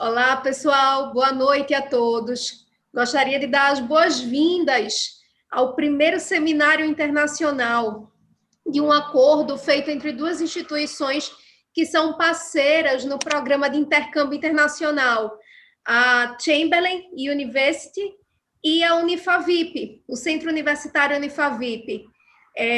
Olá, pessoal. Boa noite a todos. Gostaria de dar as boas-vindas ao primeiro seminário internacional de um acordo feito entre duas instituições que são parceiras no programa de intercâmbio internacional, a Chamberlain University e a Unifavip, o Centro Universitário Unifavip.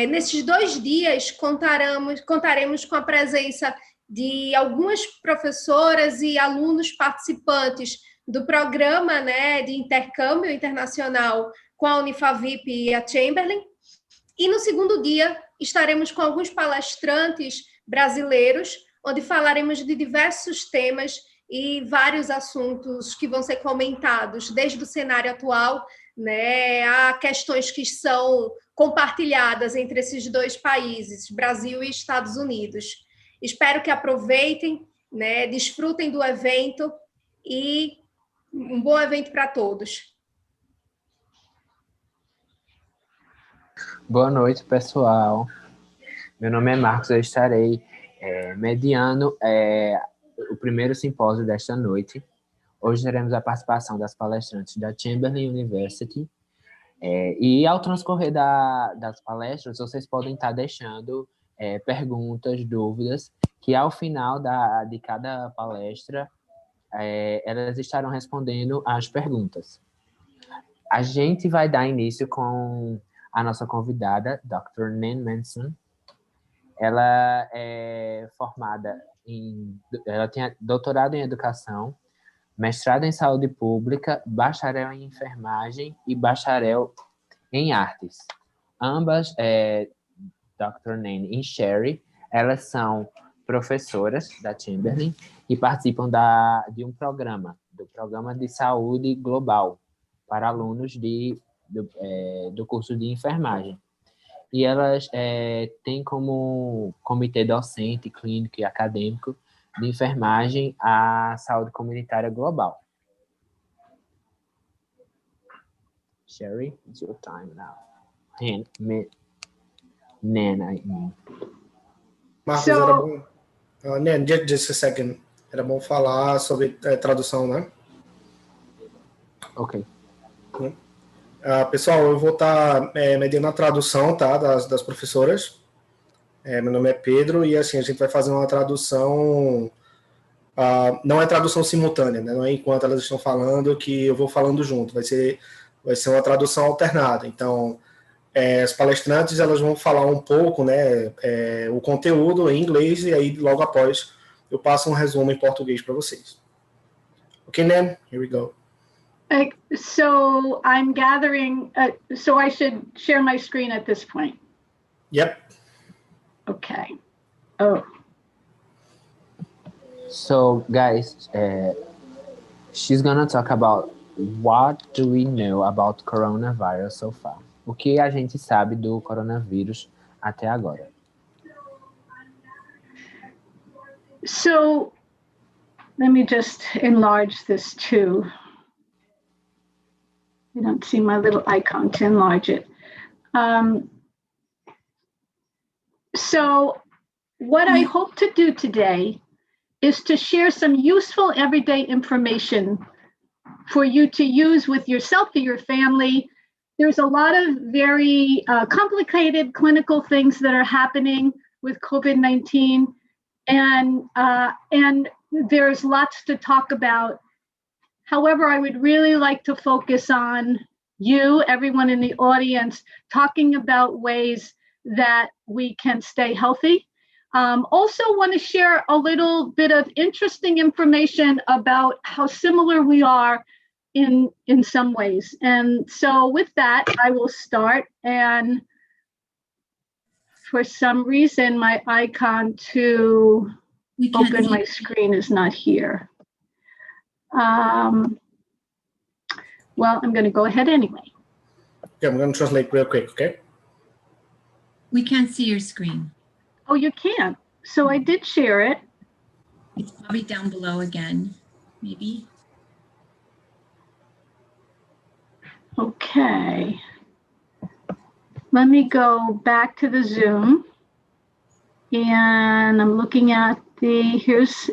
Nesses 2 dias, contaremos com a presença de algumas professoras e alunos participantes do programa, né, de intercâmbio internacional com a Unifavip e a Chamberlain. E no segundo dia, estaremos com alguns palestrantes brasileiros, onde falaremos de diversos temas e vários assuntos que vão ser comentados, desde o cenário atual, né, a questões que são compartilhadas entre esses 2 países, Brasil e Estados Unidos. Espero que aproveitem, né, desfrutem do evento e um bom evento para todos. Boa noite, pessoal. Meu nome é Marcos, eu estarei mediando o primeiro simpósio desta noite. Hoje teremos a participação das palestrantes da Chamberlain University. E ao transcorrer das palestras, vocês podem estar deixando perguntas, dúvidas, que ao final de cada palestra, elas estarão respondendo às perguntas. A gente vai dar início com a nossa convidada, Dr. Nan Manson. Ela é formada ela tem doutorado em educação, mestrado em saúde pública, bacharel em enfermagem e bacharel em artes. Ambas, Dr. Nan e Sherry, elas são professoras da Chamberlain e participam do programa de saúde global para alunos do curso de enfermagem. E elas têm como comitê docente, clínico e acadêmico de enfermagem a saúde comunitária global. Sherry, it's your time now. Nan, I mean. Marcos, era bom... Nan, just a second. Era bom falar sobre tradução, né? Ok. Pessoal, eu vou estar mediando a tradução, tá, das professoras. Meu nome é Pedro e assim a gente vai fazer uma tradução, não é tradução simultânea, né? Não é enquanto elas estão falando que eu vou falando junto, vai ser uma tradução alternada. Então, as palestrantes elas vão falar um pouco, né, o conteúdo em inglês e aí logo após eu passo um resumo em português para vocês. Ok, Nan? Here we go. So I'm gathering, so I should share my screen at this point. Yep. Okay. Oh. So guys, she's gonna talk about what do we know about coronavirus so far. O que a gente sabe do coronavírus até agora. So let me just enlarge this too. You don't see my little icon to enlarge it. So what I hope to do today is to share some useful everyday information for you to use with yourself or your family. There's a lot of very complicated clinical things that are happening with COVID-19, and there's lots to talk about. However, I would really like to focus on you, everyone in the audience, talking about ways that we can stay healthy. Also want to share a little bit of interesting information about how similar we are in some ways. And so with that, I will start. And for some reason, my icon to open my screen is not here. Well, I'm going to go ahead anyway. Yeah, I'm going to translate real quick, okay? We can't see your screen. Oh, you can't. So I did share it. It's probably down below again, maybe. Okay. Let me go back to the Zoom. And I'm looking at here's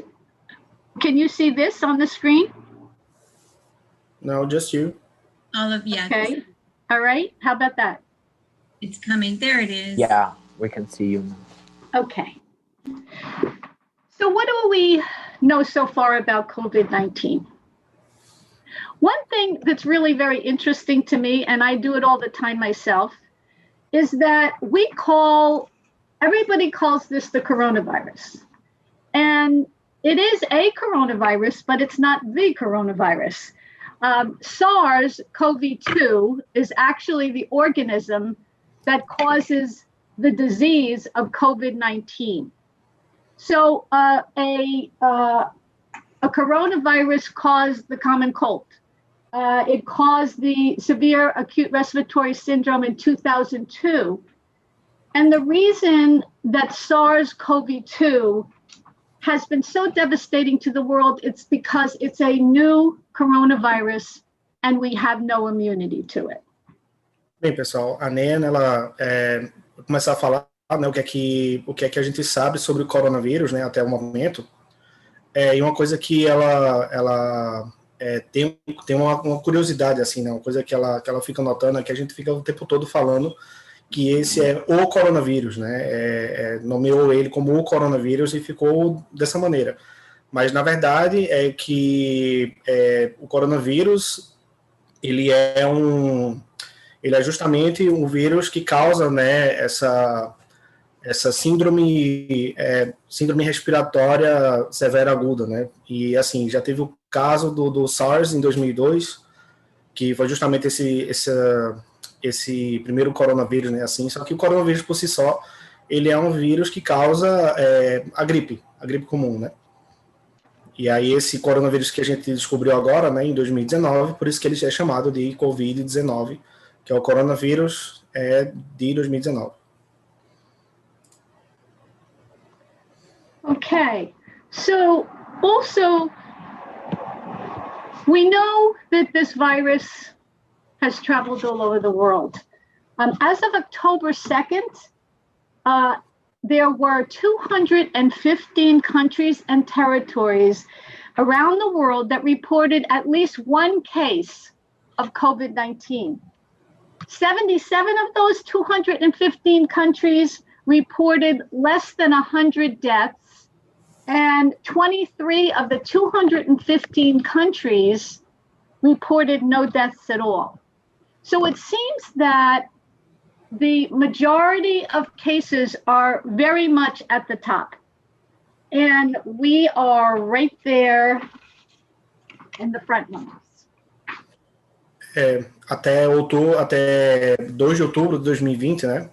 Can you see this on the screen? No, just you. All of, yes, Okay. All right. How about that? it's coming. There it is. Yeah, we can see you now. Okay. So what do we know so far about COVID-19? One thing that's really very interesting to me, and I do it all the time myself, is that everybody calls this the coronavirus. And it is a coronavirus, but it's not the coronavirus. SARS-CoV-2 is actually the organism that causes the disease of COVID-19. So a coronavirus caused the common cold. It caused the severe acute respiratory syndrome in 2002. And the reason that SARS-CoV-2 has been so devastating to the world, it's because it's a new coronavirus and we have no immunity to it. Bem, pessoal, a Nena, ela vou começar a falar, né, o que é que a gente sabe sobre o coronavírus, né, até o momento. E uma coisa que ela tem uma curiosidade, assim, né, uma coisa que ela fica notando é que a gente fica o tempo todo falando que esse é o coronavírus, né, nomeou ele como o coronavírus e ficou dessa maneira. Mas, na verdade, é que o coronavírus, ele é justamente um vírus que causa, né, essa síndrome respiratória severa aguda, né? E assim, já teve o caso do SARS em 2002, que foi justamente esse primeiro coronavírus, né? Assim, só que o coronavírus por si só, ele é um vírus que causa a gripe comum, né? E aí esse coronavírus que a gente descobriu agora, né, em 2019, por isso que ele é chamado de COVID-19, que é o coronavírus de 2019. Okay, so also we know that this virus has traveled all over the world. As of October 2nd, there were 215 countries and territories around the world that reported at least one case of COVID-19. 77 of those 215 countries reported less than 100 deaths, and 23 of the 215 countries reported no deaths at all. So it seems that the majority of cases are very much at the top. And we are right there in the front lines. Até 2 de outubro de 2020, né,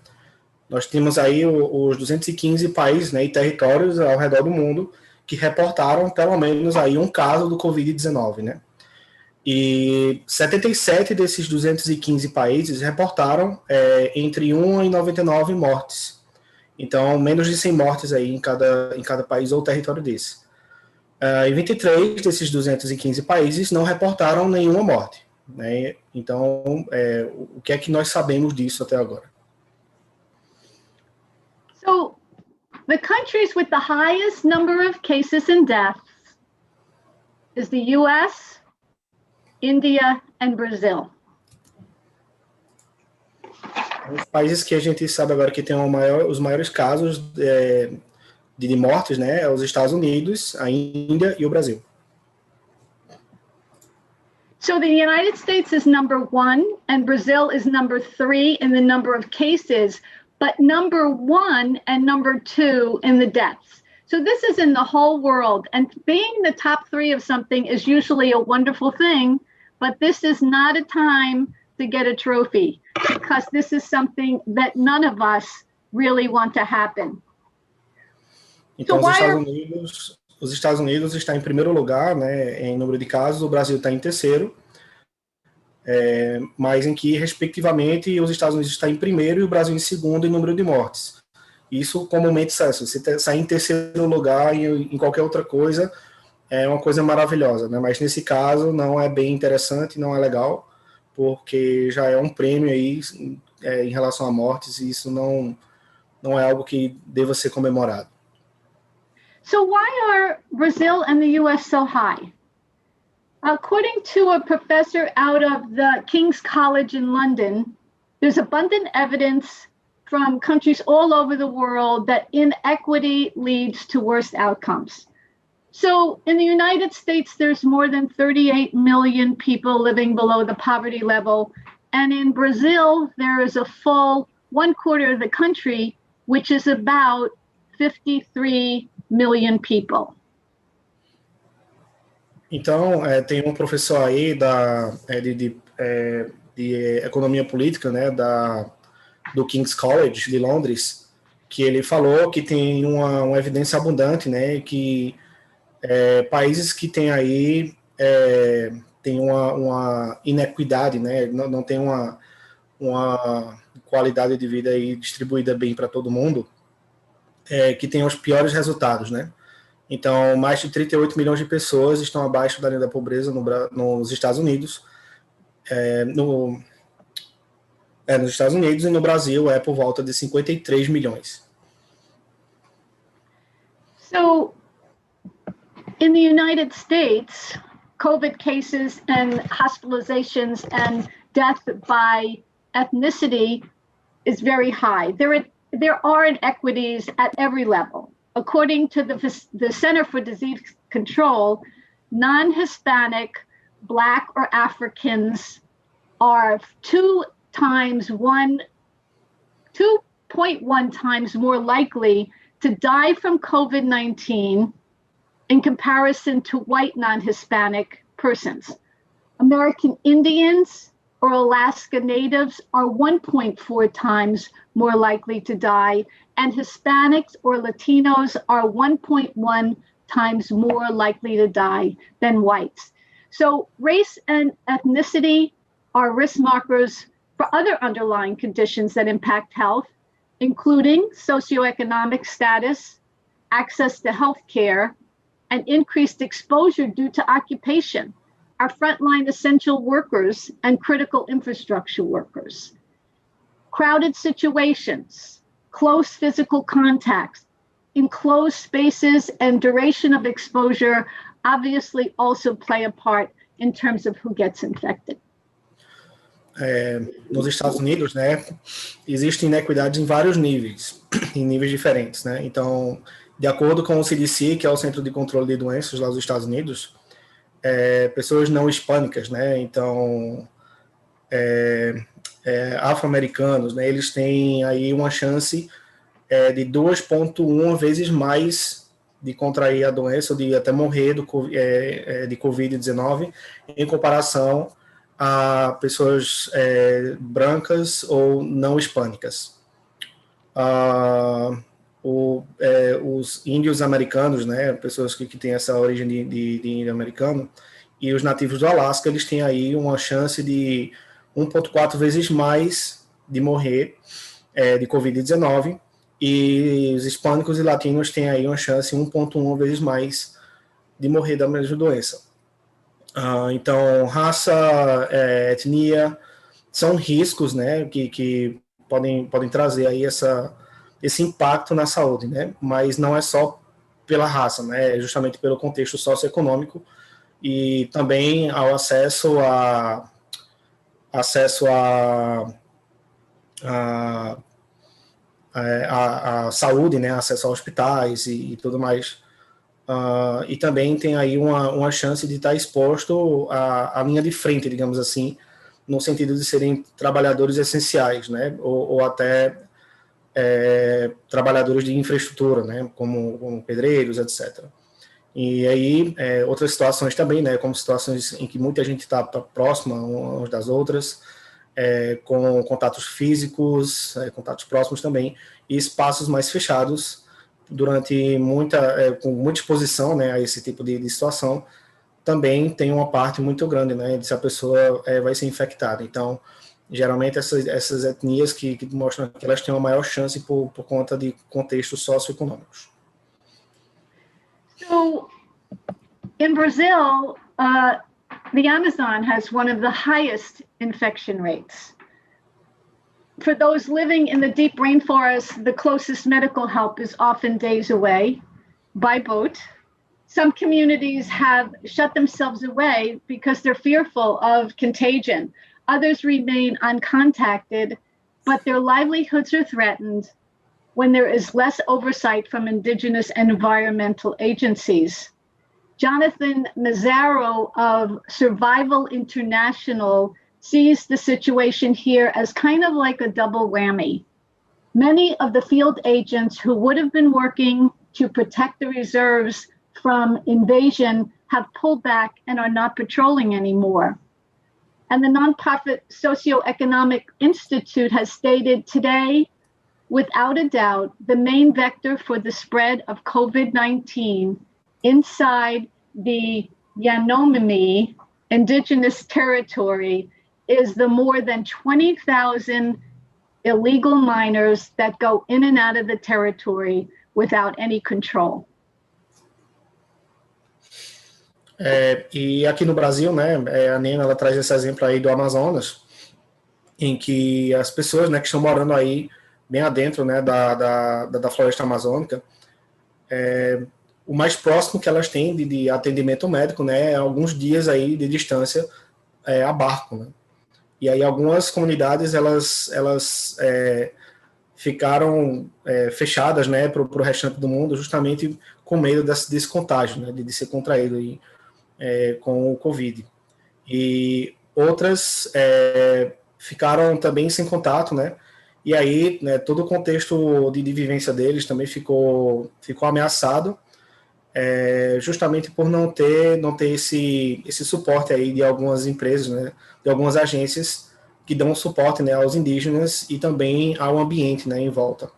nós temos aí os 215 países, né, e territórios ao redor do mundo que reportaram pelo menos aí um caso do Covid-19, né? E 77 desses 215 países reportaram entre 1 e 99 mortes. Então, menos de 100 mortes aí em cada país ou território desse. E 23 desses 215 países não reportaram nenhuma morte, né? Então, o que é que nós sabemos disso até agora? So, the countries with the highest number of cases and deaths is the US, India, and Brazil. Os países que a gente sabe agora que tem os maiores casos de mortes, né, é os Estados Unidos, a Índia e o Brasil. So the United States is number 1 and Brazil is number 3 in the number of cases, but number 1 and number 2 in the deaths. So this is in the whole world, and being the top 3 of something is usually a wonderful thing, but this is not a time to get a trophy, because this is something that none of us really want to happen. Então, os Estados Unidos está em primeiro lugar, né, em número de casos, o Brasil está em terceiro, mas em que, respectivamente, os Estados Unidos está em primeiro e o Brasil em segundo em número de mortes. Isso comumente sai. Se você sair em terceiro lugar em qualquer outra coisa, é uma coisa maravilhosa, né? Mas nesse caso não é bem interessante, não é legal, porque já é um prêmio aí em relação a mortes, e isso não é algo que deva ser comemorado. So why are Brazil and the US so high? According to a professor out of the King's College in London, there's abundant evidence from countries all over the world that inequity leads to worse outcomes. So in the United States, there's more than 38 million people living below the poverty level. And in Brazil, there is a full 1/4 of the country, which is about 53 million people. Então, tem um professor aí de economia política, né, do King's College de Londres, que ele falou que tem uma evidência abundante, né, que países que têm aí tem uma inequidade, né, não tem uma qualidade de vida aí distribuída bem para todo mundo, que tem os piores resultados, né? Então, mais de 38 milhões de pessoas estão abaixo da linha da pobreza nos Estados Unidos. Nos Estados Unidos e no Brasil é por volta de 53 milhões. So, in the United States, COVID cases and hospitalizations and death by ethnicity is very high. There are inequities at every level. According to the Center for Disease Control, non-Hispanic, Black, or Africans are 2.1 times more likely to die from COVID-19 in comparison to white non-Hispanic persons. American Indians or Alaska Natives are 1.4 times more likely to die, and Hispanics or Latinos are 1.1 times more likely to die than whites. So race and ethnicity are risk markers for other underlying conditions that impact health, including socioeconomic status, access to health care, and increased exposure due to occupation, our frontline essential workers and critical infrastructure workers. Crowded situations, close physical contacts, enclosed spaces, and duration of exposure obviously also play a part in terms of who gets infected. Nos Estados Unidos, né, existem inequidades em vários níveis, em níveis diferentes, né? Então, de acordo com o CDC, que é o Centro de Controle de Doenças lá dos Estados Unidos, pessoas não hispânicas, né? Então, afro-americanos, né? Eles têm aí uma chance de 2,1 vezes mais de contrair a doença ou de até morrer de Covid-19 em comparação a pessoas brancas ou não hispânicas. Os índios americanos, né, pessoas que têm essa origem de índio americano, e os nativos do Alasca, eles têm aí uma chance de 1,4 vezes mais de morrer de Covid-19, e os hispânicos e latinos têm aí uma chance 1,1 vezes mais de morrer da mesma doença. Então, raça, etnia, são riscos, né, que podem trazer aí esse impacto na saúde, né, mas não é só pela raça, né, é justamente pelo contexto socioeconômico e também ao acesso à saúde, né, acesso a hospitais e tudo mais. E também tem aí uma chance de estar exposto à linha de frente, digamos assim, no sentido de serem trabalhadores essenciais, né, ou até trabalhadores de infraestrutura, né, como pedreiros, etc. E aí, outras situações também, né, como situações em que muita gente está próxima umas das outras, com contatos físicos, contatos próximos também, e espaços mais fechados, com muita exposição, né, a esse tipo de situação, também tem uma parte muito grande, né, de se a pessoa vai ser infectada. Então, geralmente essas etnias que mostram que elas têm uma maior chance por conta de contextos socioeconômicos. So, in Brazil, the Amazon has one of the highest infection rates. For those living in the deep rainforest, the closest medical help is often days away. by boat. Some communities have shut themselves away because they're fearful of contagion. Others remain uncontacted, but their livelihoods are threatened when there is less oversight from Indigenous and environmental agencies. Jonathan Mazzaro of Survival International sees the situation here as kind of like a double whammy. Many of the field agents who would have been working to protect the reserves from invasion have pulled back and are not patrolling anymore. And the nonprofit Socioeconomic Institute has stated today, without a doubt, the main vector for the spread of COVID-19 inside the Yanomami Indigenous territory is the more than 20,000 illegal miners that go in and out of the territory without any control. E aqui no Brasil, né, a Nena, ela traz esse exemplo aí do Amazonas, em que as pessoas, né, que estão morando aí bem adentro, né, da floresta amazônica, o mais próximo que elas têm de atendimento médico, né, é alguns dias aí de distância a barco, né? E aí algumas comunidades, elas ficaram fechadas, né, para o restante do mundo, justamente com medo desse contágio, né, de ser contraído aí, com o Covid. E outras ficaram também sem contato, né, e aí, né, todo o contexto de vivência deles também ficou ameaçado, justamente por não ter esse suporte aí de algumas empresas, né, de algumas agências que dão suporte, né, aos indígenas e também ao ambiente, né, em volta.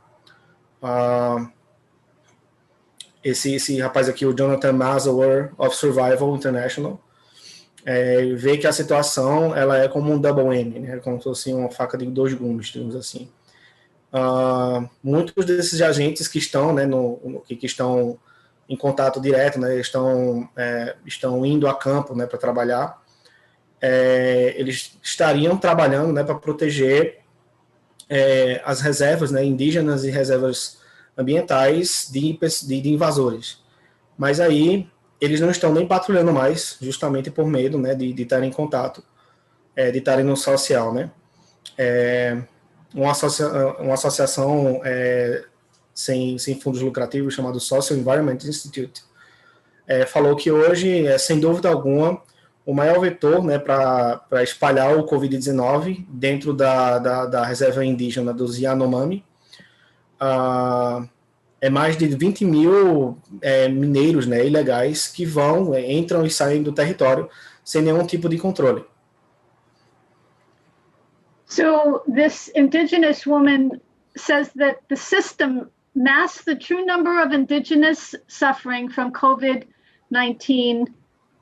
Esse rapaz aqui, o Jonathan Mazzaro of Survival International, vê que a situação ela é como um double whammy, né, como se fosse uma faca de dois gumes, digamos assim. Muitos desses agentes que estão, né, que estão em contato direto, né, estão indo a campo, né, para trabalhar, eles estariam trabalhando, né, para proteger as reservas, né, indígenas e reservas ambientais de invasores. Mas aí eles não estão nem patrulhando mais, justamente por medo, né, de estarem em contato, de estarem no social, né. Uma associação sem fins lucrativos chamada Social Environment Institute falou que hoje, sem dúvida alguma, o maior vetor, né, para espalhar o Covid-19 dentro da reserva indígena dos Yanomami mais de 20 mil mineiros, né, ilegais que entram e saem do território sem nenhum tipo de controle. So this indigenous woman says that the system masks the true number of indigenous suffering from COVID-19.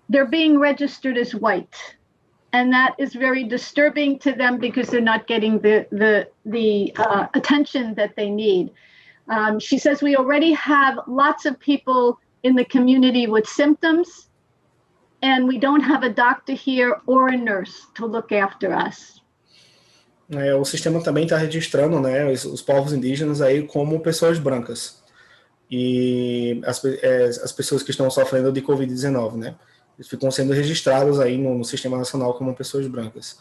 They're being registered as white, and that is very disturbing to them because they're not getting the attention that they need. She says we already have lots of people in the community with symptoms, and we don't have a doctor here or a nurse to look after us. O sistema também está registrando, né, os povos indígenas aí como pessoas brancas e as pessoas que estão sofrendo de Covid-19, né, eles ficam sendo registrados aí no Sistema Nacional como pessoas brancas.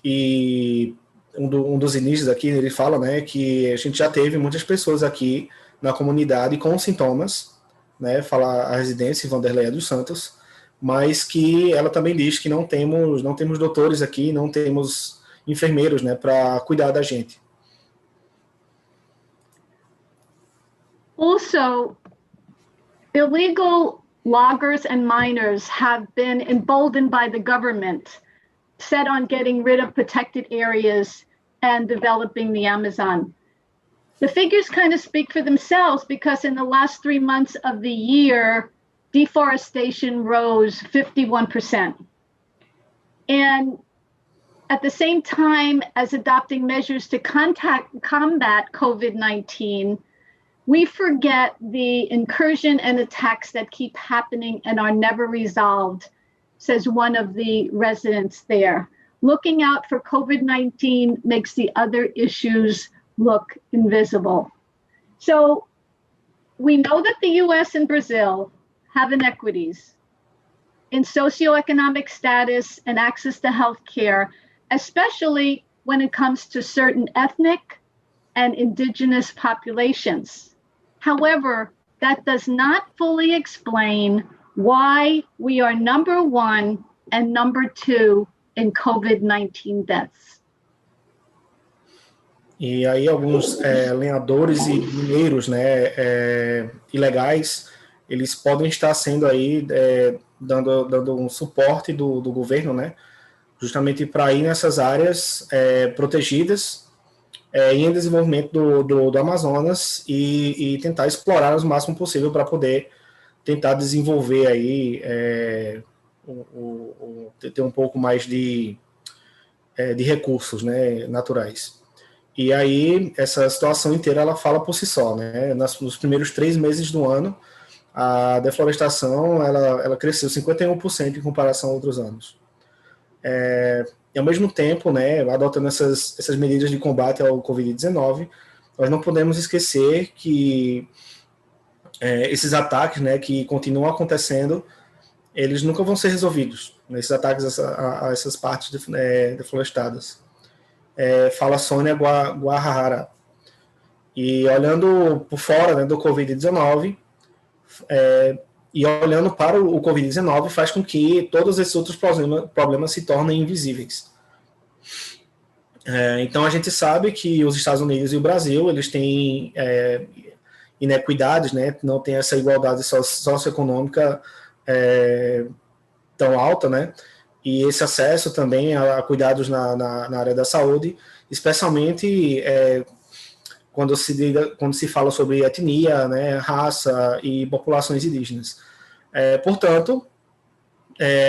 E um dos indígenas aqui, ele fala, né, que a gente já teve muitas pessoas aqui na comunidade com sintomas, né, fala a residência Vanderleia dos Santos, mas que ela também diz que não temos doutores aqui, não temos enfermeiros, né, para cuidar da gente. Also, illegal loggers and miners have been emboldened by the government, set on getting rid of protected areas and developing the Amazon. The figures kind of speak for themselves because in the last 3 months of the year, deforestation rose 51%. And at the same time as adopting measures to combat COVID-19, we forget the incursion and attacks that keep happening and are never resolved, says one of the residents there. Looking out for COVID-19 makes the other issues look invisible. So we know that the US and Brazil have inequities in socioeconomic status and access to health care, especially when it comes to certain ethnic and indigenous populations. However, that does not fully explain why we are number 1 and number 2 in COVID-19 deaths. E aí alguns lenhadores e mineiros, né, ilegais, eles podem estar sendo aí dando um suporte do governo, né, justamente para ir nessas áreas protegidas em desenvolvimento do Amazonas e tentar explorar o máximo possível para poder tentar desenvolver aí ter um pouco mais de recursos, né, naturais. E aí, essa situação inteira, ela fala por si só, né? Nos primeiros 3 meses do ano, a deflorestação, ela cresceu 51% em comparação a outros anos. E, ao mesmo tempo, né, adotando essas medidas de combate ao Covid-19, nós não podemos esquecer que esses ataques, né, que continuam acontecendo, eles nunca vão ser resolvidos, né, esses ataques a essas partes deflorestadas. Fala Sônia Guarrara. E olhando por fora, né, do Covid-19, e olhando para o Covid-19, faz com que todos esses outros problemas se tornem invisíveis. Então, a gente sabe que os Estados Unidos e o Brasil, eles têm inequidades, né, não tem essa igualdade socioeconômica tão alta, né, e esse acesso também a cuidados na área da saúde, especialmente quando se fala sobre etnia, né, raça e populações indígenas. Portanto,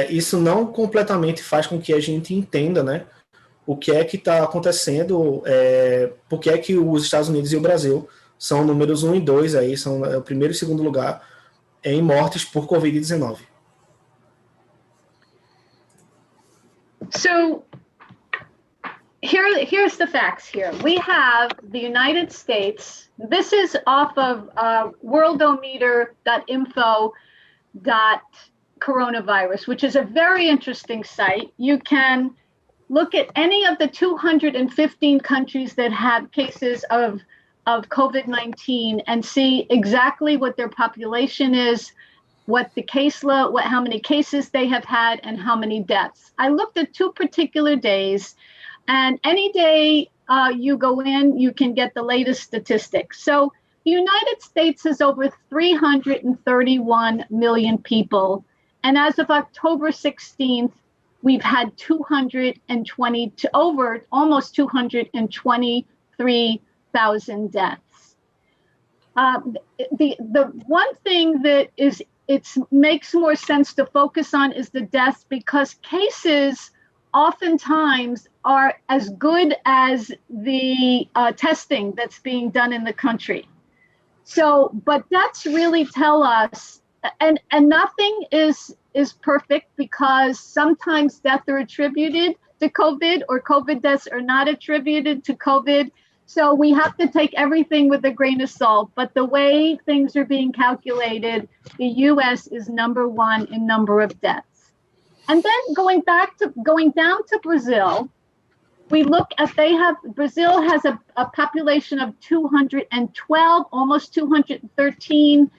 isso não completamente faz com que a gente entenda, né, o que é que está acontecendo, por que é que os Estados Unidos e o Brasil são números 1 e 2, aí, são o primeiro e segundo lugar em mortes por Covid-19. So here's the facts here. We have the United States. This is off of worldometer.info.coronavirus, which is a very interesting site. You can look at any of the 215 countries that have cases of COVID-19 and see exactly what their population is, what the caseload, how many cases they have had, and how many deaths. I looked at 2 particular days, and any day you go in, you can get the latest statistics. So the United States has over 331 million people, and as of October 16th, we've had almost 223,000 deaths. The one thing that makes more sense to focus on is the deaths, because cases oftentimes are as good as the testing that's being done in the country. So, but deaths really tell us, and nothing is perfect, because sometimes deaths are attributed to COVID, or COVID deaths are not attributed to COVID. So we have to take everything with a grain of salt. But the way things are being calculated, the U.S. is number 1 in number of deaths. And then going down to Brazil, we look at, Brazil has a population of 212, almost 213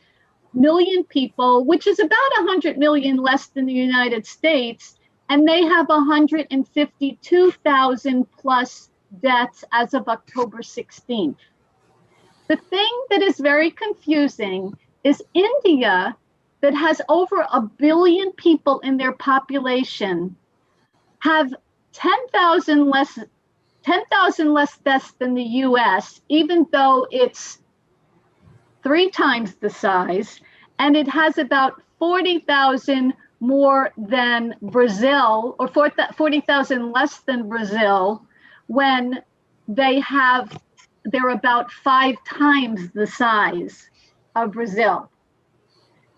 million people, which is about 100 million less than the United States. And they have 152,000 plus deaths as of October 16th. The thing that is very confusing is India, that has over 1 billion people in their population, have 10,000 less deaths than the US, even though it's 3 times the size, and it has about 40,000 more than Brazil, or 40,000 less than Brazil, when they're about 5 times the size of Brazil.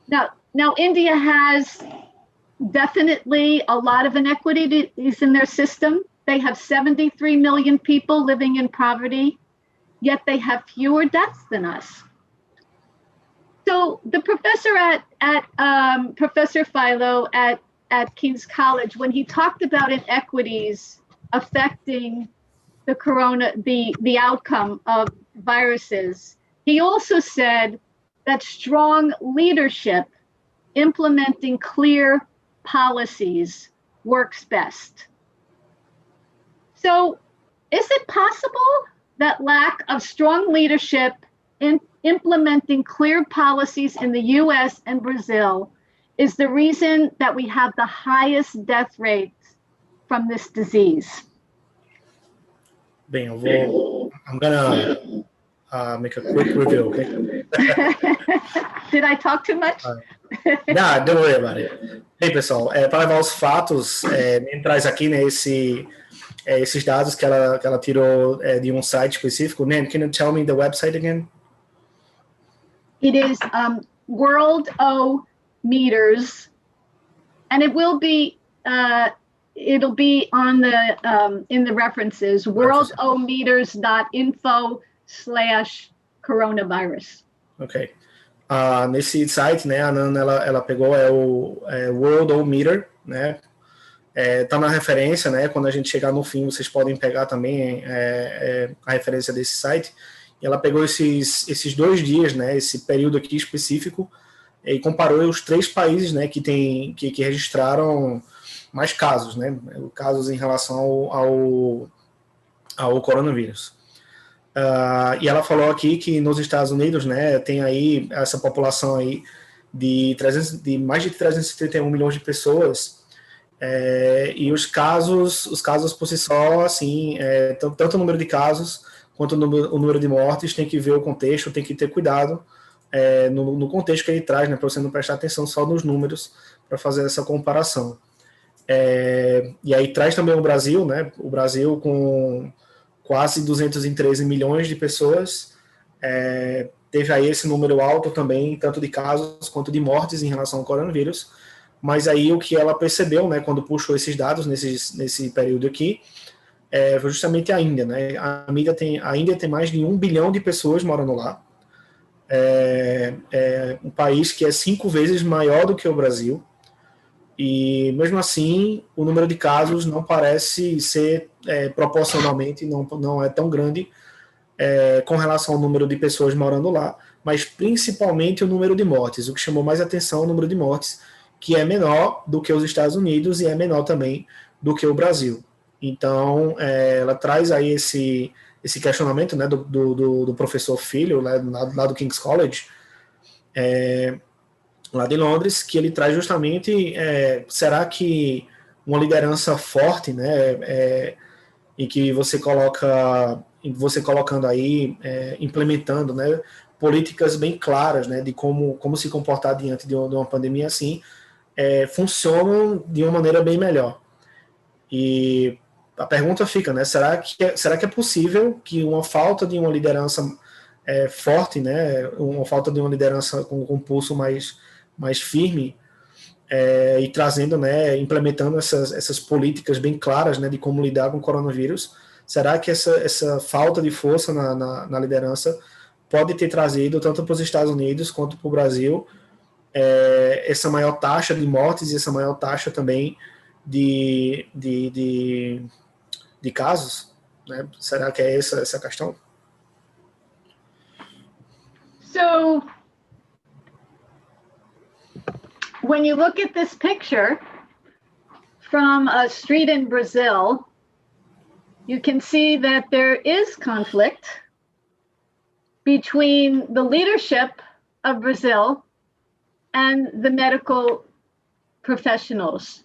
Now India has definitely a lot of inequities in their system. They have 73 million people living in poverty, yet they have fewer deaths than us. So the professor Professor Philo at King's College, when he talked about inequities affecting the outcome of viruses, he also said that strong leadership implementing clear policies works best. So is it possible that lack of strong leadership in implementing clear policies in the US and Brazil is the reason that we have the highest death rates from this disease? Bem, I'm gonna make a quick review, okay? Did I talk too much? Não, don't worry about it. Bem, pessoal, para levar os fatos, me traz aqui, né, esses dados que ela tirou de um site específico. Nan, can you tell me the website again? It is World O Meters, and it will be it'll be on the in the references, worldometers.info/coronavirus. Ok. Nesse site, né, a Nana, ela pegou o World O Meter, né? Tá na referência, né? Quando a gente chegar no fim, vocês podem pegar também a referência desse site. E ela pegou esses 2 dias, né? Esse período aqui específico e comparou os 3 países, né? Que registraram mais casos, né? Casos em relação ao coronavírus. E ela falou aqui que nos Estados Unidos, né? Tem aí essa população aí de mais de 331 milhões de pessoas. E os casos por si só, assim, tanto o número de casos quanto o número de mortes, tem que ver o contexto, tem que ter cuidado no contexto que ele traz, né, para você não prestar atenção só nos números para fazer essa comparação. E aí traz também o Brasil, né, o Brasil com quase 213 milhões de pessoas, teve aí esse número alto também, tanto de casos quanto de mortes em relação ao coronavírus. Mas aí o que ela percebeu, né, quando puxou esses dados nesse período aqui, foi justamente a Índia, né? A Índia tem mais de 1 bilhão de pessoas morando lá. Um país que é 5 vezes maior do que o Brasil. E mesmo assim, o número de casos não parece ser proporcionalmente, não é tão grande com relação ao número de pessoas morando lá, mas principalmente o número de mortes. O que chamou mais atenção é o número de mortes, que é menor do que os Estados Unidos e é menor também do que o Brasil. Então, ela traz aí esse questionamento, né, do professor Filho, né, lá do King's College, lá de Londres, que ele traz justamente, será que uma liderança forte, né, em que você colocando aí, implementando, né, políticas bem claras, né, de como se comportar diante de uma pandemia assim, funcionam de uma maneira bem melhor. E a pergunta fica, né, será que é possível que uma falta de uma liderança forte, né, uma falta de uma liderança com um pulso mais firme, e trazendo, né, implementando essas políticas bem claras, né, de como lidar com o coronavírus, será que essa falta de força na liderança pode ter trazido, tanto para os Estados Unidos quanto para o Brasil, essa maior taxa de mortes e essa maior taxa também de casos, né? Será que é essa a questão? So when you look at this picture from a street in Brazil, you can see that there is conflict between the leadership of Brazil and the medical professionals.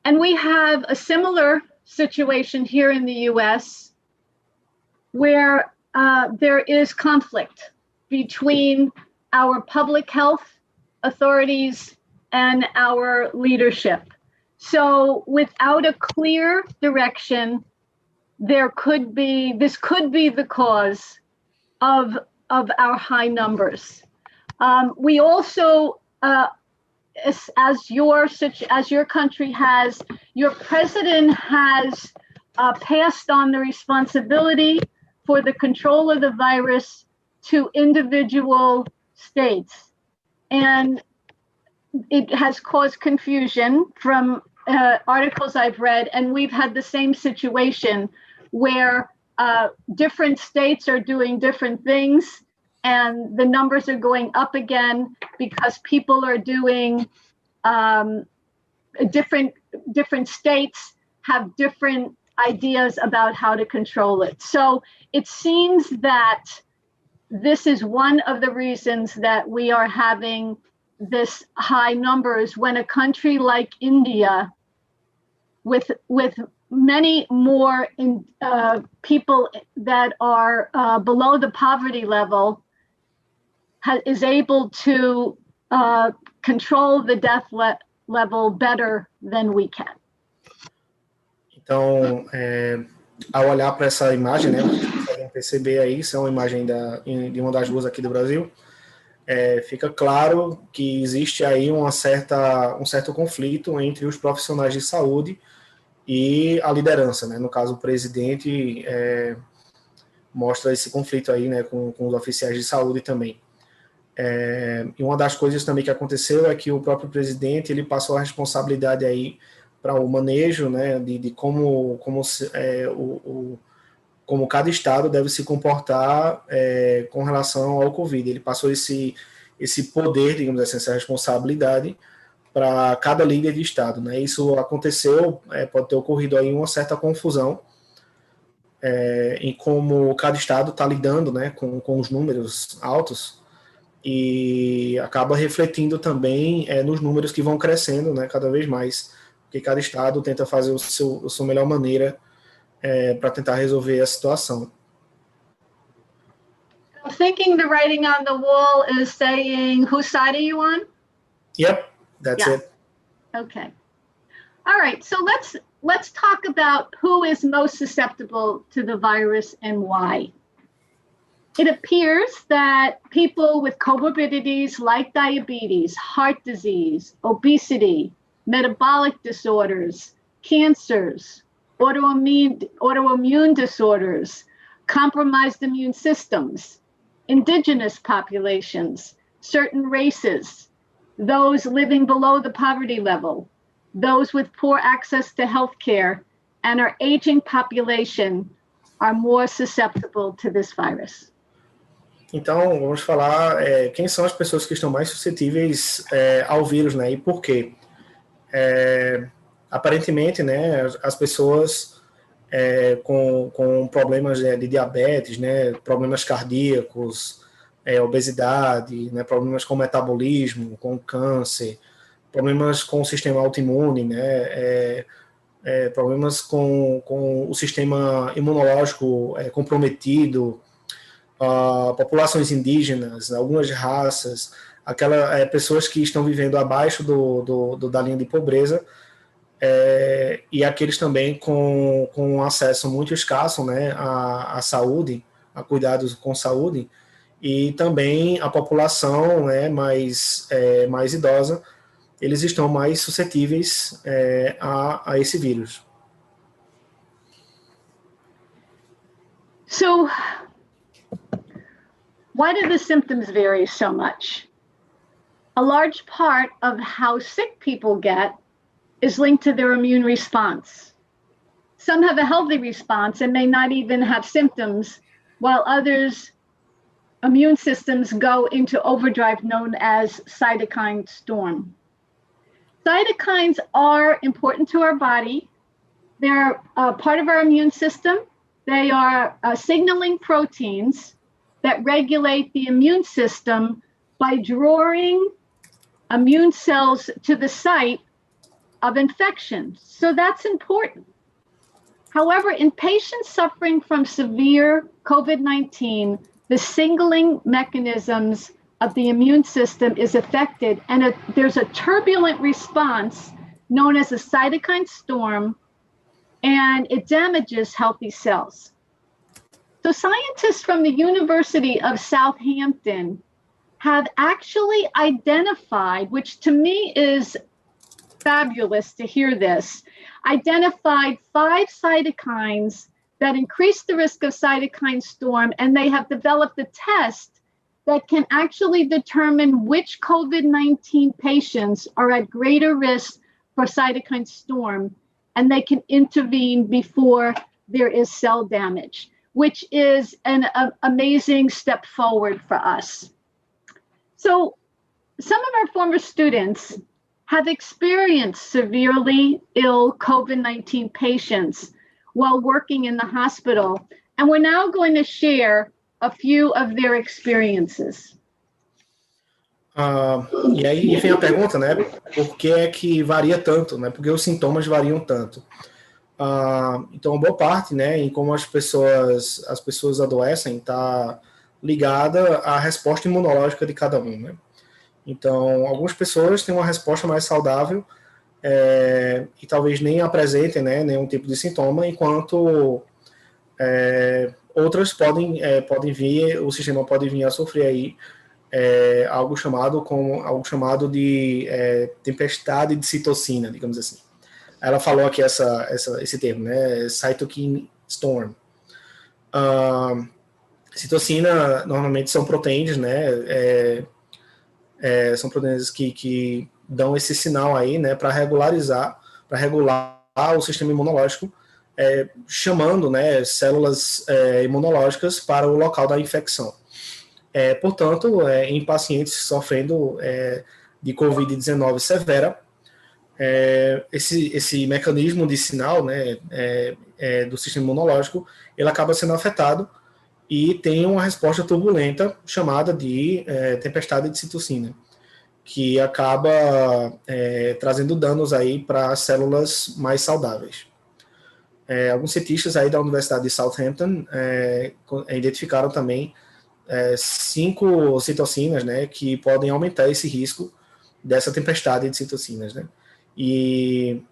And we have a similar situation here in the US where there is conflict between our public health authorities and our leadership. So without a clear direction, this could be the cause of our high numbers. We also, as your country has, your president has passed on the responsibility for the control of the virus to individual states. And it has caused confusion from articles I've read, and we've had the same situation where different states are doing different things, and the numbers are going up again because people are doing different states have different ideas about how to control it. So it seems that this is one of the reasons that we are having this high numbers when a country like India, with many more people that are below the poverty level, is able to control the death level better than we can. Então, ao olhar para essa imagem, né, vocês podem perceber aí, isso é uma imagem de uma das ruas aqui do Brasil, fica claro que existe aí um certo conflito entre os profissionais de saúde e a liderança, né? No caso, o presidente mostra esse conflito aí, né, com os oficiais de saúde também. E uma das coisas também que aconteceu é que o próprio presidente ele passou a responsabilidade aí para o manejo, né, de como cada estado deve se comportar com relação ao Covid. Ele passou esse poder, digamos assim, essa responsabilidade para cada líder de estado, né? Isso aconteceu, pode ter ocorrido aí uma certa confusão em como cada estado está lidando, né, com os números altos, e acaba refletindo também nos números que vão crescendo, né, cada vez mais, porque cada estado tenta fazer a sua melhor maneira para tentar resolver a situação. I'm thinking the writing on the wall is saying, whose side are you on? Yep, that's it. Okay. All right, so let's talk about who is most susceptible to the virus and why. It appears that people with comorbidities like diabetes, heart disease, obesity, metabolic disorders, cancers, autoimmune disorders, compromised immune systems, indigenous populations, certain races, those living below the poverty level, those with poor access to health care, and our aging population are more susceptible to this virus. Então, vamos falar quem são as pessoas que estão mais suscetíveis ao vírus, né? E por quê? Aparentemente, né, as pessoas com problemas de diabetes, né, problemas cardíacos, obesidade, né, problemas com metabolismo, com câncer, problemas com o sistema autoimune, né, problemas com o sistema imunológico comprometido, populações indígenas, algumas raças, pessoas que estão vivendo abaixo da linha de pobreza, e aqueles também com acesso muito escasso, né, à saúde, a cuidados com saúde, e também a população, né, mais idosa, eles estão mais suscetíveis a esse vírus. So, why do the symptoms vary so much? A large part of how sick people get is linked to their immune response. Some have a healthy response and may not even have symptoms, while others' immune systems go into overdrive known as cytokine storm. Cytokines are important to our body. They're part of our immune system. They are signaling proteins that regulate the immune system by drawing immune cells to the site of infection. So that's important. However, in patients suffering from severe COVID-19, the signaling mechanisms of the immune system is affected, and there's a turbulent response known as a cytokine storm, and it damages healthy cells. So scientists from the University of Southampton have actually identified, which to me is fabulous to hear this, identified 5 cytokines that increase the risk of cytokine storm, and they have developed a test that can actually determine which COVID-19 patients are at greater risk for cytokine storm, and they can intervene before there is cell damage, which is an amazing step forward for us. So some of our former students have experienced severely ill COVID-19 patients while working in the hospital, and we're now going to share a few of their experiences. E aí vem a pergunta, né? Por que é que varia tanto, né? Por que os sintomas variam tanto? Então, boa parte, né, em como as pessoas adoecem, está ligada à resposta imunológica de cada um, né? Então, algumas pessoas têm uma resposta mais saudável e talvez nem apresentem, né, nenhum tipo de sintoma, enquanto outras podem vir, o sistema pode vir a sofrer aí algo chamado de tempestade de citocina, digamos assim. Ela falou aqui esse termo, né, cytokine storm. Citocina normalmente são proteínas, né, são proteínas que dão esse sinal aí, né, para regular o sistema imunológico, chamando, né, células imunológicas para o local da infecção. Portanto, em pacientes sofrendo de COVID-19 severa, esse mecanismo de sinal, né, do sistema imunológico, ele acaba sendo afetado e tem uma resposta turbulenta chamada de tempestade de citocina, que acaba trazendo danos aí para as células mais saudáveis. Alguns cientistas aí da Universidade de Southampton identificaram também 5 citocinas, né, que podem aumentar esse risco dessa tempestade de citocinas, né? E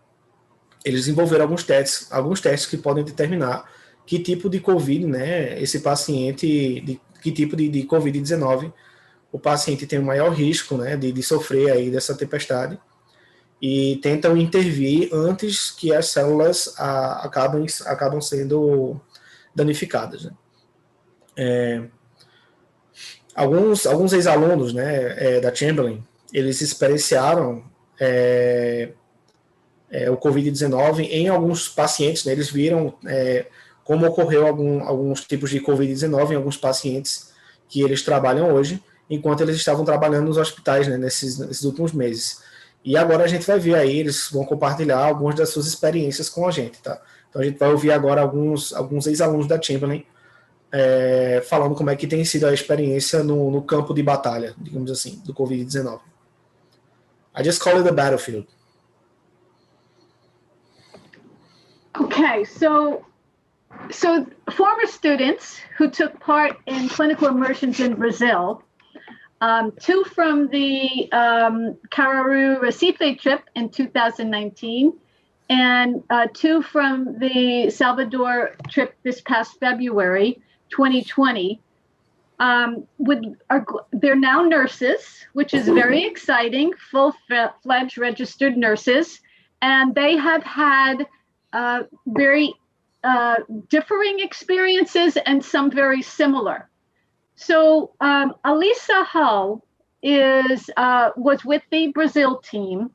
eles desenvolveram alguns testes que podem determinar que tipo de COVID, né, esse paciente, que tipo de COVID-19 o paciente tem o maior risco, né, de sofrer aí dessa tempestade, e tentam intervir antes que as células acabam sendo danificadas, né? Alguns ex-alunos, né, da Chamberlain, eles experienciaram o COVID-19 em alguns pacientes, né, eles viram como ocorreu alguns tipos de COVID-19 em alguns pacientes que eles trabalham hoje, enquanto eles estavam trabalhando nos hospitais, né, nesses últimos meses. E agora a gente vai ver aí, eles vão compartilhar algumas das suas experiências com a gente, tá? Então a gente vai ouvir agora alguns ex-alunos da Chamberlain falando como é que tem sido a experiência no campo de batalha, digamos assim, do COVID-19. I just call it a battlefield. Okay, so former students who took part in clinical immersions in Brazil, 2 from the Caruaru Recife trip in 2019, and 2 from the Salvador trip this past February 2020. They're now nurses, which is very exciting, full-fledged registered nurses, and they have had very differing experiences and some very similar. So Alisa Hull was with the Brazil team,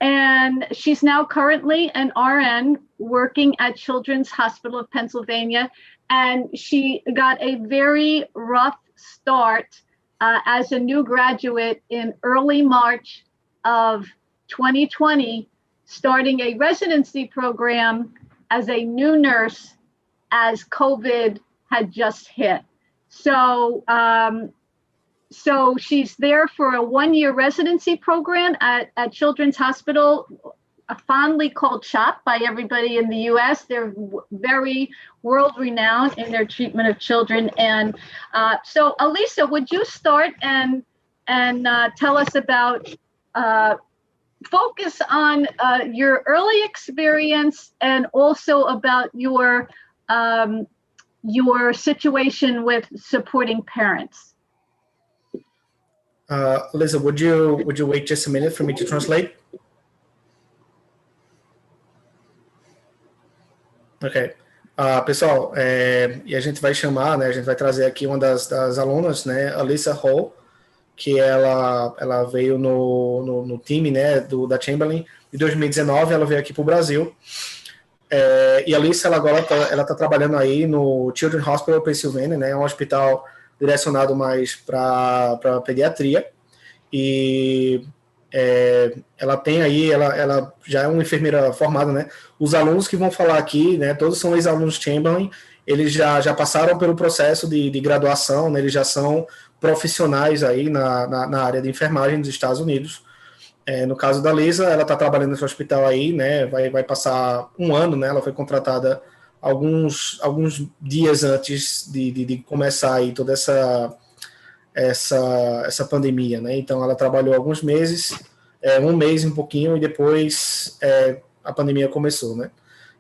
and she's now currently an RN working at Children's Hospital of Pennsylvania, and she got a very rough start as a new graduate in early March of 2020, starting a residency program as a new nurse as COVID had just hit. So she's there for a 1-year residency program at Children's Hospital, fondly called CHOP by everybody in the US. They're very world-renowned in their treatment of children. And so Alisa, would you start and tell us about, focus on your early experience and also about your situation with supporting parents? Lisa, would you wait just a minute for me to translate? Okay. Pessoal, e a gente vai chamar, né, a gente vai trazer aqui uma das alunas, né, Alyssa Hall, que ela veio no time, né, da Chamberlain. Em 2019, ela veio aqui para o Brasil. E a Alyssa, ela agora ela tá trabalhando aí no Children's Hospital Pennsylvania, né, é um hospital direcionado mais para pediatria. E ela tem aí, ela já é uma enfermeira formada, né? Os alunos que vão falar aqui, né? Todos são ex-alunos Chamberlain, eles já passaram pelo processo de graduação, né? Eles já são profissionais aí na área de enfermagem dos Estados Unidos. No caso da Lisa, ela está trabalhando nesse hospital aí, né? Vai passar um ano, né? Ela foi contratada alguns dias antes de começar aí toda essa pandemia, né? Então, ela trabalhou alguns meses, um mês e um pouquinho, e depois a pandemia começou, né?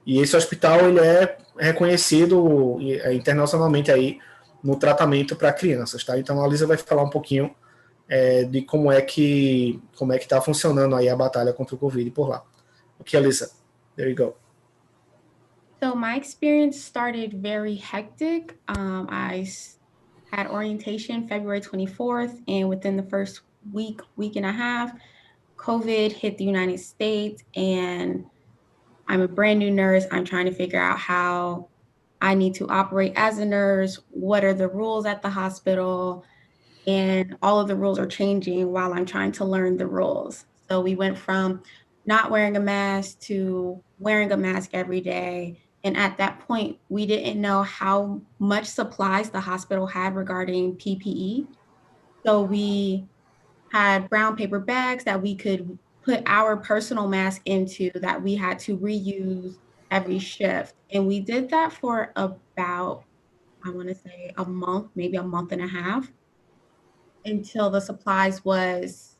E esse hospital, ele é reconhecido internacionalmente aí no tratamento para crianças, tá? Então, a Lisa vai falar um pouquinho de como é que está funcionando aí a batalha contra o Covid por lá. Ok, Lisa, there you go. So my experience started very hectic. I had orientation February 24th, and within the first week and a half, COVID hit the United States, and I'm a brand new nurse. I'm trying to figure out how I need to operate as a nurse. What are the rules at the hospital? And all of the rules are changing while I'm trying to learn the rules. So we went from not wearing a mask to wearing a mask every day. And at that point, we didn't know how much supplies the hospital had regarding PPE. So we had brown paper bags that we could put our personal mask into that we had to reuse every shift. And we did that for about, I want to say a month, maybe a month and a half, until the supplies was,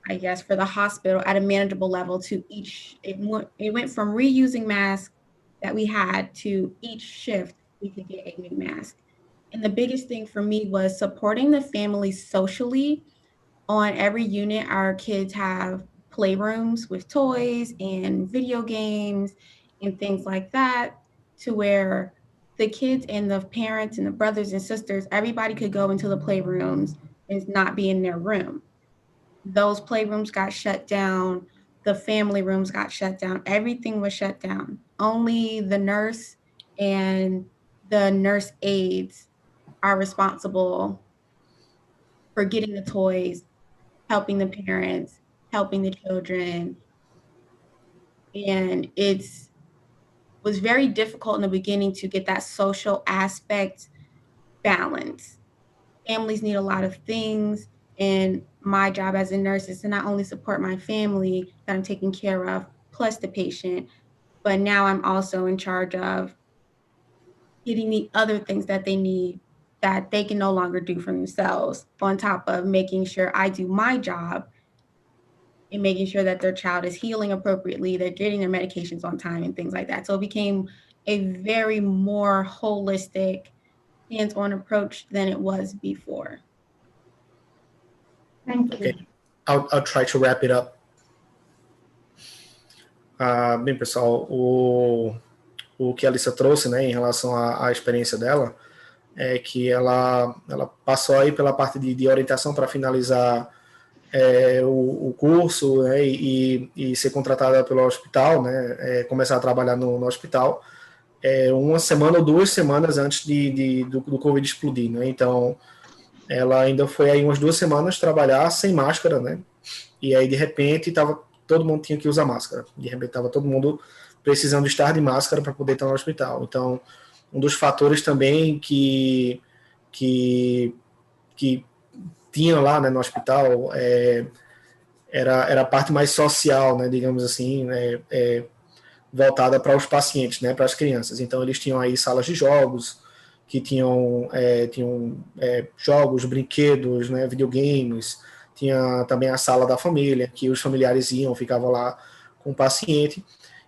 I guess, for the hospital at a manageable level to each, it went from reusing masks that we had to each shift, we could get a new mask. And the biggest thing for me was supporting the families socially. On every unit, our kids have playrooms with toys and video games and things like that, to where the kids and the parents and the brothers and sisters, everybody could go into the playrooms and not be in their room. Those playrooms got shut down. The family rooms got shut down. Everything was shut down. Only the nurse and the nurse aides are responsible for getting the toys, helping the parents, helping the children. And it was very difficult in the beginning to get that social aspect balance. Families need a lot of things, and my job as a nurse is to not only support my family that I'm taking care of, plus the patient, but now I'm also in charge of getting the other things that they need that they can no longer do for themselves, on top of making sure I do my job and making sure that their child is healing appropriately, they're getting their medications on time and things like that. So it became a very more holistic, hands-on approach than it was before. Thank you. Okay. I'll try to wrap it up. Bem, pessoal, o que a Alissa trouxe, né, em relação à experiência dela, é que ela passou aí pela parte de orientação para finalizar o curso, né, e ser contratada pelo hospital, né, começar a trabalhar no hospital, uma semana ou 2 semanas antes do Covid explodir, né? Então, ela ainda foi aí umas 2 semanas trabalhar sem máscara, né? E aí, de repente, todo mundo tinha que usar máscara. De repente, estava todo mundo precisando estar de máscara para poder estar no hospital. Então, um dos fatores também que tinha lá, né, no hospital era a parte mais social, né, digamos assim, voltada para os pacientes, né, para as crianças. Então, eles tinham aí salas de jogos, que tinham jogos, brinquedos, né, videogames, tinha também a sala da família, que os familiares ficavam lá com o paciente,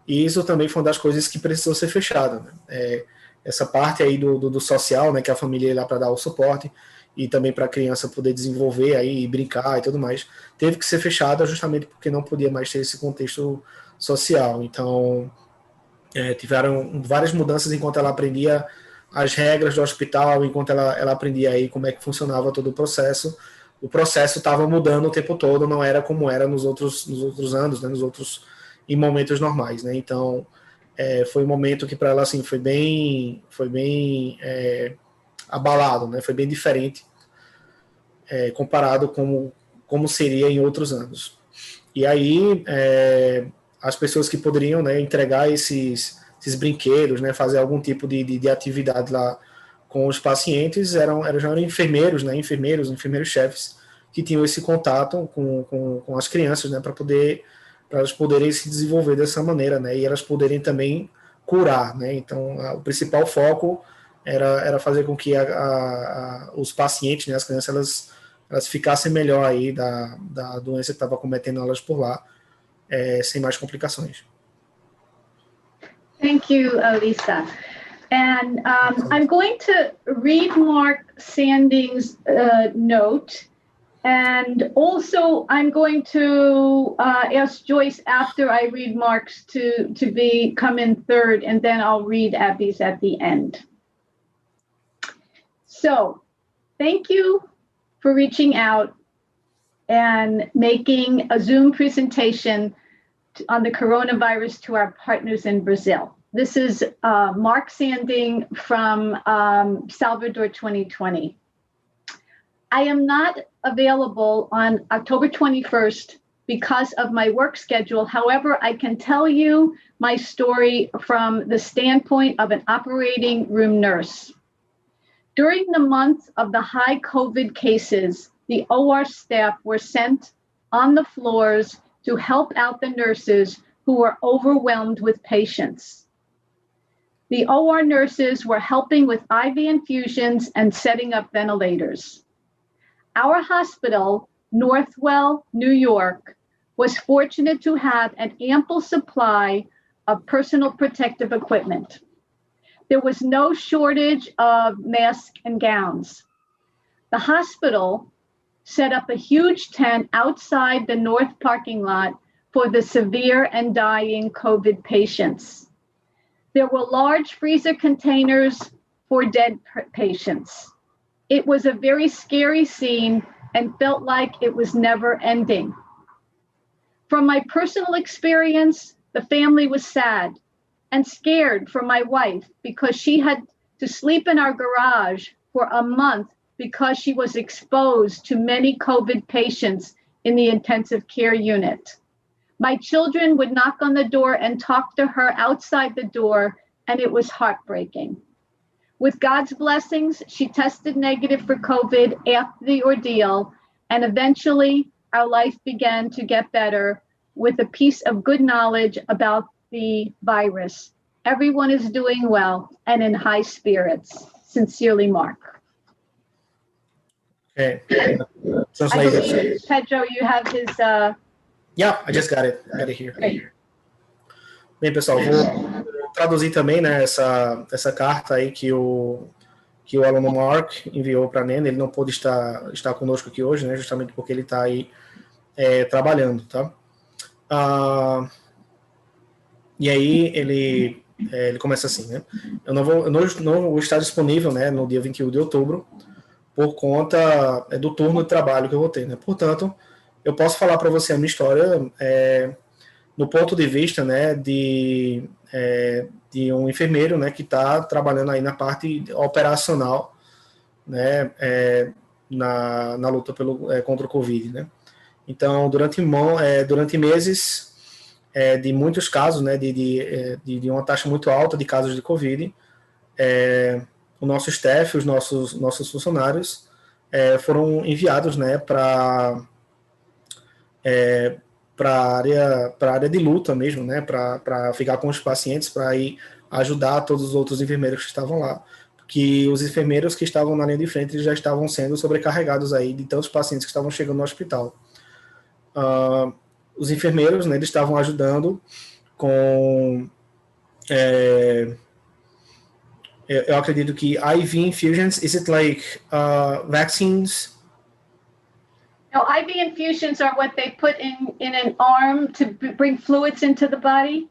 e isso também foi uma das coisas que precisou ser fechada, né? Essa parte aí do social, né, que a família ia lá para dar o suporte, e também para a criança poder desenvolver aí, e brincar e tudo mais, teve que ser fechada justamente porque não podia mais ter esse contexto social. Então, tiveram várias mudanças enquanto ela aprendia as regras do hospital, enquanto ela aprendia aí como é que funcionava todo o processo. O processo estava mudando o tempo todo, não era como era nos outros anos, né, em momentos normais, né? Então, foi um momento que para ela assim foi bem abalado, né? Foi bem diferente comparado como seria em outros anos. E aí as pessoas que poderiam, né, entregar esses brinquedos, né, fazer algum tipo de atividade lá com os pacientes já eram enfermeiros, né, enfermeiros-chefes que tinham esse contato com as crianças, né, para elas poderem se desenvolver dessa maneira, né, e elas poderem também curar, né. Então o principal foco era fazer com que os pacientes, né, as crianças, elas ficassem melhor aí da doença que estava cometendo elas por lá, sem mais complicações. Thank you, Lisa. And I'm going to read Mark Sanding's note. And also, I'm going to ask Joyce after I read Mark's to come in third, and then I'll read Abby's at the end. So, thank you for reaching out and making a Zoom presentation on the coronavirus to our partners in Brazil. This is Mark Sanding from Salvador 2020. I am not available on October 21st because of my work schedule. However, I can tell you my story from the standpoint of an operating room nurse. During the month of the high COVID cases, the OR staff were sent on the floors to help out the nurses who were overwhelmed with patients. The OR nurses were helping with IV infusions and setting up ventilators. Our hospital, Northwell, New York, was fortunate to have an ample supply of personal protective equipment. There was no shortage of masks and gowns. The hospital set up a huge tent outside the north parking lot for the severe and dying COVID patients. There were large freezer containers for dead patients. It was a very scary scene and felt like it was never ending. From my personal experience, the family was sad and scared for my wife because she had to sleep in our garage for a month because she was exposed to many COVID patients in the intensive care unit. My children would knock on the door and talk to her outside the door, and it was heartbreaking. With God's blessings, she tested negative for COVID after the ordeal, and eventually our life began to get better with a piece of good knowledge about the virus. Everyone is doing well and in high spirits. Sincerely, Mark. Okay. Pedro, you have his... Yeah, I just got it. I got it here. Great. Bem, pessoal, vou traduzir também, né, essa carta aí que o aluno Mark enviou para a Nena. Ele não pôde estar conosco aqui hoje, né, justamente porque ele está aí trabalhando, tá? E aí ele começa assim, né? Eu não vou estar disponível, né, no dia 21 de outubro por conta do turno de trabalho que eu vou ter, né? Portanto, eu posso falar para você a minha história no ponto de vista, né, de um enfermeiro, né, que está trabalhando aí na parte operacional, né, na luta contra o Covid, né? Então, durante meses de muitos casos, né, de uma taxa muito alta de casos de Covid, o nosso staff, os nossos funcionários foram enviados, né, para a área de luta mesmo, né, para ficar com os pacientes, para ir ajudar todos os outros enfermeiros que estavam lá, porque os enfermeiros que estavam na linha de frente já estavam sendo sobrecarregados aí de tantos pacientes que estavam chegando no hospital. Os enfermeiros, né, eles estavam ajudando com eu acredito que IV infusions, is it like vaccines? No, IV infusions are what they put in an arm to bring fluids into the body.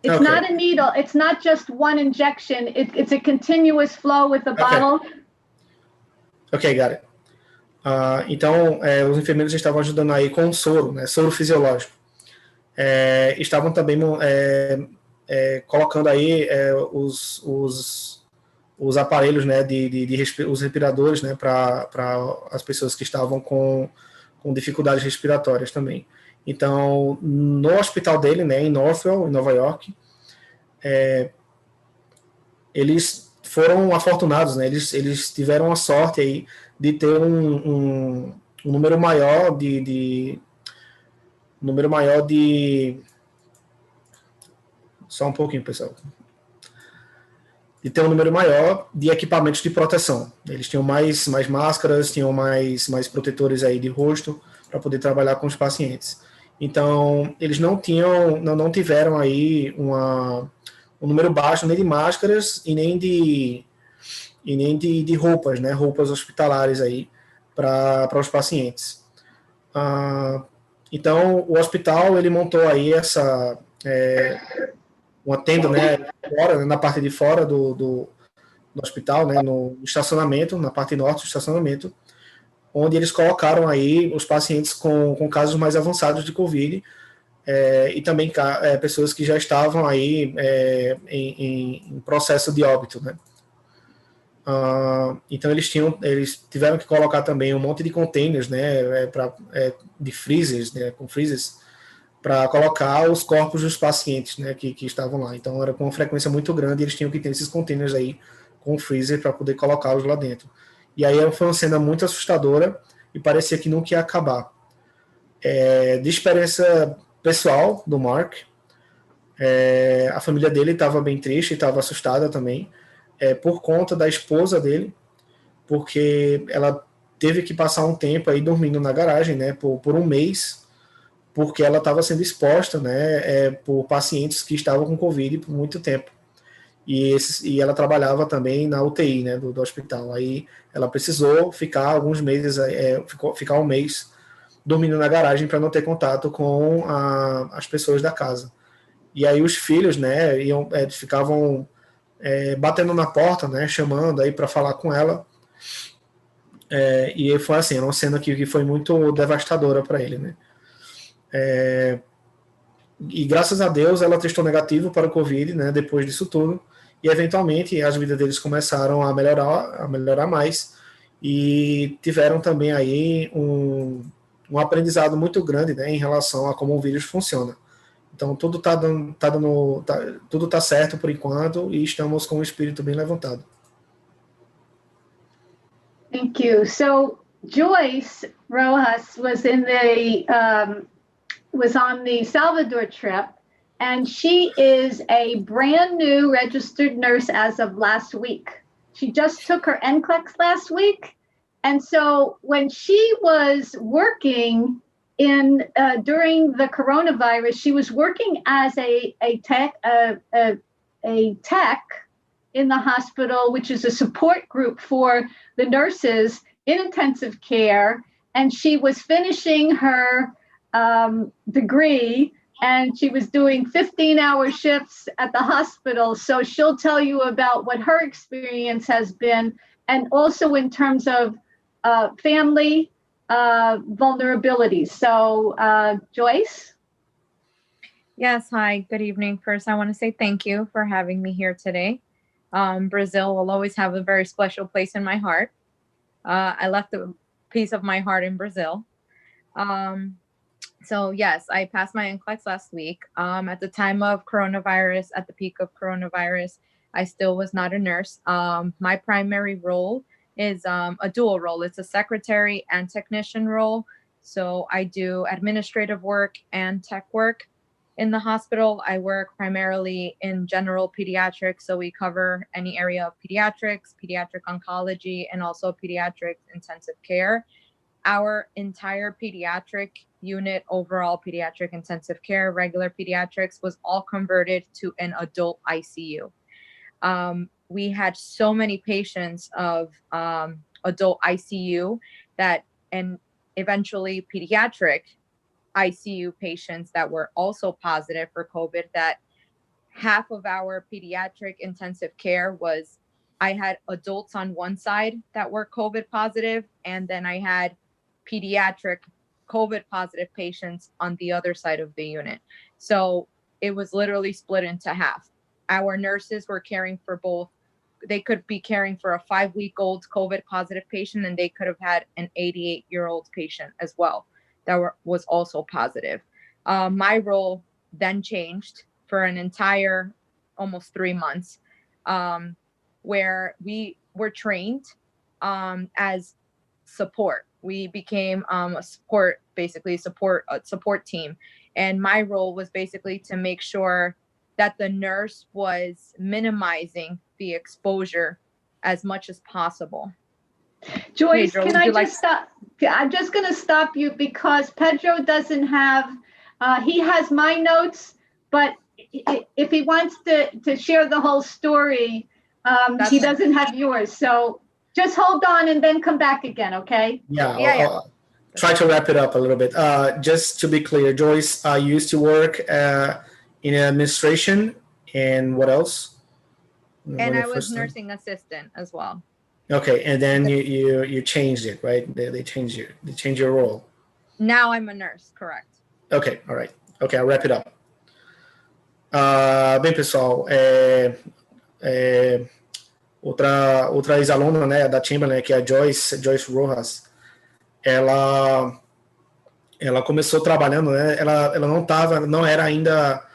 It's Okay. not a needle. It's not just one injection. It's a continuous flow with the bottle. Ok, got it. Então, os enfermeiros estavam ajudando aí com soro, né, soro fisiológico. Estavam também colocando aí os aparelhos, né, os respiradores, né, para as pessoas que estavam com dificuldades respiratórias também. Então, no hospital dele, né, em Northwell, em Nova York, eles foram afortunados, né, eles tiveram a sorte aí de ter um número maior só um pouquinho, pessoal. De ter um número maior de equipamentos de proteção. Eles tinham mais máscaras, tinham mais protetores aí de rosto para poder trabalhar com os pacientes. Então, eles não tiveram aí um número baixo nem de máscaras e nem de roupas, né? Roupas hospitalares aí para os pacientes. Então, o hospital ele montou aí uma tenda, né, fora, na parte de fora do hospital, né, no estacionamento, na parte norte do estacionamento, onde eles colocaram aí os pacientes com casos mais avançados de Covid, e também pessoas que já estavam aí em processo de óbito, né. Então eles tiveram que colocar também um monte de containers, né, de freezers, né, com freezers, para colocar os corpos dos pacientes, né, que estavam lá. Então era com uma frequência muito grande, eles tinham que ter esses containers aí com freezer para poder colocá-los lá dentro. E aí foi uma cena muito assustadora e parecia que nunca ia acabar. De experiência pessoal do Mark, a família dele estava bem triste, estava assustada também, por conta da esposa dele, porque ela teve que passar um tempo aí dormindo na garagem, né, por um mês, porque ela estava sendo exposta, né, por pacientes que estavam com Covid por muito tempo. E ela trabalhava também na UTI, né, do hospital. Aí ela precisou ficar alguns meses, ficar um mês dormindo na garagem para não ter contato com as pessoas da casa. E aí os filhos, né, ficavam batendo na porta, né, chamando aí para falar com ela. E foi assim, uma cena que foi muito devastadora para ele, né. E graças a Deus ela testou negativo para o Covid, né, depois disso tudo, e eventualmente as vidas deles começaram a melhorar mais, e tiveram também aí um aprendizado muito grande, né, em relação a como o vírus funciona. Então tudo tudo tá certo por enquanto e estamos com o espírito bem levantado. Thank you. So Joyce Rojas was on the Salvador trip, and she is a brand new registered nurse as of last week. She just took her NCLEX last week. And so when she was working during the coronavirus, she was working as a tech in the hospital, which is a support group for the nurses in intensive care. And she was finishing her degree, and she was doing 15-hour shifts at the hospital. So she'll tell you about what her experience has been, and also in terms of family vulnerabilities. So Joyce? Yes, hi, good evening. First, I want to say thank you for having me here today. Brazil will always have a very special place in my heart. I left a piece of my heart in Brazil. So yes, I passed my NCLEX last week. At the time of coronavirus, at the peak of coronavirus, I still was not a nurse. My primary role is a dual role. It's a secretary and technician role. So I do administrative work and tech work. In the hospital, I work primarily in general pediatrics. So we cover any area of pediatrics, pediatric oncology, and also pediatric intensive care. Our entire pediatric unit, overall pediatric intensive care, regular pediatrics, was all converted to an adult ICU. We had so many patients of adult ICU and eventually pediatric ICU patients that were also positive for COVID that half of our pediatric intensive care was, I had adults on one side that were COVID positive, and then I had pediatric COVID positive patients on the other side of the unit. So it was literally split into half. Our nurses were caring for both. They could be caring for a 5-week-old COVID positive patient, and they could have had an 88-year-old patient as well that was also positive. My role then changed for an entire almost 3 months, where we were trained as support. We became a support team. And my role was basically to make sure that the nurse was minimizing the exposure as much as possible. Joyce, Pedro, can I just stop? I'm just going to stop you because Pedro doesn't have, he has my notes, but if he wants to share the whole story, he doesn't have yours. So just hold on and then come back again, okay? Yeah. I'll try to wrap it up a little bit. Just to be clear, Joyce used to work in administration, and what else? And I was nursing assistant as well. Okay, and then you changed it, right? They changed you. They changed your role. Now I'm a nurse, correct? Okay, all right. Okay, I'll wrap it up. Bem, pessoal, outra ex-aluna, né, da Chamberlain, que é a Joyce Rojas, ela começou trabalhando, né? Ela não era ainda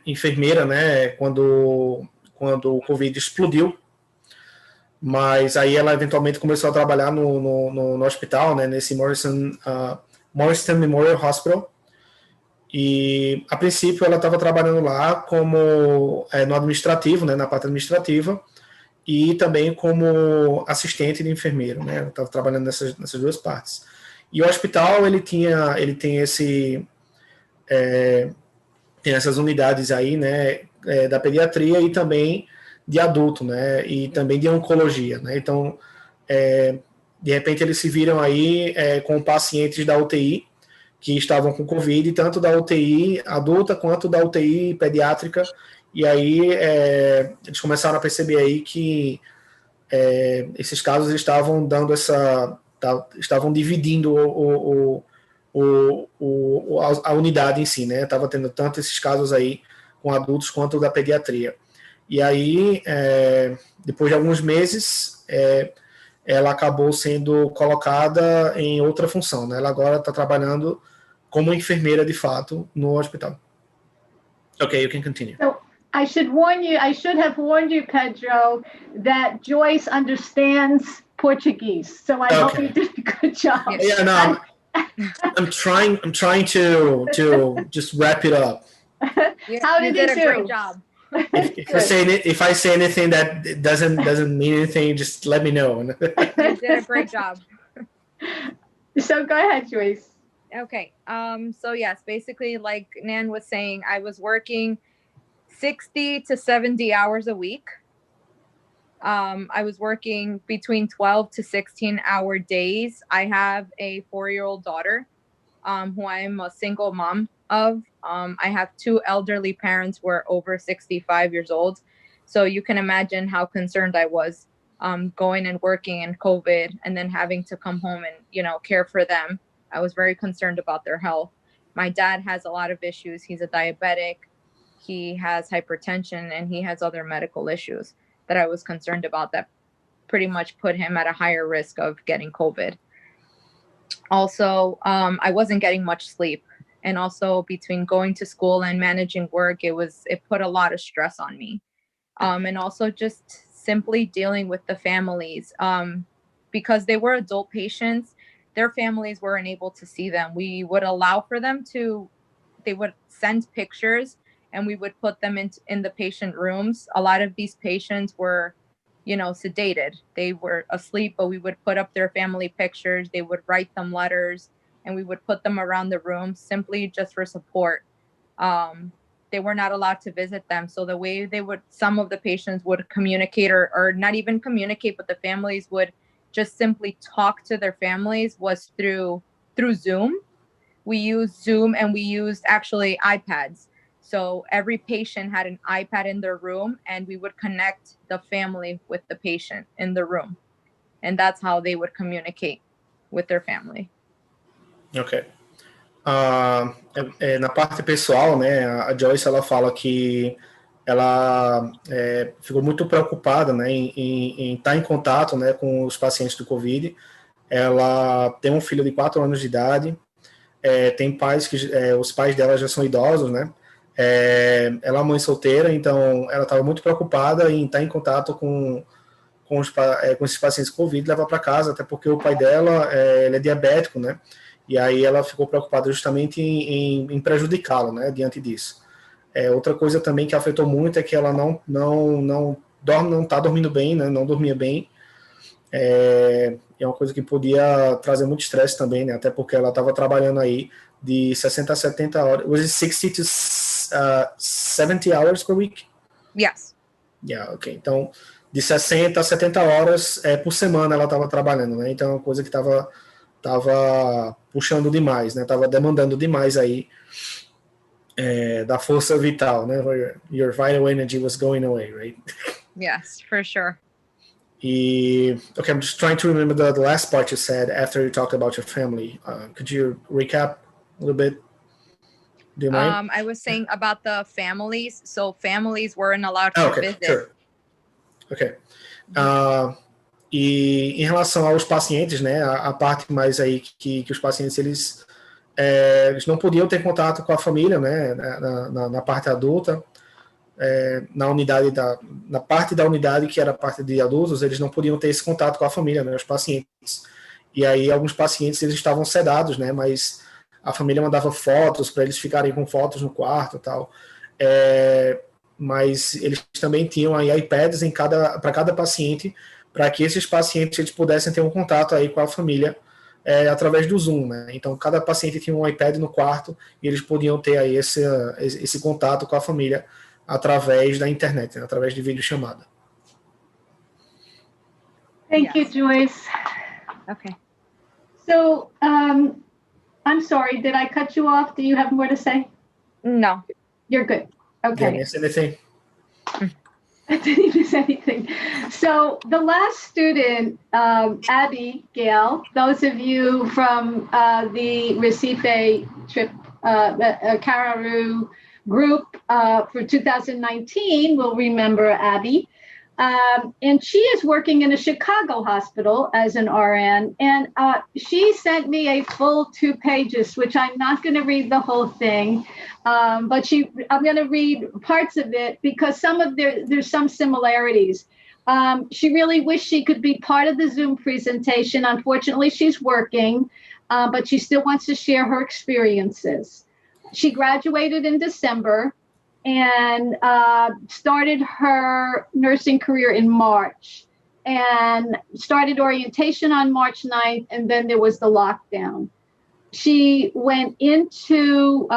enfermeira, né? Quando o Covid explodiu. Mas aí ela eventualmente começou a trabalhar no hospital, né, nesse Morriston Memorial Hospital, e a princípio ela estava trabalhando lá como no administrativo, né, na parte administrativa, e também como assistente de enfermeiro, né, ela estava trabalhando nessas duas partes. E o hospital ele tem essas unidades aí, né, da pediatria e também de adulto, né, e também de oncologia, né, então, de repente eles se viram aí com pacientes da UTI que estavam com Covid, tanto da UTI adulta quanto da UTI pediátrica, e aí eles começaram a perceber aí que esses casos estavam dando estavam dividindo a unidade em si, né, estava tendo tanto esses casos aí com adultos quanto da pediatria. E aí, depois de alguns meses, ela acabou sendo colocada em outra função, né? Ela agora está trabalhando como enfermeira de fato no hospital. Okay, you can continue. So I should have warned you, Pedro, that Joyce understands Portuguese. So I hope you did a good job. Yeah, no, I'm trying to just wrap it up. How did you did do? a great job. If I say anything that doesn't mean anything, just let me know. You did a great job. So go ahead, Joyce. Okay. So yes, basically, like Nan was saying, I was working 60 to 70 hours a week. I was working between 12 to 16-hour days. I have a 4-year-old daughter, who I'm a single mom of. I have 2 elderly parents who are over 65 years old. So you can imagine how concerned I was going and working in COVID and then having to come home and, care for them. I was very concerned about their health. My dad has a lot of issues. He's a diabetic. He has hypertension and he has other medical issues that I was concerned about that pretty much put him at a higher risk of getting COVID. Also, I wasn't getting much sleep. And also between going to school and managing work, it put a lot of stress on me. And also just simply dealing with the families, because they were adult patients, their families weren't able to see them. We would allow for them they would send pictures and we would put them in the patient rooms. A lot of these patients were, sedated. They were asleep, but we would put up their family pictures. They would write them letters and we would put them around the room simply just for support. They were not allowed to visit them. So the way some of the patients would communicate or not even communicate, but the families would just simply talk to their families was through Zoom. We used Zoom and we used actually iPads. So every patient had an iPad in their room, and we would connect the family with the patient in the room. And that's how they would communicate with their family. Ok. Na parte pessoal, né, a Joyce, ela fala que ela ficou muito preocupada, né, em estar em contato, né, com os pacientes do Covid. Ela tem um filho de 4 anos de idade, tem pais que os pais dela já são idosos, né? Ela é uma mãe solteira, então ela estava muito preocupada em estar em contato com esses pacientes com Covid, levar para casa, até porque o pai dela ele é diabético, né? E aí ela ficou preocupada justamente em prejudicá-lo, né? Diante disso. Outra coisa também que afetou muito é que ela não está dormindo bem, né? Não dormia bem. É uma coisa que podia trazer muito estresse também, né? Até porque ela estava trabalhando aí de 60 a 70 horas. Was it 60 to 70 hours per week? Yes. Yeah, ok. Então, de 60 a 70 horas por semana ela estava trabalhando, né? Então, é uma coisa que estava puxando demais, né? Estava demandando demais aí da força vital, né? Your vital energy was going away, right? Yes, for sure. Okay, I'm just trying to remember the last part you said after you talked about your family. Could you recap a little bit? Do you mind? I was saying about the families. So families weren't allowed to visit. Sure. Ok. E em relação aos pacientes, né, a parte mais aí que os pacientes eles não podiam ter contato com a família, né, na parte adulta. Na parte da unidade que era a parte de adultos, eles não podiam ter esse contato com a família, né, os pacientes. E aí alguns pacientes eles estavam sedados, né, mas a família mandava fotos para eles ficarem com fotos no quarto e tal. Mas eles também tinham aí iPads para cada paciente, para que esses pacientes eles pudessem ter um contato aí com a família através do Zoom, né? Então cada paciente tinha um iPad no quarto e eles podiam ter aí esse contato com a família através da internet, né? Através de videochamada. Thank you, Joyce. Okay. So, I'm sorry, did I cut you off? Do you have more to say? No. You're good. Okay. Did I miss anything? I didn't miss anything. So the last student, Abby Gale, those of you from the Recife trip, Cararu group for 2019 will remember Abby. And she is working in a Chicago hospital as an RN. And she sent me a full 2 pages, which I'm not going to read the whole thing. But I'm going to read parts of it because there's some similarities. She really wished she could be part of the Zoom presentation. Unfortunately, she's working, but she still wants to share her experiences. She graduated in December and started her nursing career in March and started orientation on March 9th, and then there was the lockdown. She went into,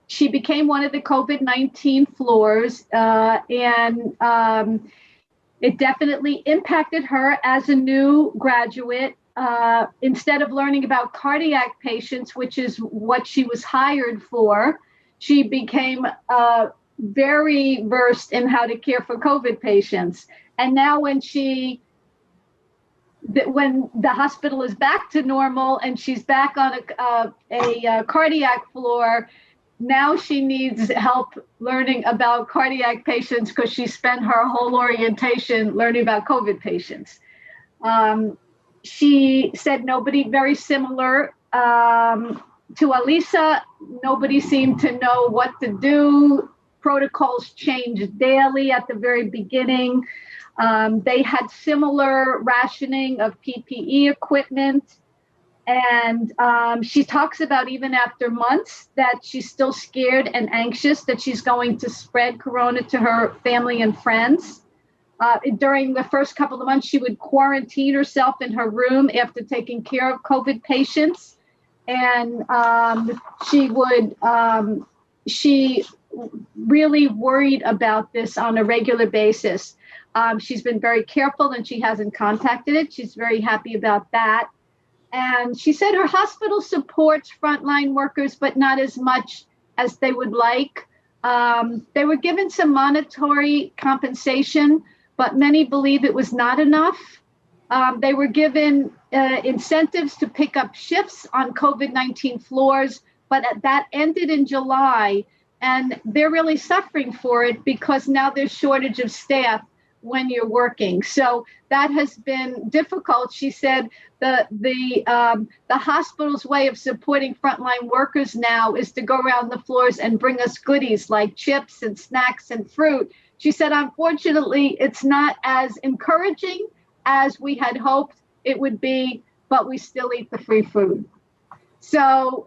she became one of the COVID-19 floors, and it definitely impacted her as a new graduate. Instead of learning about cardiac patients, which is what she was hired for, she became very versed in how to care for COVID patients. And now when the hospital is back to normal and she's back on a cardiac floor, now she needs help learning about cardiac patients because she spent her whole orientation learning about COVID patients. She said nobody very similar to Alisa. Nobody seemed to know what to do. Protocols changed daily at the very beginning. They had similar rationing of PPE equipment. And she talks about even after months that she's still scared and anxious that she's going to spread corona to her family and friends. During the first couple of months, she would quarantine herself in her room after taking care of COVID patients. And she really worried about this on a regular basis. She's been very careful and she hasn't contacted it. She's very happy about that. And she said her hospital supports frontline workers, but not as much as they would like. They were given some monetary compensation, but many believe it was not enough. They were given incentives to pick up shifts on COVID-19 floors, but that ended in July, and they're really suffering for it because now there's shortage of staff when you're working. So that has been difficult. She said the hospital's way of supporting frontline workers now is to go around the floors and bring us goodies like chips and snacks and fruit. She said, unfortunately, it's not as encouraging as we had hoped it would be, but we still eat the free food. So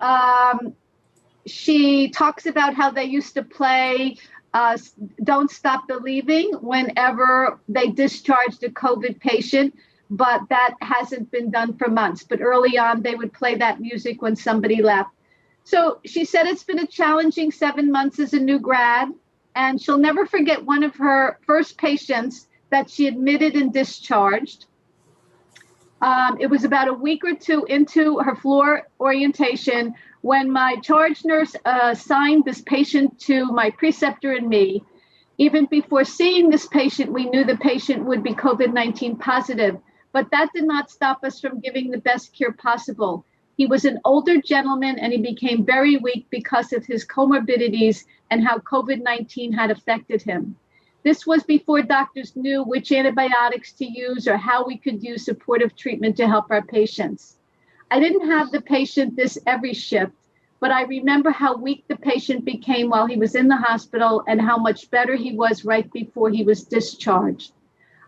she talks about how they used to play Don't Stop Believing whenever they discharged a COVID patient, but that hasn't been done for months. But early on, they would play that music when somebody left. So she said it's been a challenging 7 months as a new grad, and she'll never forget one of her first patients that she admitted and discharged. It was about a week or two into her floor orientation when my charge nurse assigned this patient to my preceptor and me. Even before seeing this patient, we knew the patient would be COVID-19 positive, but that did not stop us from giving the best care possible. He was an older gentleman and he became very weak because of his comorbidities and how COVID-19 had affected him. This was before doctors knew which antibiotics to use or how we could use supportive treatment to help our patients. I didn't have the patient this every shift, but I remember how weak the patient became while he was in the hospital and how much better he was right before he was discharged.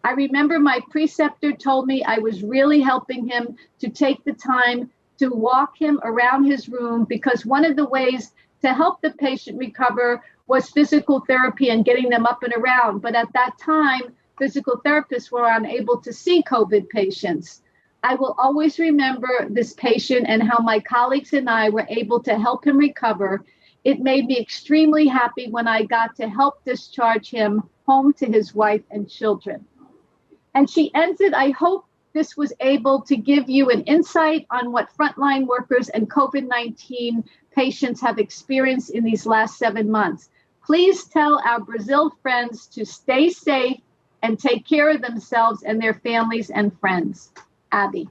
I remember my preceptor told me I was really helping him to take the time to walk him around his room because one of the ways to help the patient recover was physical therapy and getting them up and around. But at that time, physical therapists were unable to see COVID patients. I will always remember this patient and how my colleagues and I were able to help him recover. It made me extremely happy when I got to help discharge him home to his wife and children. And she ends it, I hope this was able to give you an insight on what frontline workers and COVID-19 patients have experienced in these last 7 months. Please tell our Brazil friends to stay safe and take care of themselves and their families and friends. Abby.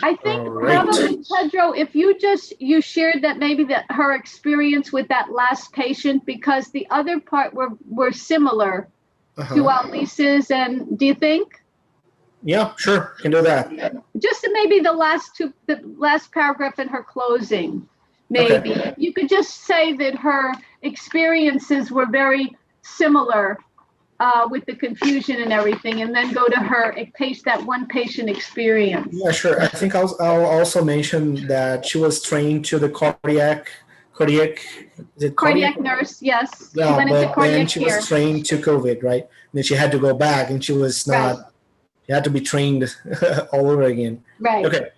I think probably, Pedro, if you shared that maybe that her experience with that last patient, because the other part were similar to Alice's, and do you think? Yeah, sure, can do that. Just maybe the last paragraph in her closing, maybe. Okay. You could just say that her experiences were very similar with the confusion and everything, and then go to that one patient experience. Yeah, sure. I think I'll also mention that she was trained to the cardiac nurse, yes. Yeah, she went into then she was trained to COVID, right? And then she had to go back, and she was not. Right. She had to be trained all over again. Right. Okay.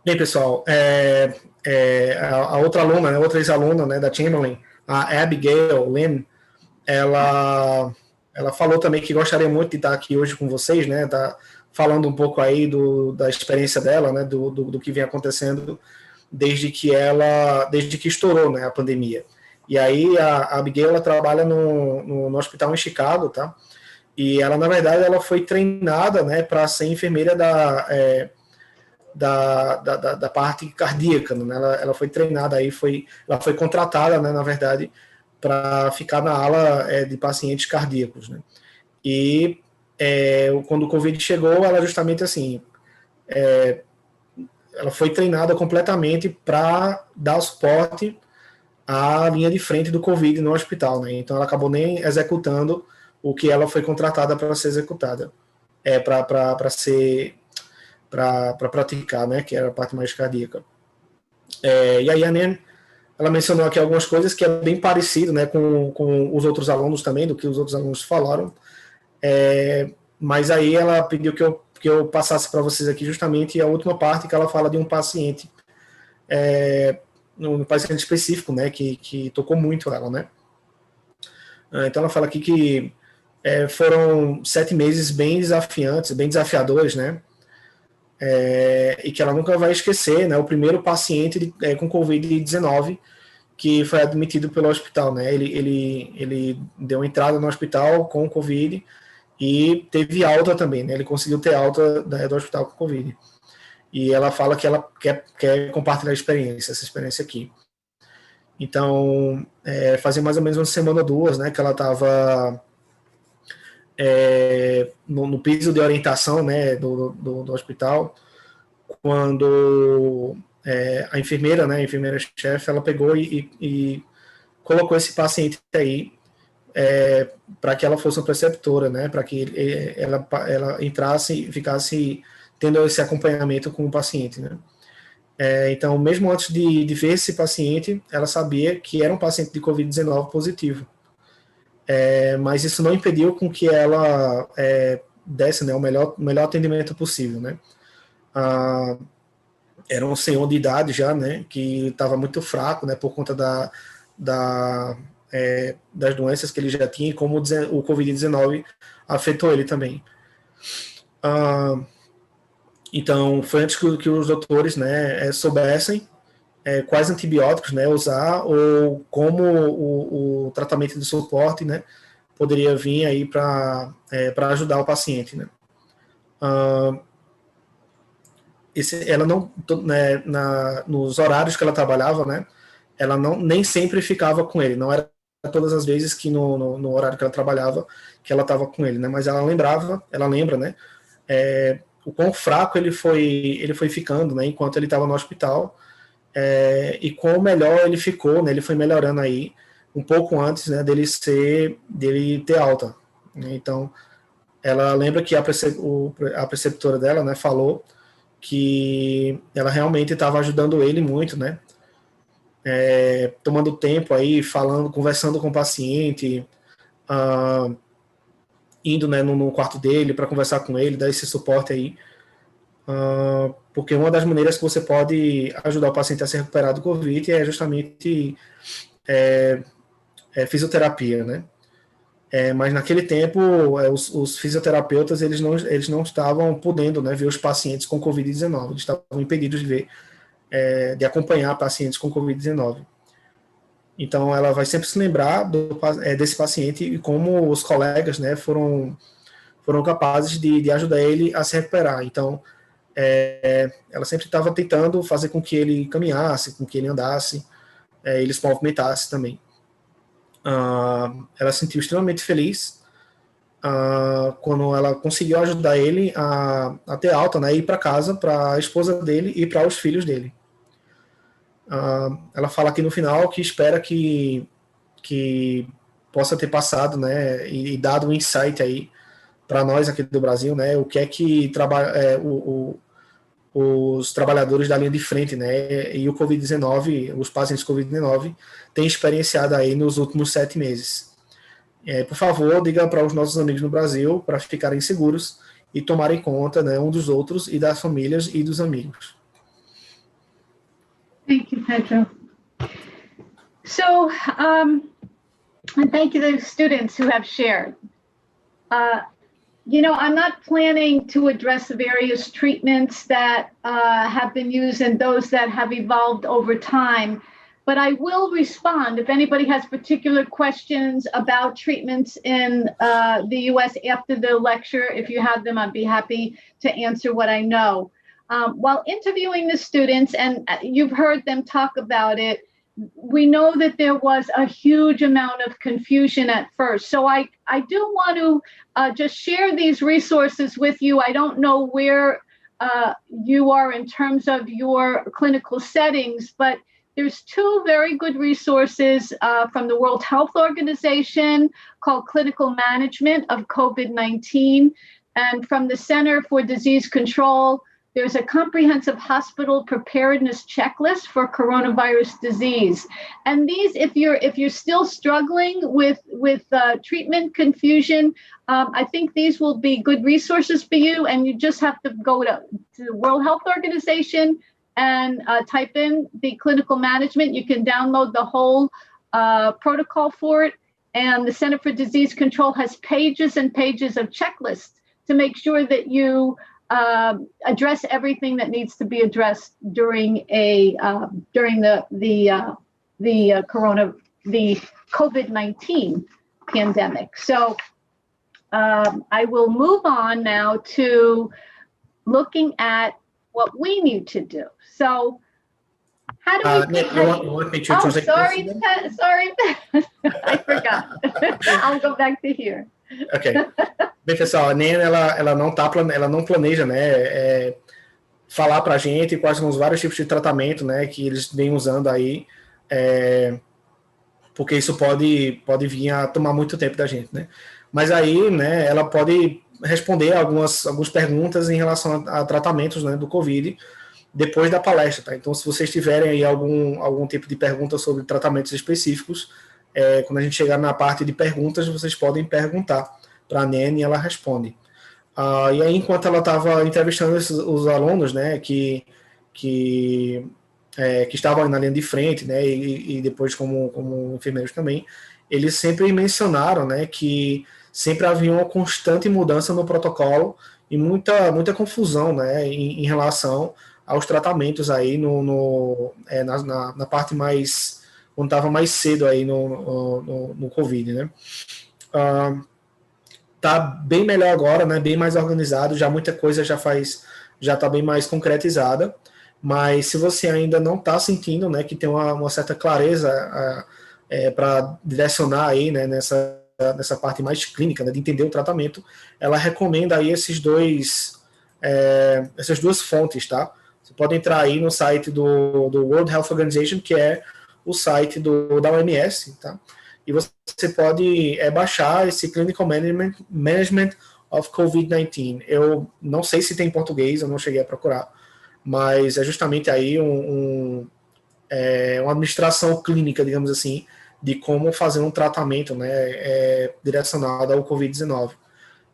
Bem, pessoal, a outra aluna, né, outra ex-aluna, né, da Chamberlain, a Abigail Lynn, ela falou também que gostaria muito de estar aqui hoje com vocês, né, tá falando um pouco aí da experiência dela, né, do que vem acontecendo desde que estourou, né, a pandemia. E aí a Abigail, ela trabalha no hospital em Chicago, tá? E ela, na verdade, ela foi treinada, né, para ser enfermeira da parte cardíaca, né? Ela foi treinada aí, ela foi contratada, né, na verdade, para ficar na ala de pacientes cardíacos, né? E quando o Covid chegou, ela justamente assim, ela foi treinada completamente para dar suporte à linha de frente do Covid no hospital, né? Então ela acabou nem executando o que ela foi contratada para ser executada, para praticar, né? Que era a parte mais cardíaca. E aí a Nan, ela mencionou aqui algumas coisas que é bem parecido, né, com os outros alunos também, do que os outros alunos falaram, mas aí ela pediu que eu passasse para vocês aqui justamente a última parte, que ela fala de um paciente, um paciente específico, né, que tocou muito ela, né. Então ela fala aqui que foram 7 meses bem desafiantes, bem desafiadores, né, e que ela nunca vai esquecer, né, o primeiro paciente com Covid-19 que foi admitido pelo hospital, né? Ele deu entrada no hospital com Covid e teve alta também, né? Ele conseguiu ter alta do hospital com Covid. E ela fala que ela quer compartilhar essa experiência aqui. Então, fazia mais ou menos uma semana ou duas, né, que ela estava no piso de orientação, né, do hospital, quando a enfermeira, né, a enfermeira-chefe, ela pegou e colocou esse paciente aí para que ela fosse uma preceptora, né, para que ela entrasse e ficasse tendo esse acompanhamento com o paciente, né. Então, mesmo antes de ver esse paciente, ela sabia que era um paciente de Covid-19 positivo. Mas isso não impediu com que ela desse, né, o melhor atendimento possível, né. Era um senhor de idade já, né, que estava muito fraco, né, por conta das doenças que ele já tinha e como o Covid-19 afetou ele também. Então, foi antes que os doutores, né, soubessem quais antibióticos, né, usar ou como o tratamento de suporte, né, poderia vir aí para ajudar o paciente, né. Ela não, né, nos horários que ela trabalhava, né, ela nem sempre ficava com ele, não era todas as vezes que no horário que ela trabalhava que ela estava com ele, né, mas ela lembra, né, o quão fraco ele foi ficando, né, enquanto ele estava no hospital, e quão melhor ele ficou, né, ele foi melhorando aí um pouco antes, né, dele ter alta, né. Então ela lembra que a preceptora dela, né, falou que ela realmente estava ajudando ele muito, né, tomando tempo aí, conversando com o paciente, indo, né, no quarto dele para conversar com ele, dar esse suporte aí, porque uma das maneiras que você pode ajudar o paciente a se recuperar do Covid é justamente fisioterapia, né. Mas naquele tempo os fisioterapeutas eles não estavam podendo, né, ver os pacientes com Covid-19, eles estavam impedidos de ver, de acompanhar pacientes com Covid-19. Então ela vai sempre se lembrar desse paciente e como os colegas, né, foram capazes de ajudar ele a se recuperar. Então ela sempre estava tentando fazer com que ele caminhasse, com que ele andasse, ele se movimentasse também. Ela se sentiu extremamente feliz quando ela conseguiu ajudar ele a ter alta, né, ir para casa, para a esposa dele e para os filhos dele. Ela fala aqui no final que espera que possa ter passado, né, e dado um insight aí para nós aqui do Brasil, né, o que é que os trabalhadores da linha de frente, né, e o Covid-19, os pacientes Covid-19 têm experienciado aí nos últimos 7 meses. Por favor, diga para os nossos amigos no Brasil para ficarem seguros e tomarem conta, né, um dos outros e das famílias e dos amigos. Thank you, Pedro. So, and thank you to the students who have shared. I'm not planning to address the various treatments that have been used and those that have evolved over time, but I will respond if anybody has particular questions about treatments in the US after the lecture. If you have them, I'd be happy to answer what I know. While interviewing the students, and you've heard them talk about it, we know that there was a huge amount of confusion at first. So I do want to just share these resources with you. I don't know where you are in terms of your clinical settings, but there's 2 very good resources from the World Health Organization called Clinical Management of COVID-19, and from the Center for Disease Control, there's a comprehensive hospital preparedness checklist for coronavirus disease. And these, if you're still struggling with treatment confusion, I think these will be good resources for you. And you just have to go to the World Health Organization and type in the clinical management. You can download the whole protocol for it. And the Center for Disease Control has pages and pages of checklists to make sure that you address everything that needs to be addressed during the COVID-19 pandemic. So I will move on now to looking at what we need to do. So how do we protect? Oh, sorry, I forgot. I'll go back to here. Ok. Bem, pessoal, a Nena, ela não planeja, né, falar pra gente quais são os vários tipos de tratamento, né, que eles vêm usando aí, porque isso pode vir a tomar muito tempo da gente, né. Mas aí, né, ela pode responder algumas perguntas em relação a tratamentos, né, do COVID depois da palestra, tá? Então, se vocês tiverem aí algum tipo de pergunta sobre tratamentos específicos, quando a gente chegar na parte de perguntas, vocês podem perguntar para a Nene e ela responde. E aí, enquanto ela estava entrevistando os alunos, né, que estavam na linha de frente, né, e depois como enfermeiros também, eles sempre mencionaram, né, que sempre havia uma constante mudança no protocolo e muita confusão, né, em relação aos tratamentos aí na parte mais, quando estava mais cedo aí no Covid, né. Tá bem melhor agora, né, bem mais organizado, já muita coisa já está bem mais concretizada, mas se você ainda não está sentindo, né, que tem uma certa clareza para direcionar aí, né, nessa parte mais clínica, né, de entender o tratamento, ela recomenda aí essas duas fontes, tá? Você pode entrar aí no site do World Health Organization, que é o site da OMS, tá? E você pode baixar esse Clinical Management of COVID-19. Eu não sei se tem em português, eu não cheguei a procurar, mas é justamente aí uma administração clínica, digamos assim, de como fazer um tratamento, né, direcionado ao COVID-19.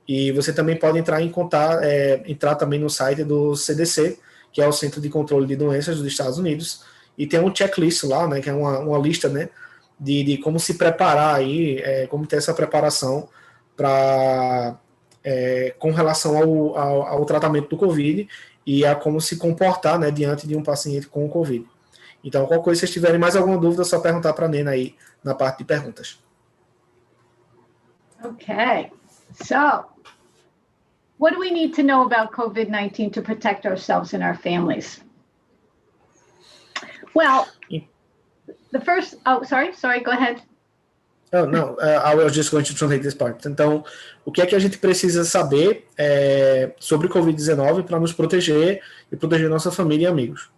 E você também pode entrar também no site do CDC, que é o Centro de Controle de Doenças dos Estados Unidos, e tem um checklist lá, né, que é uma lista, né, de como se preparar aí, como ter essa preparação com relação ao tratamento do Covid e a como se comportar, né, diante de um paciente com o Covid. Então, qualquer coisa, se vocês tiverem mais alguma dúvida, é só perguntar para a Nena aí na parte de perguntas. Okay, so what do we need to know about COVID-19 to protect ourselves and our families? Well, the first, sorry, go ahead. Oh, no, I was just going to translate this part. Então, o que é que a gente precisa saber sobre o COVID-19 para nos proteger e proteger nossa família e amigos?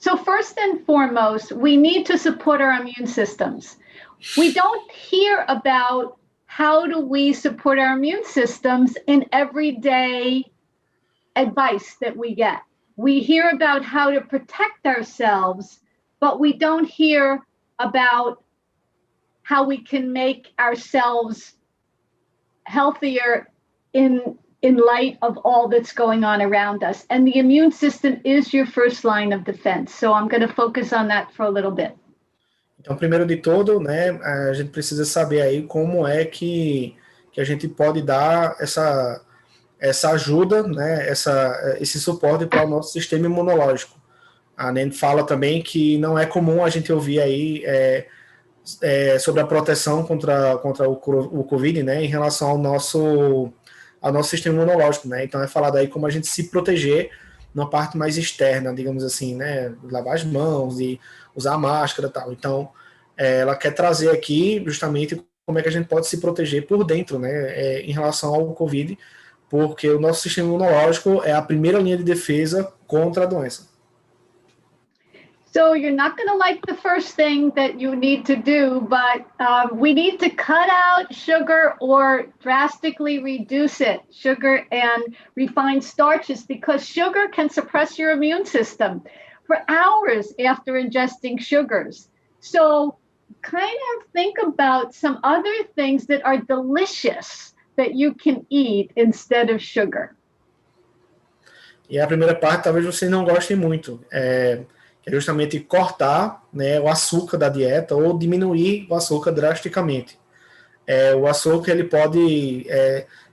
So first and foremost, we need to support our immune systems. We don't hear about how do we support our immune systems in everyday advice that we get. We hear about how to protect ourselves, but we don't hear about how we can make ourselves healthier in light of all that's going on around us. And the immune system is your first line of defense. So I'm going to focus on that for a little bit. Então, primeiro de tudo, né, a gente precisa saber aí como é que a gente pode dar essa ajuda, né, esse suporte para o nosso sistema imunológico. A Nene fala também que não é comum a gente ouvir aí sobre a proteção contra o Covid, né, em relação ao nosso sistema imunológico, né. Então, é falado aí como a gente se proteger numa parte mais externa, digamos assim, né, lavar as mãos e usar a máscara e tal. Então, ela quer trazer aqui justamente como é que a gente pode se proteger por dentro, né, em relação ao Covid, porque o nosso sistema imunológico é a primeira linha de defesa contra a doença. So you're not going to like the first thing that you need to do, but we need to cut out sugar or drastically reduce it, sugar and refined starches, because sugar can suppress your immune system for hours after ingesting sugars. So kind of think about some other things that are delicious that you can eat instead of sugar. E a primeira parte talvez vocês não gostem muito, que é justamente cortar, né, o açúcar da dieta ou diminuir o açúcar drasticamente. o açúcar ele pode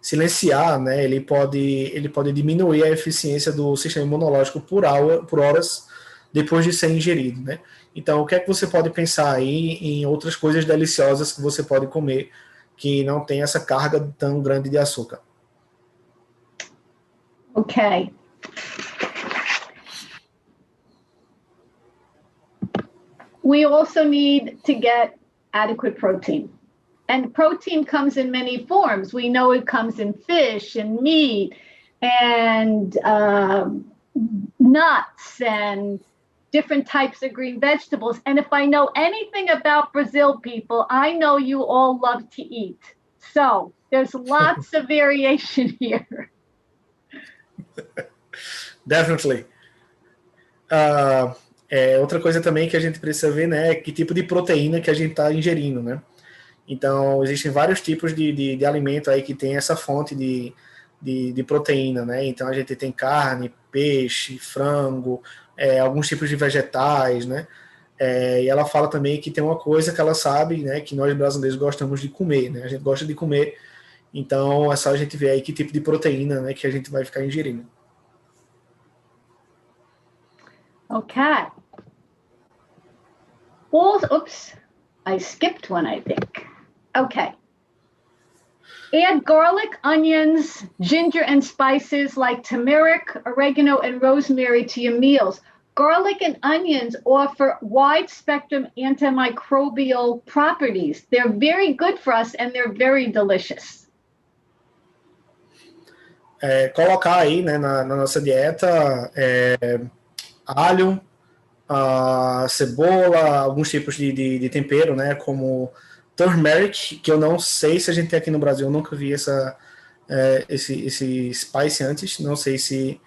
silenciar, né? Ele pode diminuir a eficiência do sistema imunológico por horas depois de ser ingerido, né? Então, o que é que você pode pensar aí em outras coisas deliciosas que você pode comer que não tem essa carga tão grande de açúcar? Okay. We also need to get adequate protein. And protein comes in many forms. We know it comes in fish and meat and nuts and different types of green vegetables. And if I know anything about Brazil, people, I know you all love to eat. So there's lots of variation here. Definitely. Outra coisa também que a gente precisa ver, né, é que tipo de proteína que a gente está ingerindo, né? Então, existem vários tipos de alimento aí que tem essa fonte de proteína, né? Então, a gente tem carne, peixe, frango, alguns tipos de vegetais, né? E ela fala também que tem uma coisa que ela sabe, né, que nós brasileiros gostamos de comer, né? A gente gosta de comer, então é só a gente ver aí que tipo de proteína, né, que a gente vai ficar ingerindo. Okay. Well, oops, I skipped one, I think. Okay. Add garlic, onions, ginger, and spices like turmeric, oregano, and rosemary to your meals. Garlic and onions offer wide-spectrum antimicrobial properties. They're very good for us, and they're very delicious. Colocar aí, né, na nossa dieta alho, cebola, alguns tipos de tempero, né, como turmeric, que eu não sei se a gente tem aqui no Brasil, eu nunca vi esse spice antes, não sei se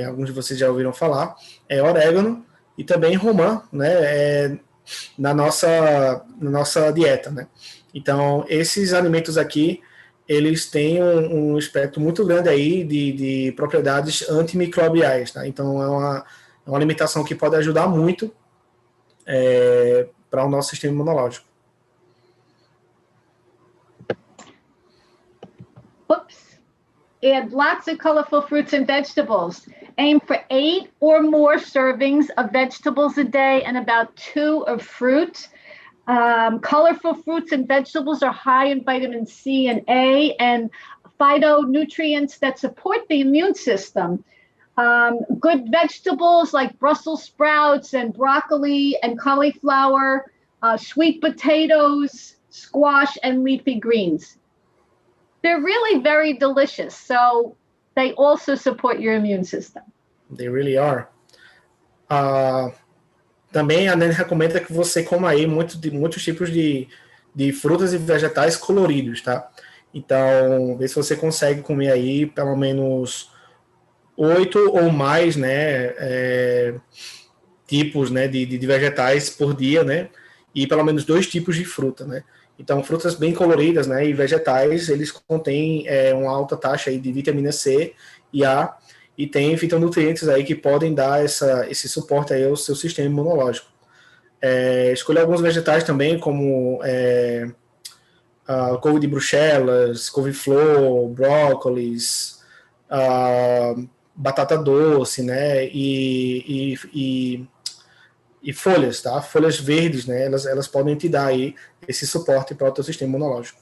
alguns de vocês já ouviram falar, orégano e também romã, né, na nossa dieta, né. Então, esses alimentos aqui, eles têm um espectro muito grande aí de propriedades antimicrobiais, tá? Então, é uma alimentação que pode ajudar muito para o nosso sistema imunológico. Oops. Add lots of colorful fruits and vegetables. Aim for 8 or more servings of vegetables a day and about 2 of fruit. Colorful fruits and vegetables are high in vitamin C and A and phytonutrients that support the immune system. Good vegetables like Brussels sprouts and broccoli and cauliflower, sweet potatoes, squash, and leafy greens. They're really very delicious, so they also support your immune system. They really are. Também a Nene recomenda que você coma aí muitos tipos de frutas e vegetais coloridos, tá? Então, vê se você consegue comer aí pelo menos 8 ou mais, né, tipos, né, de vegetais por dia, né? E pelo menos 2 tipos de fruta, né? Então, frutas bem coloridas, né, e vegetais, eles contêm uma alta taxa aí de vitamina C e A, e tem fitonutrientes aí que podem dar esse suporte aí ao seu sistema imunológico. Escolha alguns vegetais também, como couve de Bruxelas, couve-flor, brócolis, batata doce, né, e folhas, tá? Folhas verdes, né, elas podem te dar aí esse suporte para o teu sistema imunológico.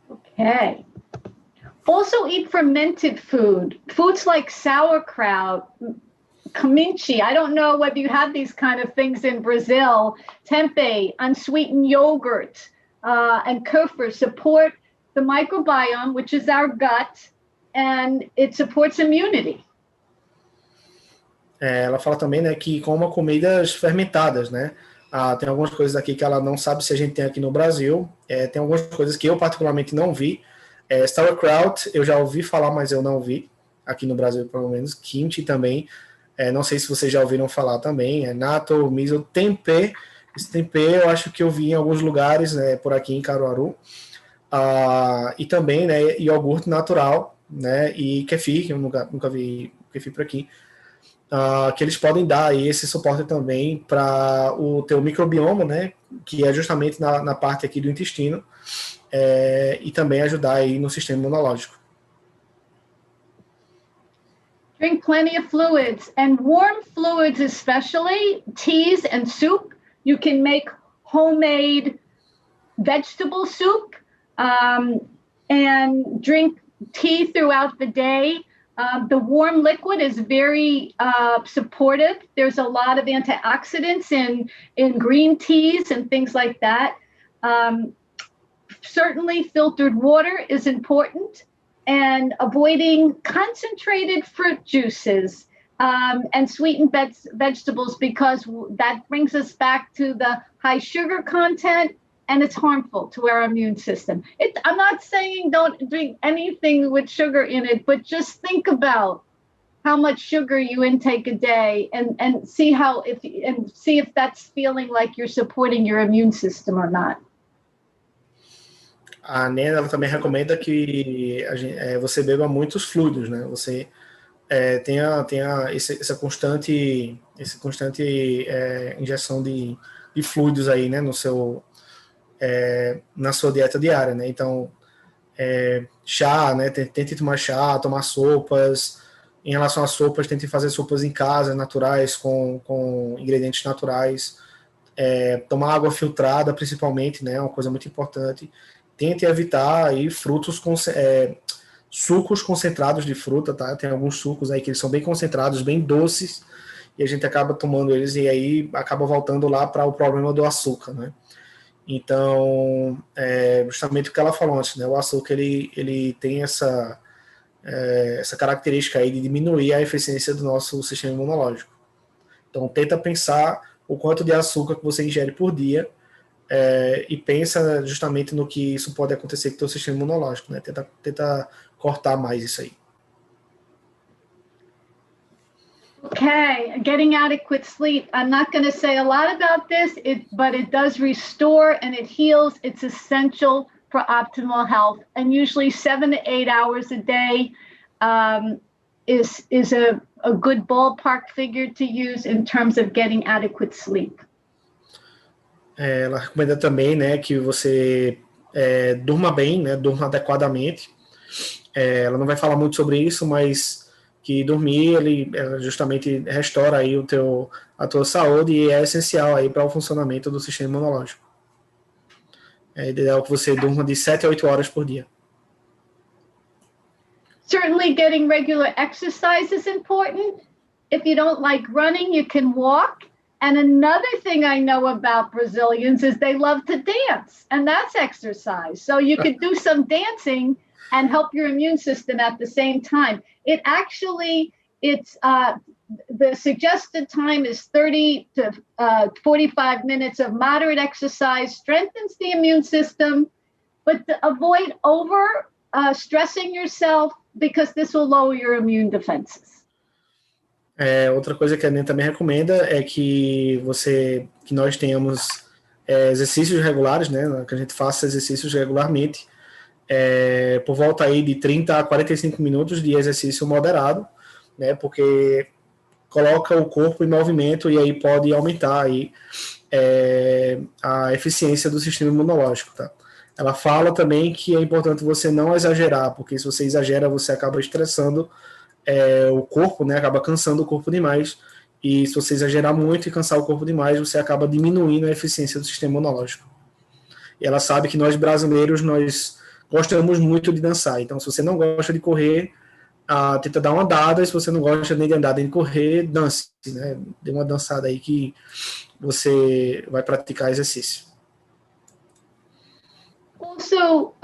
Okay. Also eat fermented foods like sauerkraut, kimchi. I don't know whether you have these kind of things in Brazil. Tempeh, unsweetened yogurt, and kefir support the microbiome, which is our gut, and it supports immunity. Ela fala também, né, que coma comidas fermentadas, né? Tem algumas coisas aqui que ela não sabe se a gente tem aqui no Brasil. Tem algumas coisas que eu particularmente não vi. Sauerkraut, eu já ouvi falar, mas eu não vi aqui no Brasil, pelo menos. Kimchi também. Não sei se vocês já ouviram falar também. Natto, miso, tempeh. Esse tempeh eu acho que eu vi em alguns lugares, né, por aqui em Caruaru. E também, né, iogurte natural, né, e kefir, que eu nunca vi kefir por aqui. que eles podem dar aí esse suporte também para o teu microbioma, né, que é justamente na parte aqui do intestino, e também ajudar aí no sistema imunológico. Drink plenty of fluids, and warm fluids especially, teas and soup. You can make homemade vegetable soup, and drink tea throughout the day. The warm liquid is very supportive. There's a lot of antioxidants in green teas and things like that. Certainly filtered water is important, and avoiding concentrated fruit juices and sweetened vegetables, because that brings us back to the high sugar content, and it's harmful to our immune system. I'm not saying don't drink anything with sugar in it, but just think about how much sugar you intake a day, and see if that's feeling like you're supporting your immune system or not. A Nena, ela também recomenda que você beba muitos fluidos, né? Você tenha essa constante injeção de fluidos aí, né? Na sua dieta diária, né? Então, chá, né? Tente tomar chá, tomar sopas. Em relação às sopas, tente fazer sopas em casa, naturais, com ingredientes naturais. Tomar água filtrada, principalmente, né? É uma coisa muito importante. Tente evitar aí sucos concentrados de fruta, tá? Tem alguns sucos aí que eles são bem concentrados, bem doces, e a gente acaba tomando eles e aí acaba voltando lá para o problema do açúcar, né? Então, justamente o que ela falou antes, né? O açúcar, ele tem essa característica aí de diminuir a eficiência do nosso sistema imunológico. Então, tenta pensar o quanto de açúcar que você ingere por dia, e pensa justamente no que isso pode acontecer com o teu sistema imunológico, né? Tenta cortar mais isso aí. Okay, getting adequate sleep. I'm not going to say a lot about this, but it does restore and it heals. It's essential for optimal health. And usually 7 to 8 hours a day is a good ballpark figure to use in terms of getting adequate sleep. Ela recomenda também, né, que você durma bem, né, durma adequadamente. Ela não vai falar muito sobre isso, mas que dormir, ela justamente restaura aí a tua saúde e é essencial aí para o funcionamento do sistema imunológico. É ideal que você durma de 7 a 8 horas por dia. Certainly getting regular exercise is important. If you don't like running, you can walk. And another thing I know about Brazilians is they love to dance, and that's exercise. So you could do some dancing and help your immune system at the same time. The suggested time is 30 to 45 minutes of moderate exercise, strengthens the immune system, but avoid stressing yourself, because this will lower your immune defenses. Outra coisa que a Nen também recomenda é que nós tenhamos exercícios regulares, né? Que a gente faça exercícios regularmente, por volta aí de 30 a 45 minutos de exercício moderado, né? Porque coloca o corpo em movimento e aí pode aumentar aí, a eficiência do sistema imunológico, tá? Ela fala também que é importante você não exagerar, porque se você exagera, você acaba estressando o corpo, né? Acaba cansando o corpo demais, e se você exagerar muito e cansar o corpo demais, você acaba diminuindo a eficiência do sistema imunológico. E ela sabe que nós brasileiros, nós gostamos muito de dançar, então se você não gosta de correr, tenta dar uma andada, e se você não gosta nem de andar nem de correr, dance, né? Dê uma dançada aí que você vai praticar exercício. Also,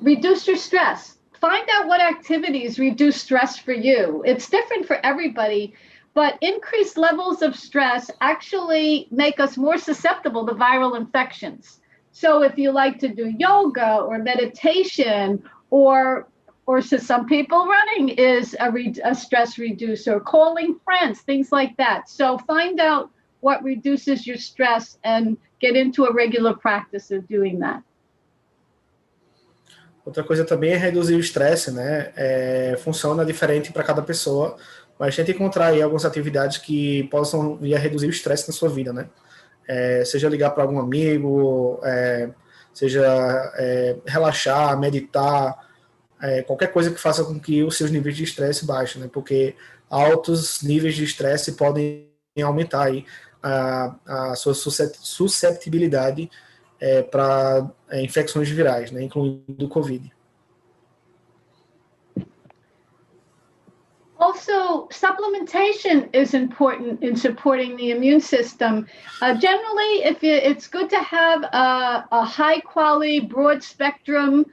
reduce your stress. Find out what activities reduce stress for you. It's different for everybody, but increased levels of stress actually make us more susceptible to viral infections. So if you like to do yoga or meditation, or to some people, running is a stress reducer, calling friends, things like that. So find out what reduces your stress and get into a regular practice of doing that. Outra coisa também é reduzir o estresse, né? Funciona diferente para cada pessoa, mas tente encontrar aí algumas atividades que possam vir a reduzir o estresse na sua vida, né? Seja ligar para algum amigo, seja relaxar, meditar, qualquer coisa que faça com que os seus níveis de estresse baixem, né? Porque altos níveis de estresse podem aumentar aí a sua susceptibilidade para infecções virais, né? Incluindo o COVID. Also, supplementation is important in supporting the immune system. Generally, it's good to have a high-quality, broad-spectrum,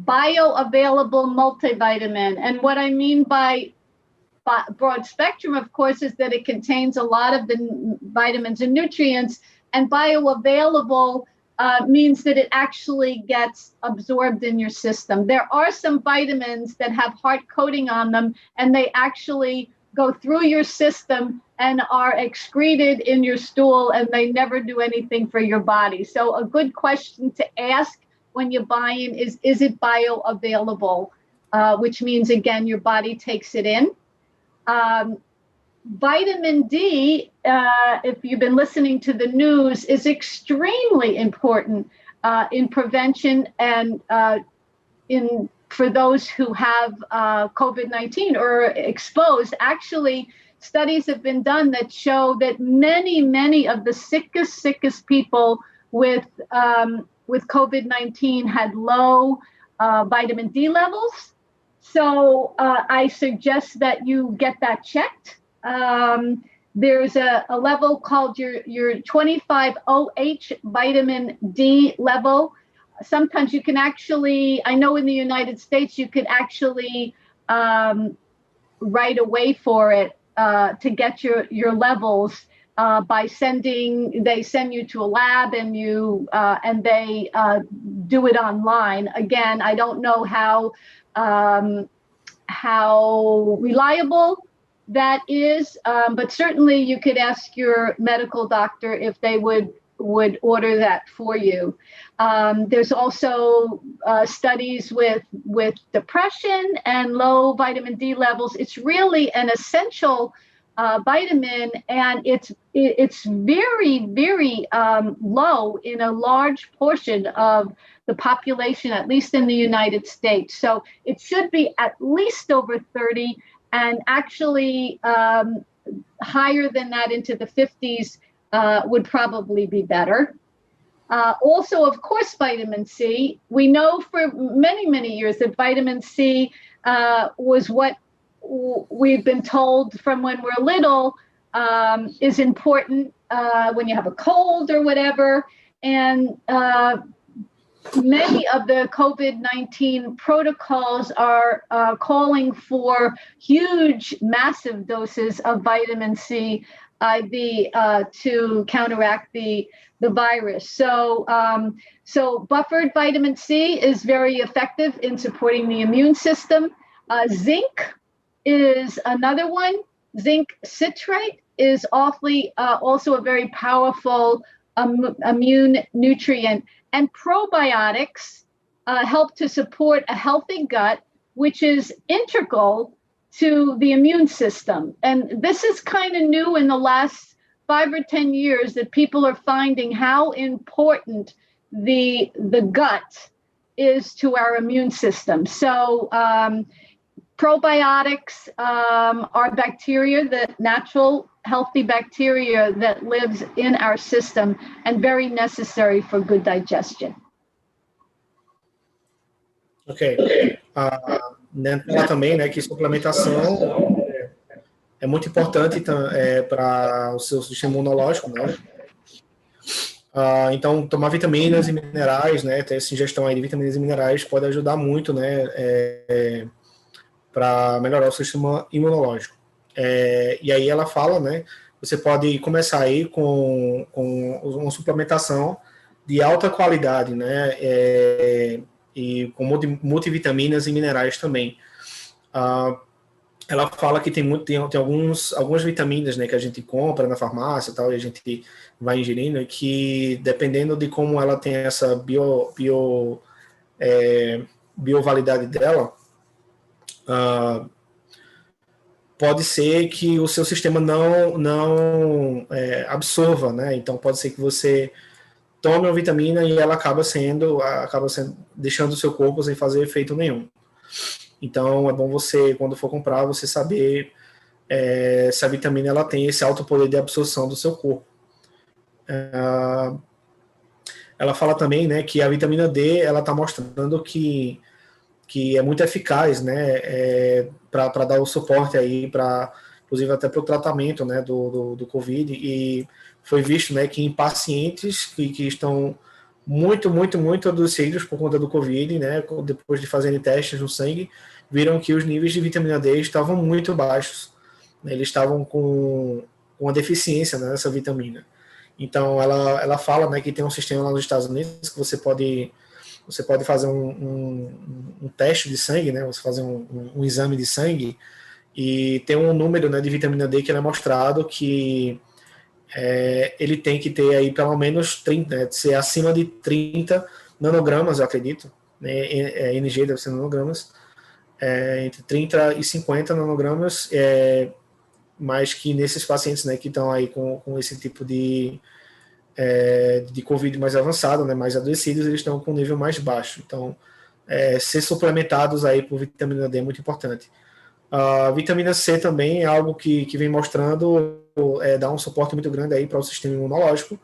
bioavailable multivitamin. And what I mean by broad spectrum, of course, is that it contains a lot of the vitamins and nutrients, and bioavailable means that it actually gets absorbed in your system. There are some vitamins that have hard coating on them, and they actually go through your system and are excreted in your stool, and they never do anything for your body. So a good question to ask when you buy in is it bioavailable? Which means, again, your body takes it in. Vitamin D, if you've been listening to the news, is extremely important in prevention and for those who have COVID-19 or exposed. Actually, studies have been done that show that many of the sickest people with COVID-19 had low vitamin D levels. So I suggest that you get that checked. There's a level called your 25 OH vitamin D level. Sometimes you can actually, I know in the United States, you could actually write away for it to get your levels by they send you to a lab and they do it online. Again, I don't know how reliable that is, but certainly you could ask your medical doctor if they would order that for you. There's also studies with depression and low vitamin D levels. It's really an essential vitamin, and it's very low in a large portion of the population, at least in the United States. So it should be at least over 30, and actually higher than that into the 50s would probably be better. Also, of course, vitamin C. We know for many years that vitamin C was what we've been told from when we're little is important when you have a cold or whatever. And many of the COVID-19 protocols are calling for huge, massive doses of vitamin C IV to counteract the virus. So buffered vitamin C is very effective in supporting the immune system. Zinc is another one. Zinc citrate is also a very powerful immune nutrient. And probiotics help to support a healthy gut, which is integral to the immune system. And this is kind of new in the last 5 or 10 years, that people are finding how important the gut is to our immune system. So probiotics are bacteria, the natural healthy bacteria that lives in our system, and very necessary for good digestion. Ok. Falar também, né, que suplementação é muito importante para o seu sistema imunológico, né? Então, tomar vitaminas e minerais, né, ter essa ingestão aí de vitaminas e minerais pode ajudar muito, né, para melhorar o sistema imunológico. E aí ela fala, né, você pode começar aí com uma suplementação de alta qualidade, né, e com multivitaminas e minerais também. Ela fala que tem algumas vitaminas, né, que a gente compra na farmácia e tal, e a gente vai ingerindo, e que dependendo de como ela tem essa biovalidade dela, pode ser que o seu sistema não absorva, né? Então pode ser que você tome uma vitamina e ela acaba deixando o seu corpo sem fazer efeito nenhum. Então é bom você, quando for comprar, você saber se a vitamina ela tem esse alto poder de absorção do seu corpo. Ela fala também, né, que a vitamina D ela está mostrando que é muito eficaz, né, para dar o suporte aí, inclusive até para o tratamento, né, do Covid, e foi visto, né, que em pacientes que estão muito adoecidos por conta do Covid, né, depois de fazerem testes no sangue, viram que os níveis de vitamina D estavam muito baixos, né, eles estavam com uma deficiência, né, nessa vitamina. Então, ela fala, né, que tem um sistema lá nos Estados Unidos que você pode fazer um teste de sangue, né? Você fazer um exame de sangue e tem um número, né, de vitamina D que é mostrado que ele tem que ter aí pelo menos 30, né, ser acima de 30 nanogramas, eu acredito, né? NG deve ser nanogramas, entre 30 e 50 nanogramas, mas que nesses pacientes, né, que estão aí com esse tipo de Covid mais avançado, né, mais adoecidos, eles estão com um nível mais baixo. Então, ser suplementados aí por vitamina D é muito importante. A vitamina C também é algo que vem mostrando, dá um suporte muito grande aí para o sistema imunológico,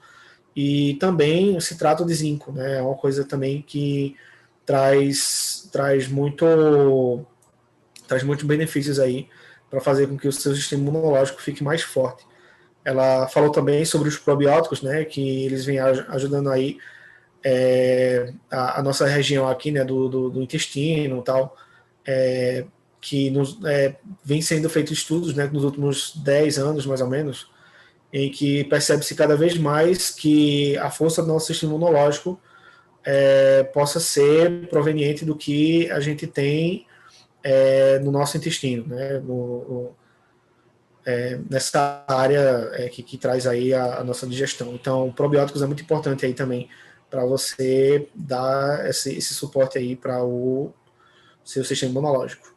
e também se trata de zinco, né, é uma coisa também que traz muitos benefícios aí para fazer com que o seu sistema imunológico fique mais forte. Ela falou também sobre os probióticos, né, que eles vêm ajudando aí a nossa região aqui, né, do intestino e tal, que vem sendo feitos estudos, né, nos últimos 10 anos, mais ou menos, em que percebe-se cada vez mais que a força do nosso sistema imunológico possa ser proveniente do que a gente tem no nosso intestino, né, nessa área que traz aí a nossa digestão. Então, probióticos é muito importante aí também para você dar esse suporte aí para o seu sistema imunológico.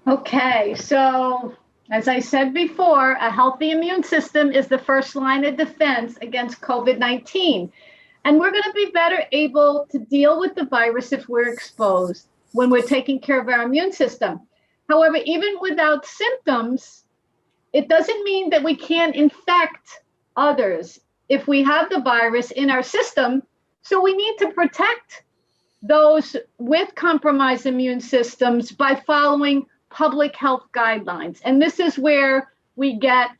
Okay, so as I said before, a healthy immune system is the first line of defense against COVID-19. And we're going to be better able to deal with the virus if we're exposed when we're taking care of our immune system. However, even without symptoms, it doesn't mean that we can't infect others if we have the virus in our system. So we need to protect those with compromised immune systems by following public health guidelines. And this is where we get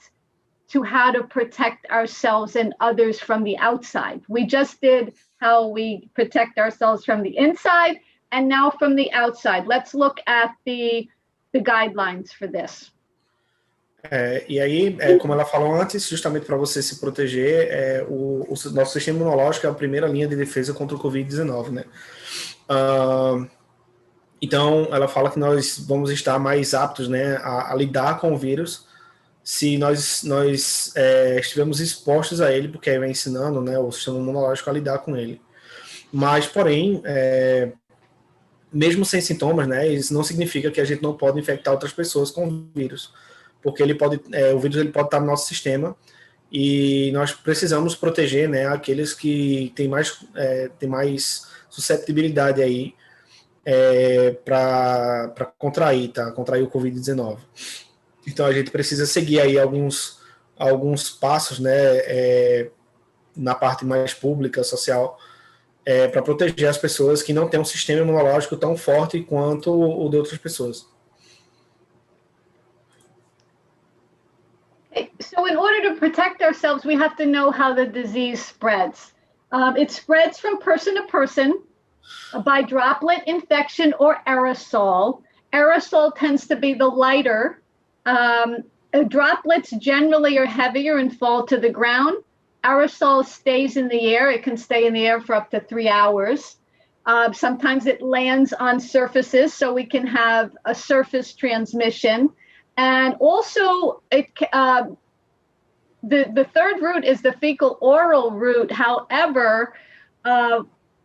to how to protect ourselves and others from the outside. We just did how we protect ourselves from the inside, and now from the outside. Let's look at the guidelines for this. E aí, como ela falou antes, justamente para você se proteger, o nosso sistema imunológico é a primeira linha de defesa contra o Covid-19, né? Então, ela fala que nós vamos estar mais aptos, né, a lidar com o vírus se nós estivermos expostos a ele, porque aí vai ensinando, né, o sistema imunológico a lidar com ele. Mas, porém, mesmo sem sintomas, né, isso não significa que a gente não pode infectar outras pessoas com o vírus, porque o vírus ele pode estar no nosso sistema e nós precisamos proteger, né, aqueles que têm mais susceptibilidade aí para contrair o Covid-19. Então a gente precisa seguir aí alguns passos, né, na parte mais pública, social, para proteger as pessoas que não têm um sistema imunológico tão forte quanto o de outras pessoas. So in order to protect ourselves, we have to know how the disease spreads. It spreads from person to person by droplet infection or aerosol. Aerosol tends to be the lighter. Droplets generally are heavier and fall to the ground. Aerosol stays in the air. It can stay in the air for up to 3 hours. Sometimes it lands on surfaces, so we can have a surface transmission. And also, the third route is the fecal-oral route. However,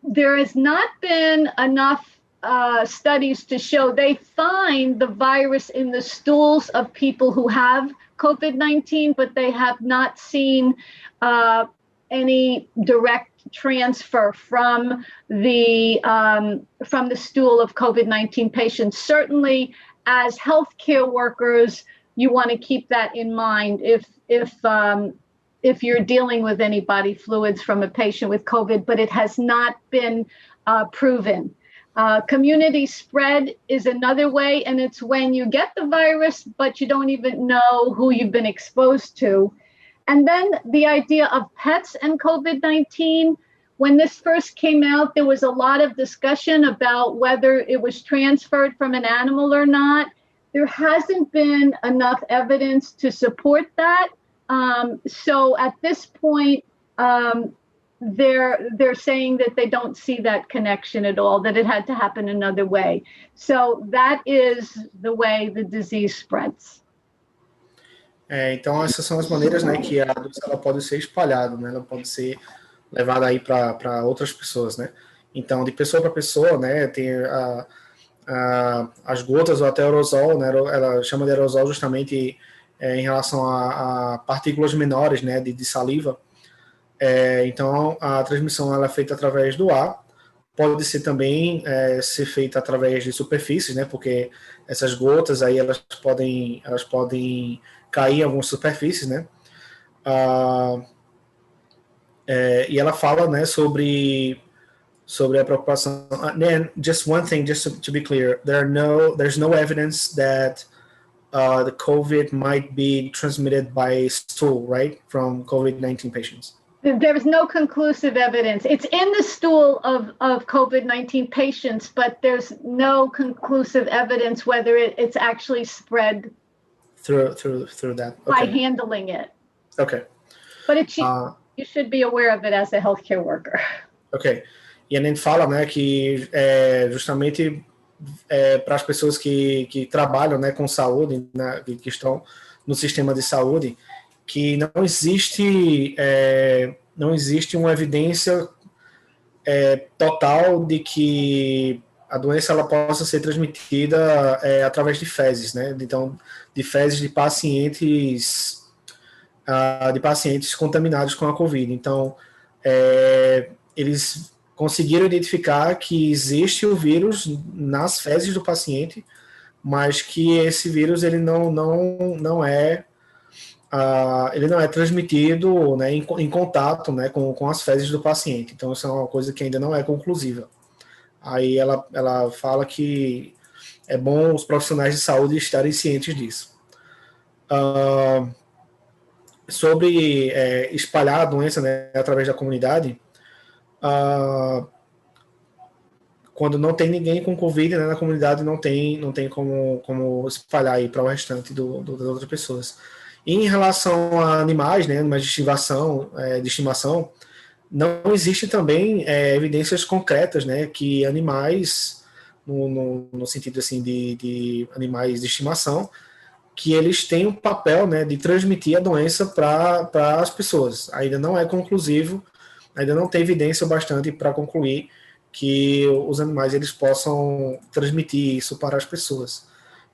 there has not been enough studies to show they find the virus in the stools of people who have COVID-19, but they have not seen any direct transfer from the stool of COVID-19 patients. Certainly, as healthcare workers, you want to keep that in mind if you're dealing with any body fluids from a patient with COVID, but it has not been proven. Community spread is another way, and it's when you get the virus, but you don't even know who you've been exposed to. And then the idea of pets and COVID-19, when this first came out, there was a lot of discussion about whether it was transferred from an animal or not. There hasn't been enough evidence to support that. So at this point, they're saying that they don't see that connection at all, that it had to happen another way. So that is the way the disease spreads. Então essas são as maneiras, né, que a doença ela pode ser espalhada, né, ela pode ser levada aí para outras pessoas, né. Então de pessoa para pessoa, né, tem as gotas ou até aerosol, né, ela chama de aerosol justamente em relação a partículas menores, né, de saliva. Então a transmissão ela é feita através do ar, pode ser também ser feita através de superfícies, né, porque essas gotas aí elas podem cair em algumas superfícies, né, e ela fala, né, sobre a preocupação. Just one thing, just to be clear, there's no evidence that the COVID might be transmitted by stool, right, from COVID-19 patients. There is no conclusive evidence. It's in the stool of COVID-19 patients, but there's no conclusive evidence whether it's actually spread through that. By handling it. Okay. But you should be aware of it as a healthcare worker. Ok. E a gente fala, né, que justamente para as pessoas que trabalham, né, com saúde, né, que estão no sistema de saúde, que não existe uma evidência total de que a doença ela possa ser transmitida através de fezes, né? Então, de fezes de pacientes contaminados com a COVID. Então, eles conseguiram identificar que existe o vírus nas fezes do paciente, mas que esse vírus ele não é transmitido, né, em contato, né, com as fezes do paciente. Então, isso é uma coisa que ainda não é conclusiva. Aí ela fala que é bom os profissionais de saúde estarem cientes disso. Sobre espalhar a doença, né, através da comunidade, quando não tem ninguém com Covid, né, na comunidade, não tem como espalhar aí para o restante das outras pessoas. E em relação a animais, né, animais de estimação, não existe também evidências concretas, né, que animais, no sentido assim de animais de estimação, que eles têm um papel, né, de transmitir a doença para as pessoas. Ainda não é conclusivo, ainda não tem evidência bastante para concluir que os animais eles possam transmitir isso para as pessoas.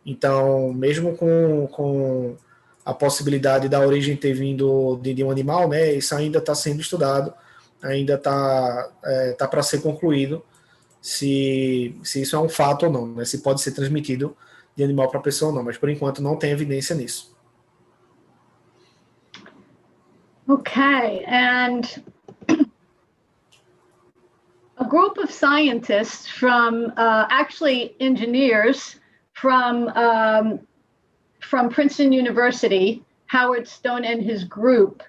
Então, mesmo com a possibilidade da origem ter vindo de um animal, né, isso ainda está sendo estudado, ainda está para ser concluído se isso é um fato ou não, né, se pode ser transmitido de animal para pessoa ou não, mas por enquanto não tem evidência nisso. Okay, and a group of scientists from, actually engineers from Princeton University, Howard Stone and his group,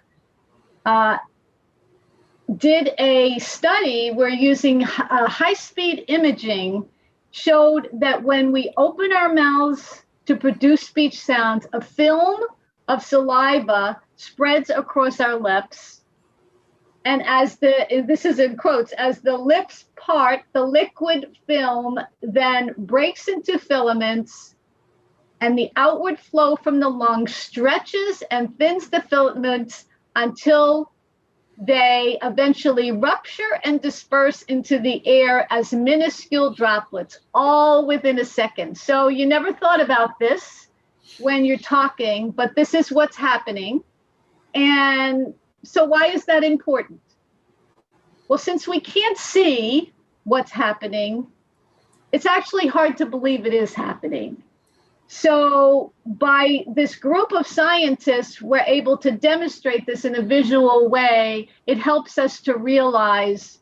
did a study where using high-speed imaging showed that when we open our mouths to produce speech sounds, a film of saliva spreads across our lips. And this is in quotes, as the lips part, the liquid film then breaks into filaments, and the outward flow from the lungs stretches and thins the filaments until they eventually rupture and disperse into the air as minuscule droplets, all within a second. So you never thought about this when you're talking, but this is what's happening. And so why is that important? Well, since we can't see what's happening, it's actually hard to believe it is happening. So by this group of scientists, we're able to demonstrate this in a visual way. It helps us to realize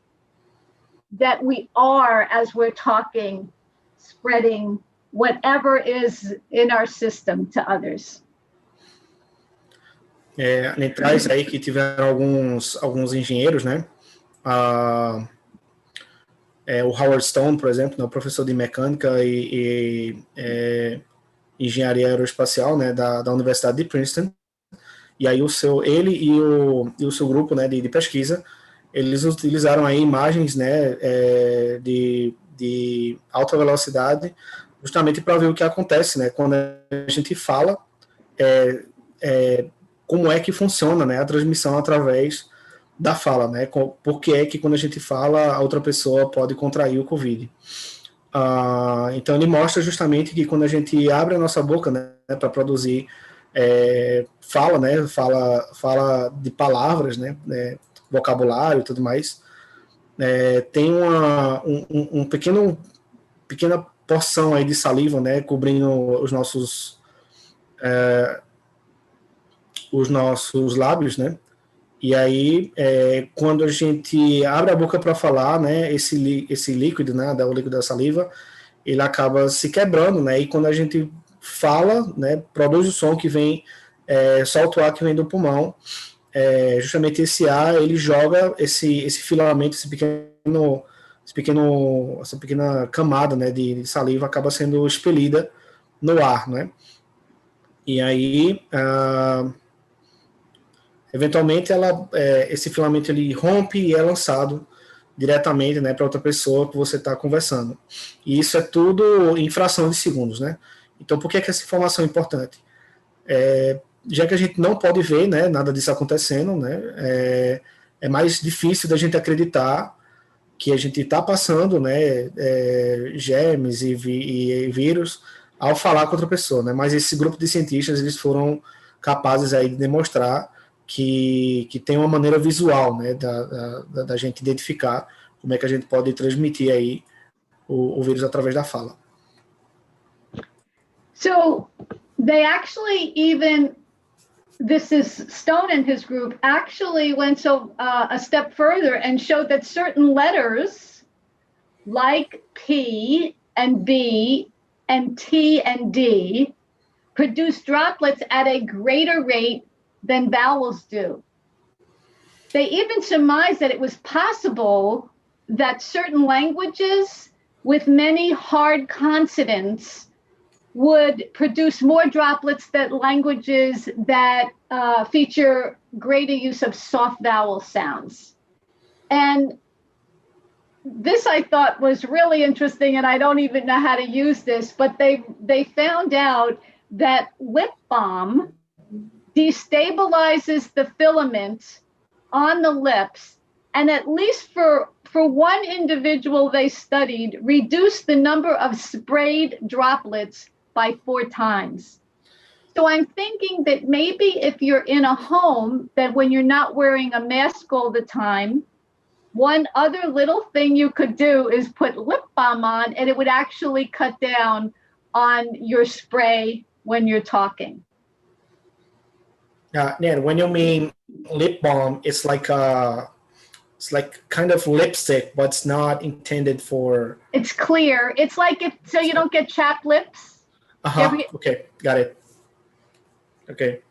that we are, as we're talking, spreading whatever is in our system to others. A gente traz aí que tiveram alguns engenheiros, né? O Howard Stone, por exemplo, né, o professor de mecânica e engenharia aeroespacial, né, da Universidade de Princeton. E aí ele e o seu grupo, né, de pesquisa, eles utilizaram aí imagens, né, de alta velocidade, justamente para ver o que acontece, né, quando a gente fala, como é que funciona, né, a transmissão através da fala, né, por que é que quando a gente fala, a outra pessoa pode contrair o Covid. Então ele mostra justamente que quando a gente abre a nossa boca, né, para produzir fala, né, fala de palavras, né, vocabulário e tudo mais, tem uma pequena porção aí de saliva, né, cobrindo os nossos lábios, né, e aí quando a gente abre a boca para falar, né, esse líquido, né, o líquido da saliva, ele acaba se quebrando, né, e quando a gente fala, né, produz o som que vem, solta o ar que vem do pulmão, justamente esse ar, ele joga esse filamento, essa pequena camada, né, de saliva acaba sendo expelida no ar, né, e aí eventualmente esse filamento ele rompe e é lançado diretamente, né, para outra pessoa que você está conversando. E isso é tudo em fração de segundos, né? Então, por que essa informação é importante? Já que a gente não pode ver, né, nada disso acontecendo, né, é mais difícil da gente acreditar que a gente está passando, né, germes e vírus ao falar com outra pessoa, né? Mas esse grupo de cientistas, eles foram capazes aí de demonstrar que tem uma maneira visual, né, da gente identificar como é que a gente pode transmitir aí o vírus através da fala. So they actually this is Stone and his group actually went a step further and showed that certain letters like P and B and T and D produce droplets at a greater rate than vowels do. They even surmised that it was possible that certain languages with many hard consonants would produce more droplets than languages that feature greater use of soft vowel sounds. And this I thought was really interesting, and I don't even know how to use this, but they found out that lip balm destabilizes the filament on the lips, and at least for one individual they studied, reduced the number of sprayed droplets by 4 times. So I'm thinking that maybe if you're in a home, that when you're not wearing a mask all the time, one other little thing you could do is put lip balm on, and it would actually cut down on your spray when you're talking. Nan, when you mean lip balm, it's like kind of lipstick, but it's not intended for. It's clear. It's like so you don't get chapped lips. Okay, got it. Okay.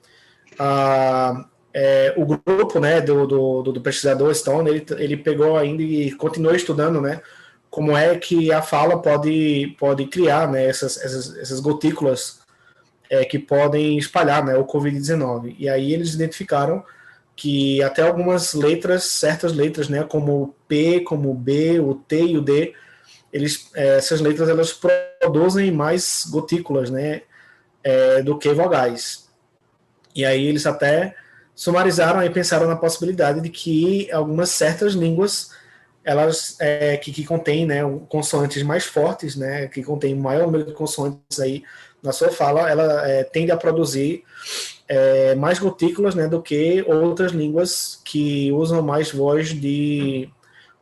O grupo, né, do pesquisador Stone, ele pegou ainda e continuou estudando, né, como é que a fala pode criar, né, essas gotículas que podem espalhar, né, o Covid-19. E aí eles identificaram que até algumas letras, certas letras, né, como o P, como o B, o T e o D, essas letras elas produzem mais gotículas, né, do que vogais. E aí eles até sumarizaram e pensaram na possibilidade de que algumas certas línguas, elas que contêm, né, consoantes mais fortes, né, que contêm maior número de consoantes aí na sua fala, ela tende a produzir mais gotículas, né, do que outras línguas que usam mais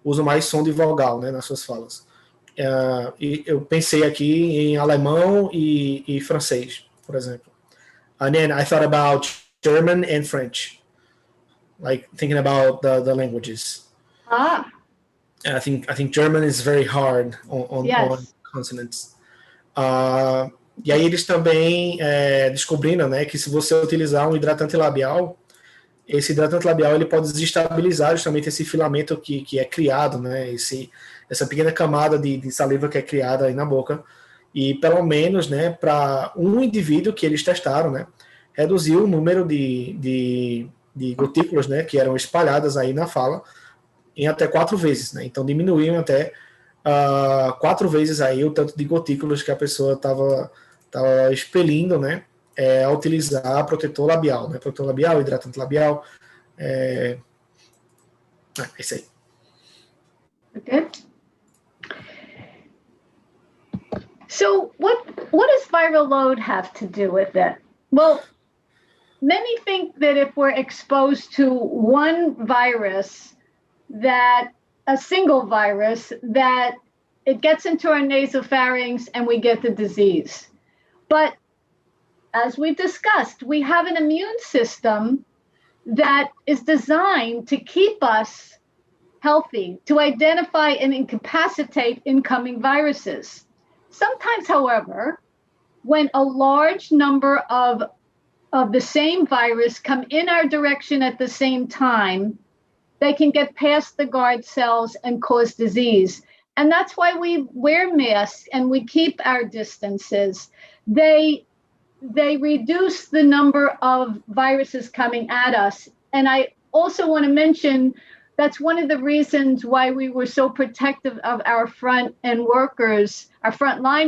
usam mais som de vogal, né, nas suas falas. E eu pensei aqui em alemão e francês, por exemplo. And then I thought about German and French, like thinking about the languages. Ah, I think German is very hard on yes. consonants. E aí eles também descobriram, né, que se você utilizar um hidratante labial, esse hidratante labial ele pode desestabilizar justamente esse filamento que é criado, né, essa pequena camada de saliva que é criada aí na boca. E pelo menos, né, para um indivíduo que eles testaram, né, reduziu o número de gotículas, né, que eram espalhadas aí na fala em até 4 vezes, né? Então diminuíam até 4 vezes aí o tanto de gotículas que a pessoa estava expelindo, né, ao utilizar protetor labial, né? Protetor labial, hidratante labial, é isso aí. Okay. So what does viral load have to do with it? Well, many think that if we're exposed to one virus, that a single virus, that it gets into our nasopharynx and we get the disease. But as we've discussed, we have an immune system that is designed to keep us healthy, to identify and incapacitate incoming viruses. Sometimes, however, when a large number of the same virus come in our direction at the same time, they can get past the guard cells and cause disease. And that's why we wear masks and we keep our distances. They reduce the number of viruses coming at us. And I also want to mention that's one of the reasons why we were so protective of our frontline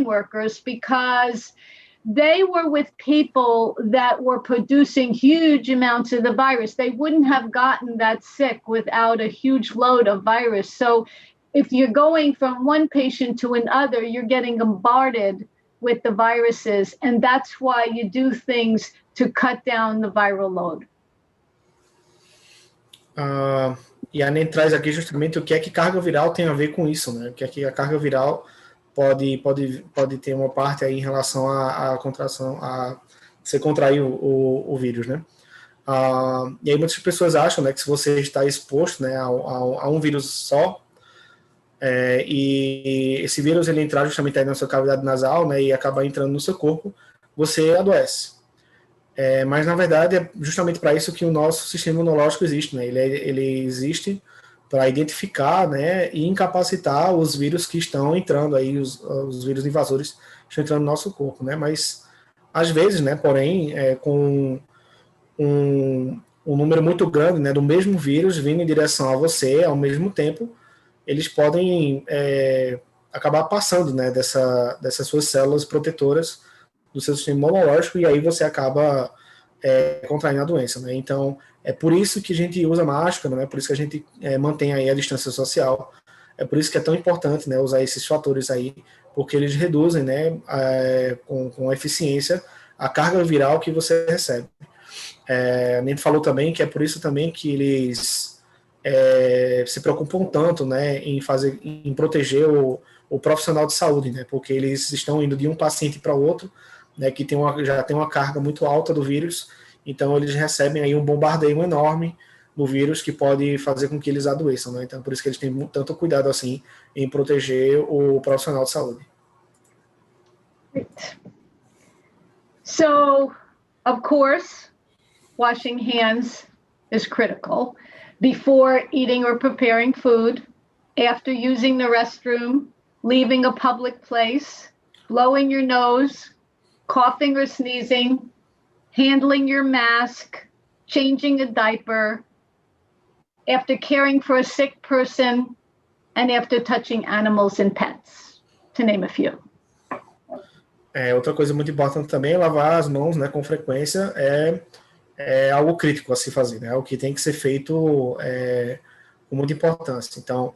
workers, because they were with people that were producing huge amounts of the virus. They wouldn't have gotten that sick without a huge load of virus. So if you're going from one patient to another, you're getting bombarded with the viruses. And that's why you do things to cut down the viral load. E a NEM traz aqui justamente o que é que carga viral tem a ver com isso, né? O que é que a carga viral pode ter uma parte aí em relação à contração, a você contrair o vírus, né? E aí muitas pessoas acham, né, que se você está exposto, né, a um vírus só, e esse vírus ele entrar justamente aí na sua cavidade nasal, né, e acabar entrando no seu corpo, você adoece. Mas, na verdade, é justamente para isso que o nosso sistema imunológico existe, né? Ele existe para identificar, né, e incapacitar os vírus que estão entrando aí, os vírus invasores que estão entrando no nosso corpo, né? Mas, às vezes, né, porém, com um número muito grande, né, do mesmo vírus vindo em direção a você, ao mesmo tempo, eles podem acabar passando, né, dessas suas células protetoras do seu sistema imunológico, e aí você acaba contraindo a doença, né? Então, é por isso que a gente usa máscara, né? É por isso que a gente mantém aí a distância social, é por isso que é tão importante, né, usar esses fatores aí, porque eles reduzem, né, com eficiência a carga viral que você recebe. A gente falou também que é por isso também que eles se preocupam tanto, né, em proteger o profissional de saúde, né, porque eles estão indo de um paciente para outro, né, que já tem uma carga muito alta do vírus, então eles recebem aí um bombardeio enorme do vírus que pode fazer com que eles adoeçam, né? Então por isso que eles têm tanto cuidado assim em proteger o profissional de saúde. So, of course, washing hands is critical before eating or preparing food, after using the restroom, leaving a public place, blowing your nose, coughing or sneezing, handling your mask, changing a diaper, after caring for a sick person, and after touching animals and pets, to name a few. Outra coisa muito importante também é lavar as mãos, né, com frequência, é algo crítico a se fazer, né? É algo que tem que ser feito com muita importância. Então,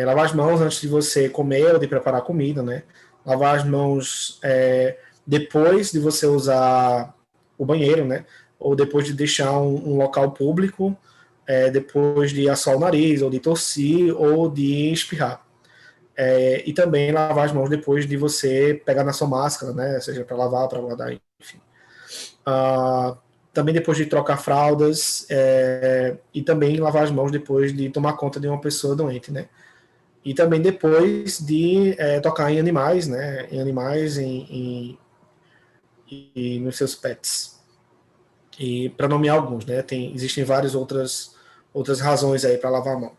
lavar as mãos antes de você comer ou de preparar comida, né? Lavar as mãos depois de você usar o banheiro, né? Ou depois de deixar um local público, depois de assoar o nariz, ou de tossir, ou de espirrar. E também lavar as mãos depois de você pegar na sua máscara, né? Seja para lavar, para guardar, enfim. Também depois de trocar fraldas, e também lavar as mãos depois de tomar conta de uma pessoa doente, né? E também depois de tocar em animais, né? Em animais e nos seus pets. E para nomear alguns, né? Existem várias outras razões aí para lavar a mão.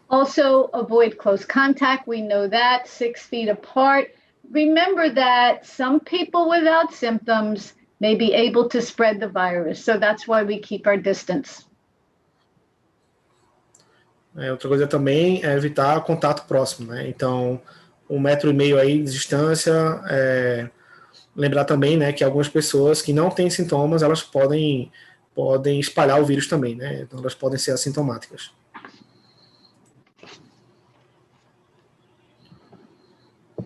Also, avoid close contact. We know that 6 feet apart. Remember that some people without symptoms may be able to spread the virus. So that's why we keep our distance. Outra coisa também é evitar contato próximo, né? Então, 1,5 metro aí de distância. Lembrar também, né, que algumas pessoas que não têm sintomas, elas podem espalhar o vírus também, né? Então, elas podem ser assintomáticas.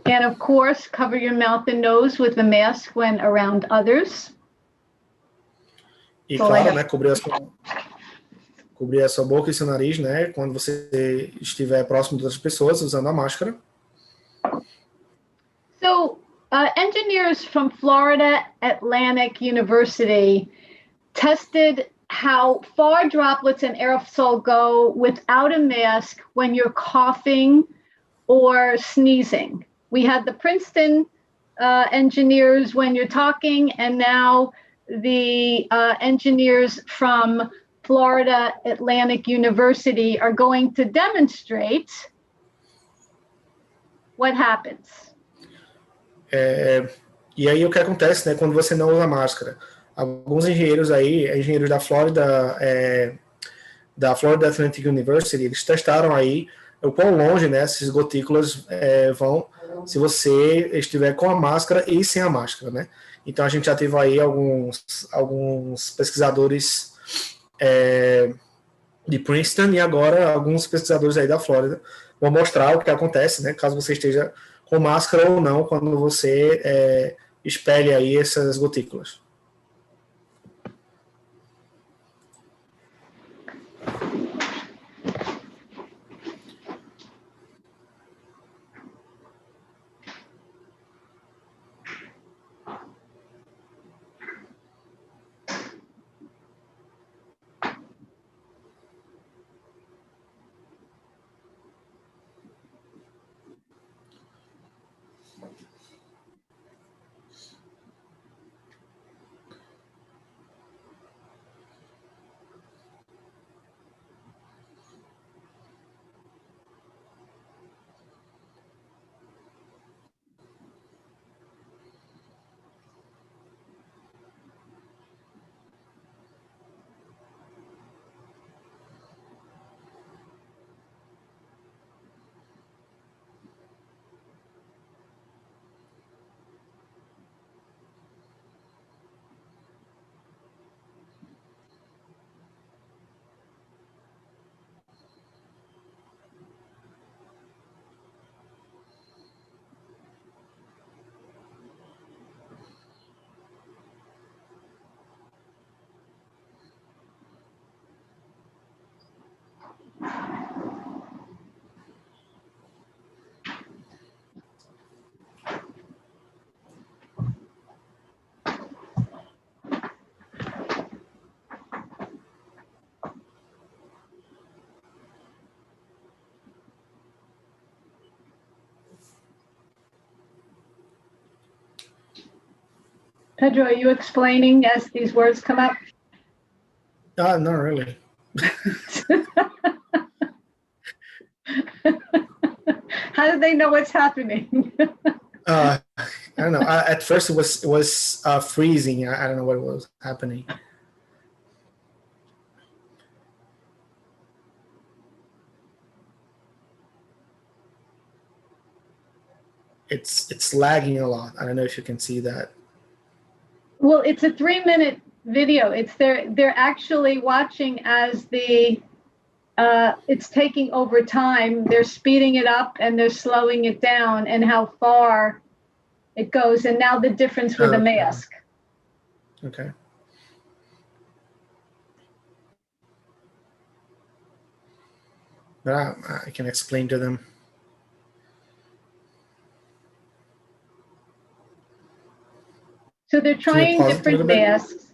And of course, cover your mouth and nose with a mask when around others. E claro, né, cobrir a sua boca e seu nariz, né, quando você estiver próximo de outras pessoas, usando a máscara. So, engineers from Florida Atlantic University tested how far droplets and aerosol go without a mask when you're coughing or sneezing. We had the Princeton engineers when you're talking, and now the engineers from Florida Atlantic University are going to demonstrate what happens. E aí o que acontece, né, quando você não usa máscara? Alguns engenheiros aí, engenheiros da Florida Atlantic University, eles testaram aí o quão longe, né, essas gotículas vão se você estiver com a máscara e sem a máscara, né? Então a gente já teve aí alguns pesquisadores de Princeton e agora alguns pesquisadores aí da Flórida vão mostrar o que acontece, né, caso você esteja com máscara ou não, quando você expele aí essas gotículas. Pedro, are you explaining as these words come up? Not really. How do they know what's happening? I don't know. At first, it was freezing. I don't know what was happening. It's lagging a lot. I don't know if you can see that. Well, it's a 3-minute video. They're actually watching as it's taking over time. They're speeding it up and they're slowing it down, and how far it goes. And now the difference with the mask. Okay. But I can explain to them. So they're trying different masks.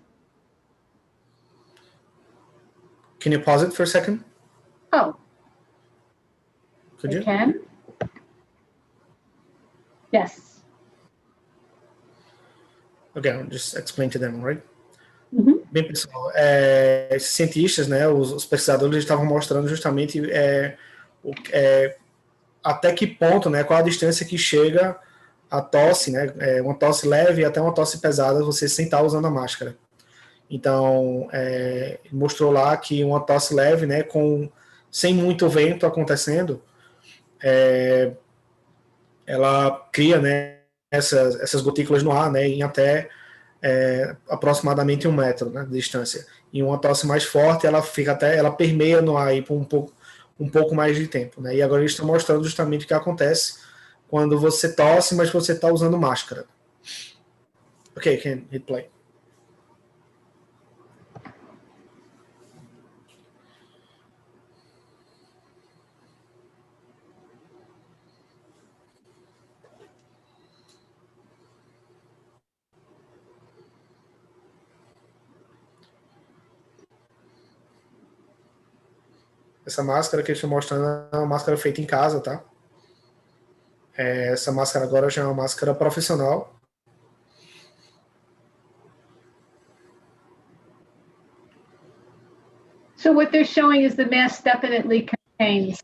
Can you pause it for a second? Oh. Could you? Can? Yes. Ok, just explain to them, right? Uhum. Bem, pessoal, esses cientistas, né, os pesquisadores, eles estavam mostrando justamente até que ponto, né, qual a distância que chega a tosse, né, uma tosse leve até uma tosse pesada, você sem estar usando a máscara. Então, mostrou lá que uma tosse leve, né, sem muito vento acontecendo, ela cria, né, essas gotículas no ar, né, em até aproximadamente 1 metro, né, de distância. E uma tosse mais forte, ela permeia no ar aí por um pouco mais de tempo, né? E agora eles estão mostrando justamente o que acontece quando você tosse, mas você está usando máscara. Ok, can hit play. Essa máscara que eles estão mostrando é uma máscara feita em casa, tá? Essa máscara agora já é uma máscara profissional. So what they're showing is the mask definitely contains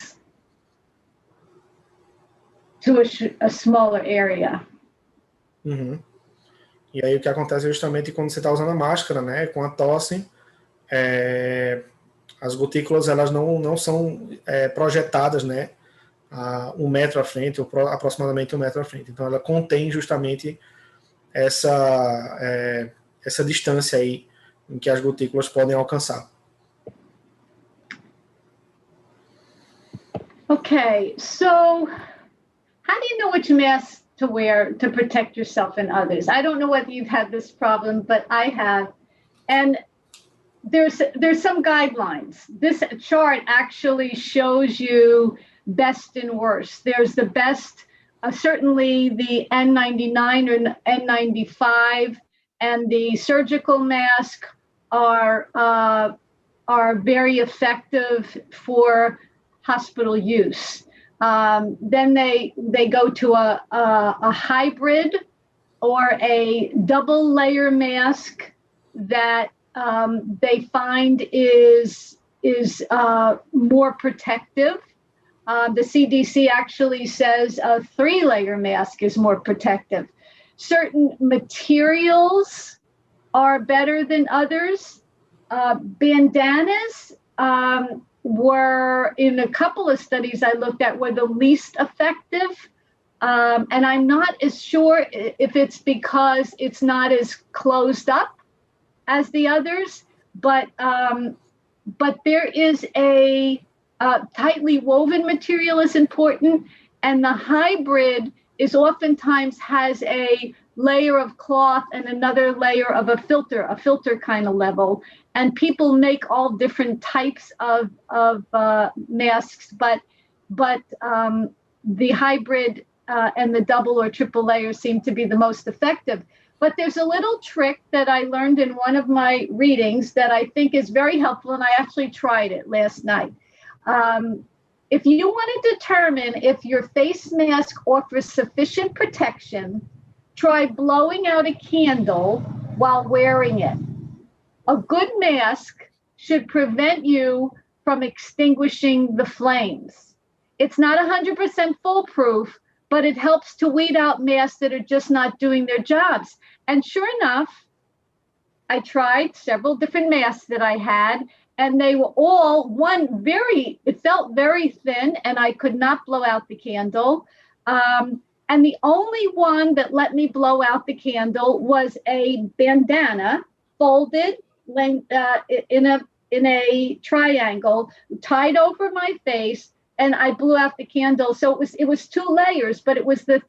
to a smaller area. Uhum. E aí o que acontece é justamente quando você está usando a máscara, né? Com a tosse, as gotículas elas não são projetadas, né, a 1 metro à frente, ou aproximadamente 1 metro à frente. Então ela contém justamente essa distância aí em que as gotículas podem alcançar. Okay, so how do you know which mask to wear to protect yourself and others? I don't know whether you've had this problem, but I have. And there's some guidelines. This chart actually shows you best and worst. There's the best, certainly the N99 or N95 and the surgical mask are very effective for hospital use. Then they go to a hybrid or a double layer mask that they find is more protective. The CDC actually says a 3-layer mask is more protective. Certain materials are better than others. Bandanas were, in a couple of studies I looked at, were the least effective. And I'm not as sure if it's because it's not as closed up as the others, but there is a tightly woven material is important, and the hybrid is oftentimes has a layer of cloth and another layer of a filter kind of level. And people make all different types of masks, but the hybrid and the double or triple layer seem to be the most effective. But there's a little trick that I learned in one of my readings that I think is very helpful, and I actually tried it last night. If you want to determine if your face mask offers sufficient protection, try blowing out a candle while wearing it. A good mask should prevent you from extinguishing the flames. It's not 100% foolproof, but it helps to weed out masks that are just not doing their jobs. And sure enough, I tried several different masks that I had, and they were all it felt very thin, and I could not blow out the candle. And the only one that let me blow out the candle was a bandana folded in a triangle, tied over my face, and I blew out the candle. So it was 2 layers, but it was the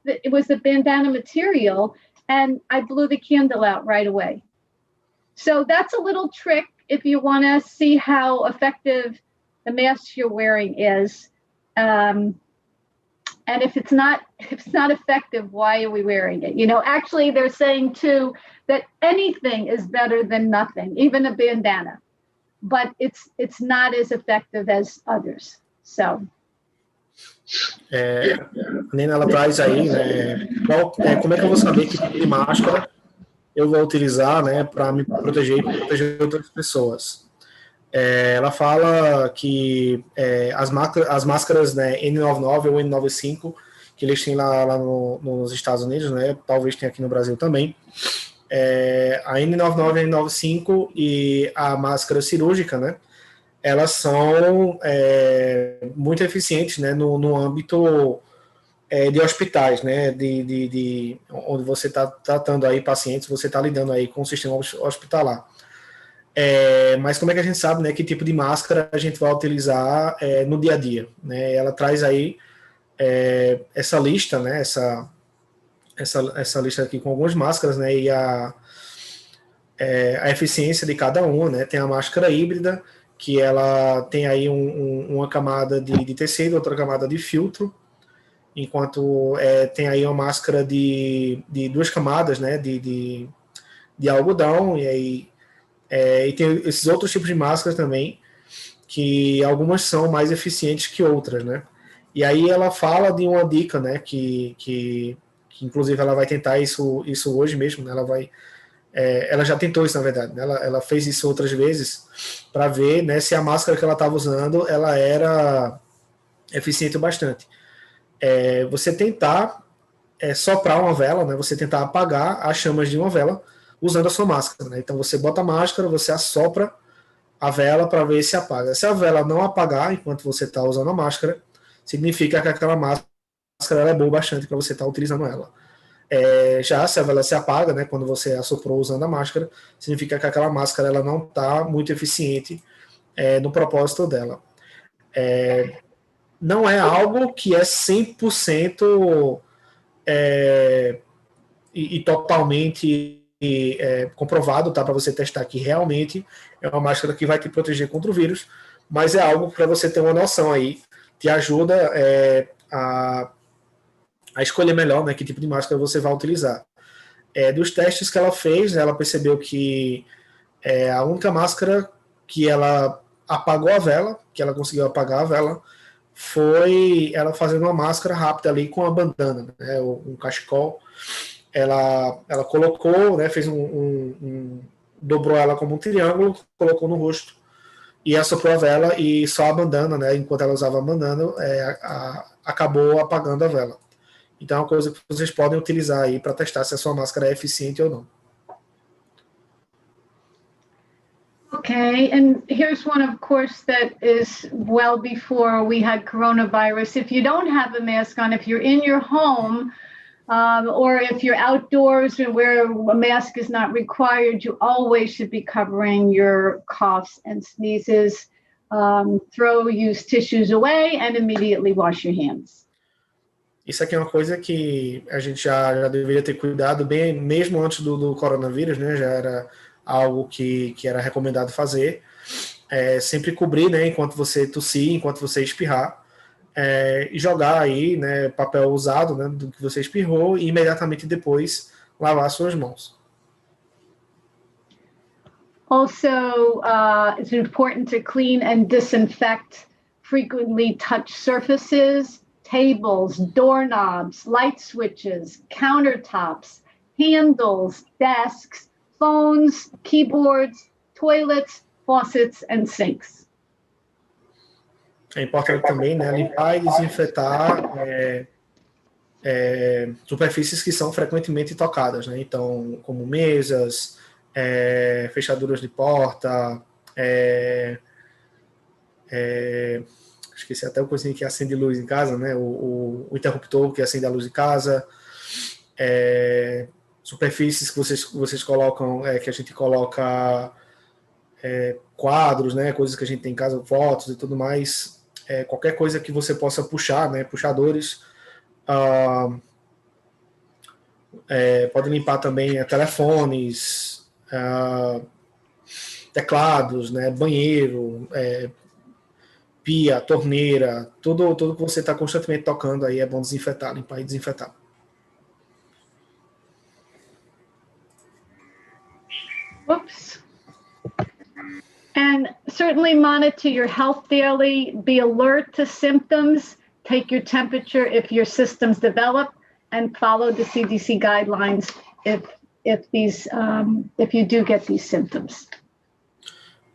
bandana material, and I blew the candle out right away. So that's a little trick if you want to see how effective the mask you're wearing is. And if it's not effective, why are we wearing it? You know, actually, they're saying too that anything is better than nothing, even a bandana, but it's not as effective as others. So. A Nena, ela traz aí, né, como é que eu vou saber que tipo de máscara eu vou utilizar, né, para me proteger e proteger outras pessoas. Ela fala que as máscaras, né, N99 ou N95, que eles têm lá nos Estados Unidos, né, talvez tenha aqui no Brasil também, a N99, a N95 e a máscara cirúrgica, né, elas são muito eficientes, né, no âmbito de hospitais, né, onde você está tratando aí pacientes, você está lidando aí com o sistema hospitalar. Mas como é que a gente sabe, né, que tipo de máscara a gente vai utilizar no dia a dia, né? Ela traz aí essa lista, né, essa lista aqui com algumas máscaras, né, e a eficiência de cada uma, né? Tem a máscara híbrida, que ela tem aí uma camada de tecido, outra camada de filtro, enquanto tem aí uma máscara de 2 camadas, né, de algodão, e aí e tem esses outros tipos de máscaras também, que algumas são mais eficientes que outras, né? E aí ela fala de uma dica, né, que inclusive ela vai tentar isso hoje mesmo, né? Ela já tentou isso, na verdade, né? Ela fez isso outras vezes para ver, né, se a máscara que ela estava usando ela era eficiente o bastante. Você tentar soprar uma vela, né? Você tentar apagar as chamas de uma vela usando a sua máscara, né? Então você bota a máscara, você assopra a vela para ver se apaga. Se a vela não apagar enquanto você está usando a máscara, significa que aquela máscara ela é boa bastante para você estar utilizando ela. Já se a vela se apaga, né, quando você assoprou usando a máscara, significa que aquela máscara ela não está muito eficiente no propósito dela. Não é algo que é 100% e totalmente comprovado, tá, para você testar que realmente é uma máscara que vai te proteger contra o vírus, mas é algo para você ter uma noção aí, te ajuda a escolher melhor, né, que tipo de máscara você vai utilizar. Dos testes que ela fez, ela percebeu que a única máscara que ela apagou a vela, que ela conseguiu apagar a vela, foi ela fazendo uma máscara rápida ali com a bandana, né, um cachecol. Ela colocou, né, fez dobrou ela como um triângulo, colocou no rosto e assoprou a vela, e só a bandana, né, enquanto ela usava a bandana, acabou apagando a vela. Então é uma coisa que vocês podem utilizar aí para testar se a sua máscara é eficiente ou não. Okay, and here's one, of course, that is well before we had coronavirus. If you don't have a mask on, if you're in your home, or if you're outdoors and where a mask is not required, you always should be covering your coughs and sneezes. Use tissues away and immediately wash your hands. Isso aqui é uma coisa que a gente já deveria ter cuidado bem, mesmo antes do coronavírus, né? Já era algo que era recomendado fazer. Sempre cobrir, né, enquanto você tossir, enquanto você espirrar, e jogar aí, né, papel usado, né, do que você espirrou, e imediatamente depois lavar suas mãos. Also, it's important to clean and disinfect frequently touched surfaces, tables, doorknobs, light switches, countertops, handles, desks, phones, keyboards, toilets, faucets, and sinks. É importante também, né, limpar e desinfetar superfícies que são frequentemente tocadas, né? Então, como mesas, fechaduras de porta, esqueci até o coisinha que acende luz em casa, né? O interruptor que acende a luz de casa, superfícies que vocês colocam, que a gente coloca quadros, né? Coisas que a gente tem em casa, fotos e tudo mais, qualquer coisa que você possa puxar, né? Puxadores. Pode limpar também telefones, teclados, né? Banheiro, pia, torneira, tudo que você está constantemente tocando aí é bom desinfetar, limpar e desinfetar. Whoops. And certainly monitor your health daily, be alert to symptoms, take your temperature if your systems develop, and follow the CDC guidelines if you do get these symptoms.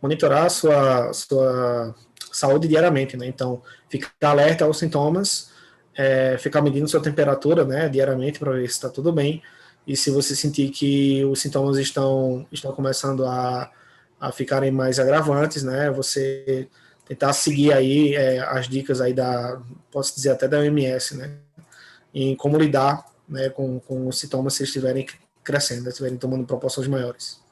Monitorar a sua saúde diariamente, né? Então, ficar alerta aos sintomas, ficar medindo sua temperatura, né, diariamente para ver se está tudo bem. E se você sentir que os sintomas estão começando a ficarem mais agravantes, né, você tentar seguir aí as dicas aí posso dizer até da OMS, né, em como lidar, né, com os sintomas se eles estiverem crescendo, se estiverem tomando proporções maiores.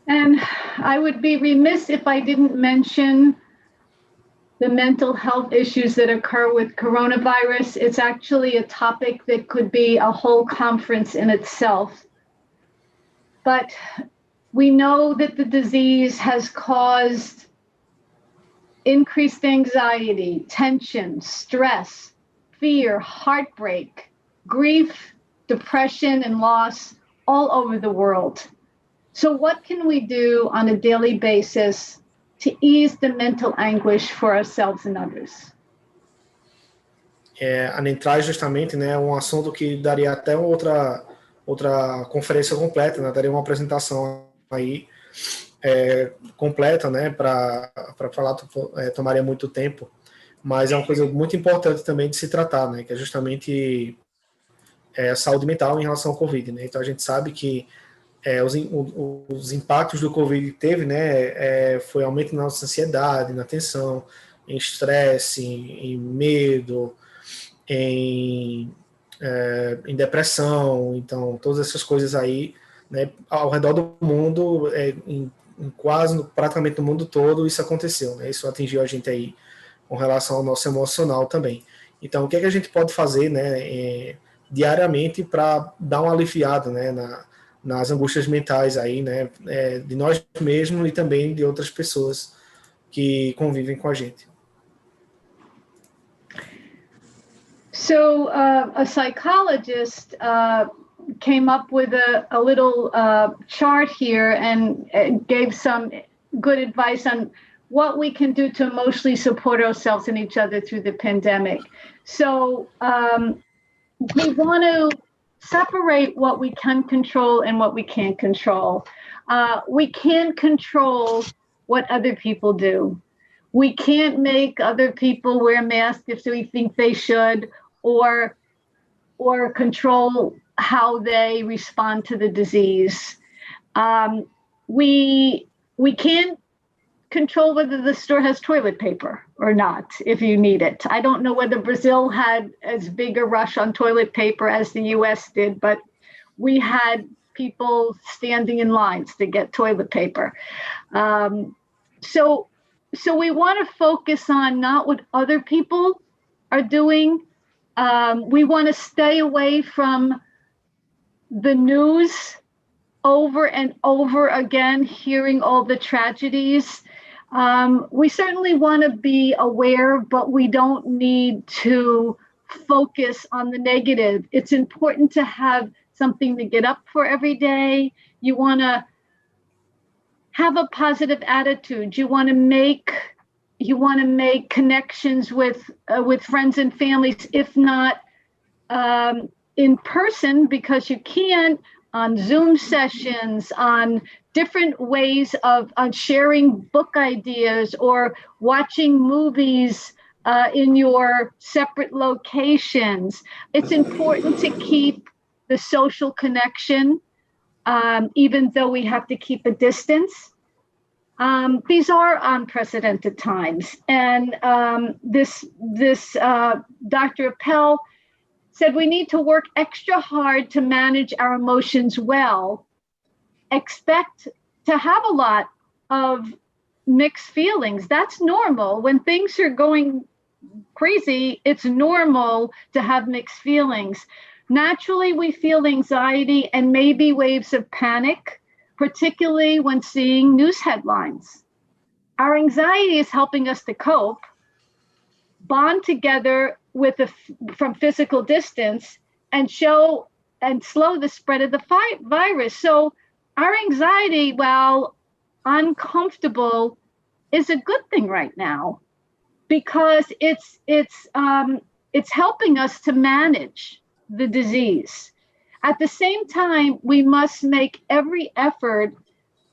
And I would be remiss if I didn't mention the mental health issues that occur with coronavirus. It's actually a topic that could be a whole conference in itself. But we know that the disease has caused increased anxiety, tension, stress, fear, heartbreak, grief, depression, and loss all over the world. So what can we do on a daily basis to ease the mental anguish for ourselves and others? Adentrar justamente, né, um assunto que daria até outra conferência completa, né, daria uma apresentação aí completa, né, para falar, tomaria muito tempo, mas é uma coisa muito importante também de se tratar, né, que é justamente a saúde mental em relação ao Covid, né. Então a gente sabe que os impactos do Covid teve, né, foi aumento na nossa ansiedade, na tensão, em estresse, em medo, em depressão, então todas essas coisas aí, né, ao redor do mundo, em praticamente no mundo todo isso aconteceu, né, isso atingiu a gente aí com relação ao nosso emocional também. Então o que é que a gente pode fazer, né, diariamente para dar uma aliviada, né, nas angústias mentais aí, né, de nós mesmos e também de outras pessoas que convivem com a gente. So a psychologist came up with a little chart here and gave some good advice on what we can do to emotionally support ourselves and each other through the pandemic. So we want to separate what we can control and what we can't control. We can't control what other people do. We can't make other people wear masks if we think they should, or control how they respond to the disease. We can't control whether the store has toilet paper or not if you need it. I don't know whether Brazil had as big a rush on toilet paper as the US did, but we had people standing in lines to get toilet paper. So we want to focus on not what other people are doing. We want to stay away from the news over and over again, hearing all the tragedies. We certainly want to be aware, but we don't need to focus on the negative. It's important to have something to get up for every day. You want to have a positive attitude. You want to make connections with friends and families, if not in person, because you can't, on Zoom sessions, on different ways of sharing book ideas or watching movies in your separate locations. It's important to keep the social connection, even though we have to keep a distance. These are unprecedented times. And Dr. Appel said we need to work extra hard to manage our emotions well, expect to have a lot of mixed feelings. That's normal. When things are going crazy, it's normal to have mixed feelings. Naturally, we feel anxiety and maybe waves of panic, particularly when seeing news headlines. Our anxiety is helping us to cope, bond together from physical distance, and slow the spread of the virus. So our anxiety, while uncomfortable, is a good thing right now, because it's helping us to manage the disease. At the same time, we must make every effort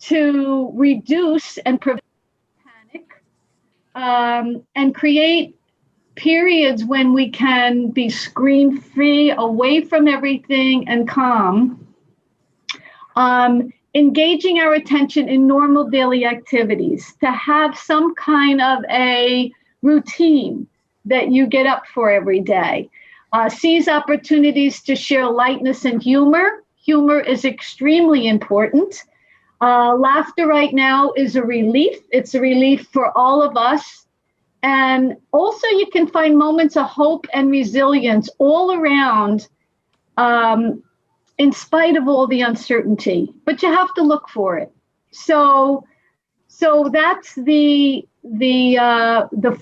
to reduce and prevent panic, and create periods when we can be screen-free, away from everything, and calm. Engaging our attention in normal daily activities, to have some kind of a routine that you get up for every day. Seize opportunities to share lightness and humor. Humor is extremely important. Laughter right now is a relief. It's a relief for all of us. And also you can find moments of hope and resilience all around, in spite of all the uncertainty, but you have to look for it. So that's the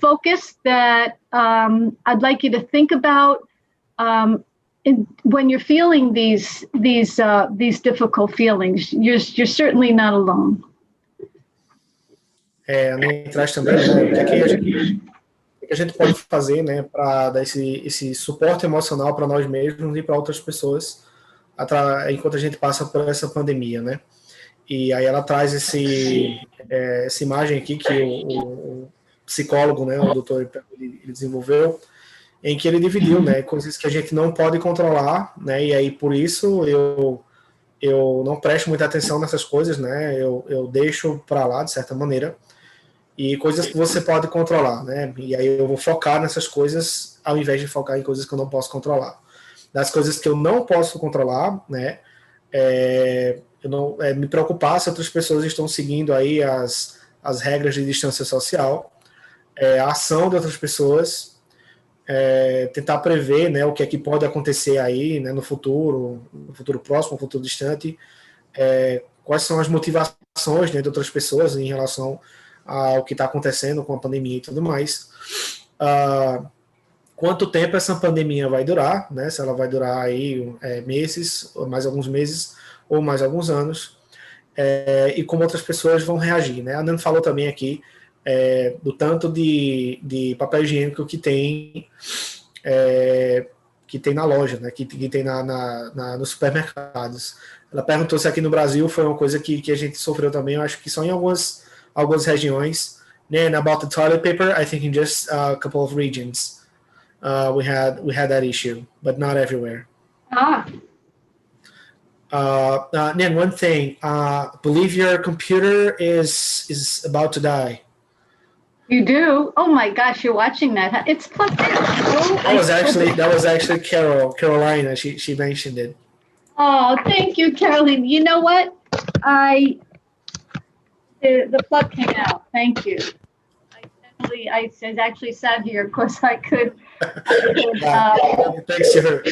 focus that I'd like you to think about when you're feeling these difficult feelings. You're certainly not alone. A Aninha traz também, né, o que a gente pode fazer, né, para dar esse suporte emocional para nós mesmos e para outras pessoas enquanto a gente passa por essa pandemia, né? E aí ela traz essa imagem aqui que o psicólogo, né, o doutor, ele desenvolveu, em que ele dividiu, né, coisas que a gente não pode controlar, né, e aí por isso eu não presto muita atenção nessas coisas, né, eu deixo para lá de certa maneira, e coisas que você pode controlar, né, e aí eu vou focar nessas coisas ao invés de focar em coisas que eu não posso controlar. Das coisas que eu não posso controlar, né, eu não me preocupar se outras pessoas estão seguindo aí as regras de distância social, a ação de outras pessoas, tentar prever, né, o que é que pode acontecer aí, né, no futuro próximo, no futuro distante, quais são as motivações, né, de outras pessoas em relação ao que está acontecendo com a pandemia e tudo mais. Quanto tempo essa pandemia vai durar, né, se ela vai durar aí meses, ou mais alguns meses, ou mais alguns anos, e como outras pessoas vão reagir, né? A Nan falou também aqui do tanto de papel higiênico que tem na loja, né? Que tem nos supermercados. Ela perguntou se aqui no Brasil foi uma coisa que a gente sofreu também. Eu acho que só em algumas regiões. And about the toilet paper, I think in just a couple of regions we had that issue, but not everywhere. Nan, one thing, believe your computer is about to die. You do? Oh my gosh, you're watching that. It's plugged in. That was actually Carolina. She mentioned it. Oh, thank you, Caroline. You know what? The plug came out. Thank you. I actually sat here because I could Thanks to her.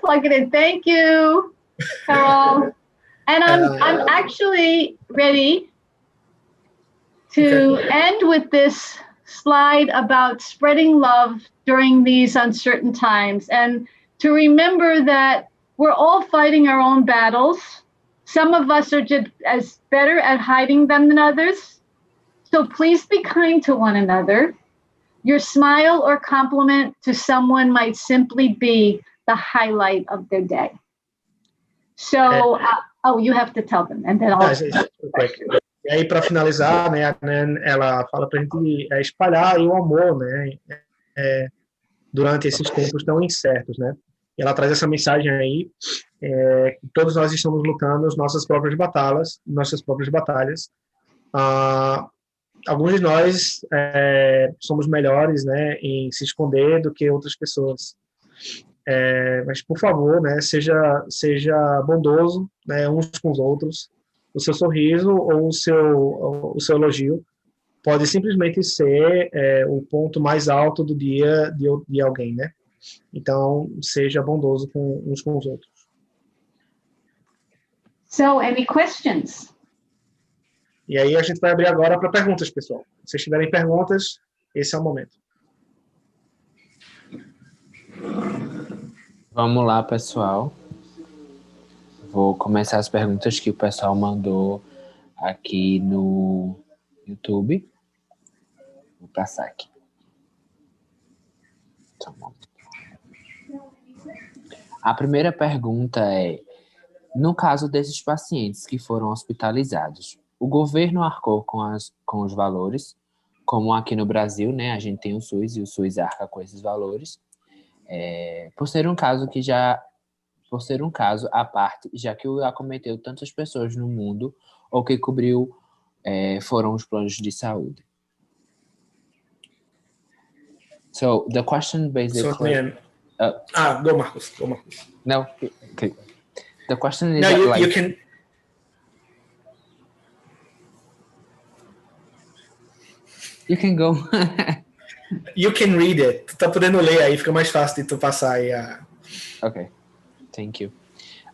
Plug it in. Thank you, Carol. And I'm actually ready to end with this slide about spreading love during these uncertain times, and to remember that we're all fighting our own battles. Some of us are just as better at hiding them than others. So please be kind to one another. Your smile or compliment to someone might simply be the highlight of their day. So, you have to tell them, and then I'll... E aí, para finalizar, né, a Nan, ela fala para a gente espalhar o amor, né, durante esses tempos tão incertos, né. E ela traz essa mensagem aí, que todos nós estamos lutando as nossas próprias batalhas, alguns de nós somos melhores, né, em se esconder do que outras pessoas. Mas, por favor, né, seja bondoso, né, uns com os outros. O seu sorriso ou o seu elogio pode simplesmente ser o ponto mais alto do dia de alguém, né? Então, seja bondoso com uns com os outros. So, any questions? E aí a gente vai abrir agora para perguntas, pessoal. Se vocês tiverem perguntas, esse é o momento. Vamos lá, pessoal. Vou começar as perguntas que o pessoal mandou aqui no YouTube. Vou passar aqui. A primeira pergunta é: no caso desses pacientes que foram hospitalizados, o governo arcou com os valores, como aqui no Brasil, né? A gente tem o SUS e o SUS arca com esses valores. Por ser um caso à parte, já que acometeu tantas pessoas no mundo, ou que cobriu foram os planos de saúde. So the question basically. Go Marcos. No, okay. The question is no, you can. You can go. You can read it. Tu tá podendo ler aí, fica mais fácil de tu passar aí a. Okay, thank you.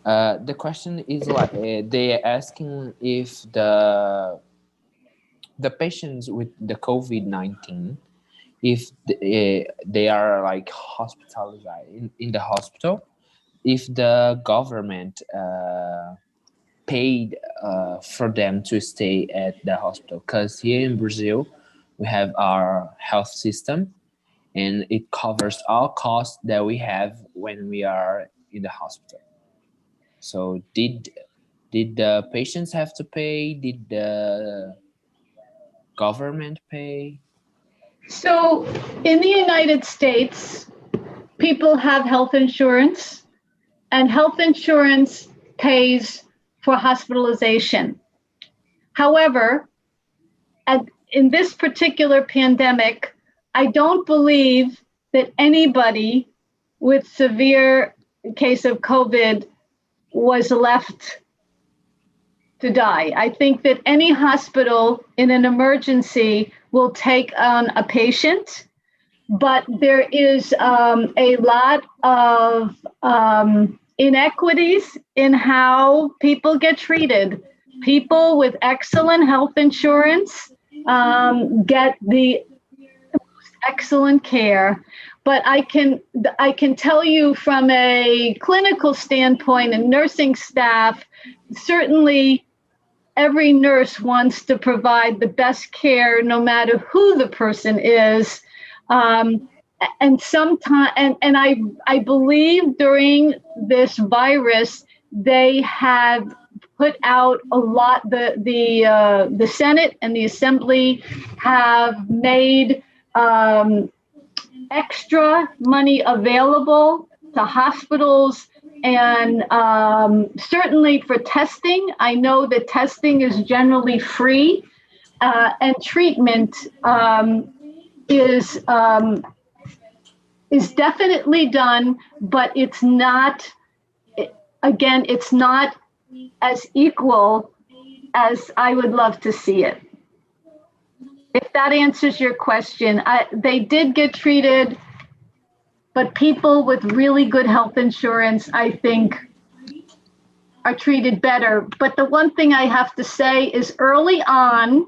The question is like they're asking if the patients with the COVID-19, if they are like hospitalized in the hospital, if the government paid for them to stay at the hospital, because here in Brazil we have our health system and it covers all costs that we have when we are in the hospital. So did the patients have to pay? Did the government pay? So in the United States, people have health insurance, and health insurance pays for hospitalization. However, in this particular pandemic, I don't believe that anybody with severe case of COVID was left to die. I think that any hospital in an emergency will take on a patient, but there is a lot of inequities in how people get treated. People with excellent health insurance get the most excellent care. But I can tell you from a clinical standpoint and nursing staff, certainly every nurse wants to provide the best care no matter who the person is. And sometimes, and I believe during this virus, they have put out a lot, the Senate and the Assembly have made extra money available to hospitals, and certainly for testing. I know that testing is generally free, and treatment is definitely done, but it's not, again, it's not as equal as I would love to see it. If that answers your question, they did get treated, but people with really good health insurance, I think, are treated better. But the one thing I have to say is early on,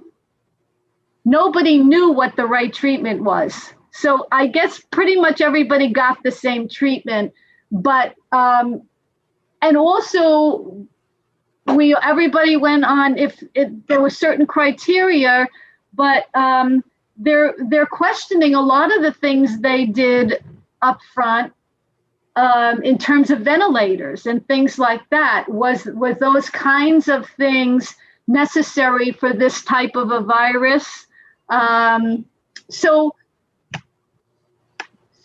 nobody knew what the right treatment was. So I guess pretty much everybody got the same treatment, but, and also everybody went on if there were certain criteria, but they're questioning a lot of the things they did up front in terms of ventilators and things like that. Was those kinds of things necessary for this type of a virus? So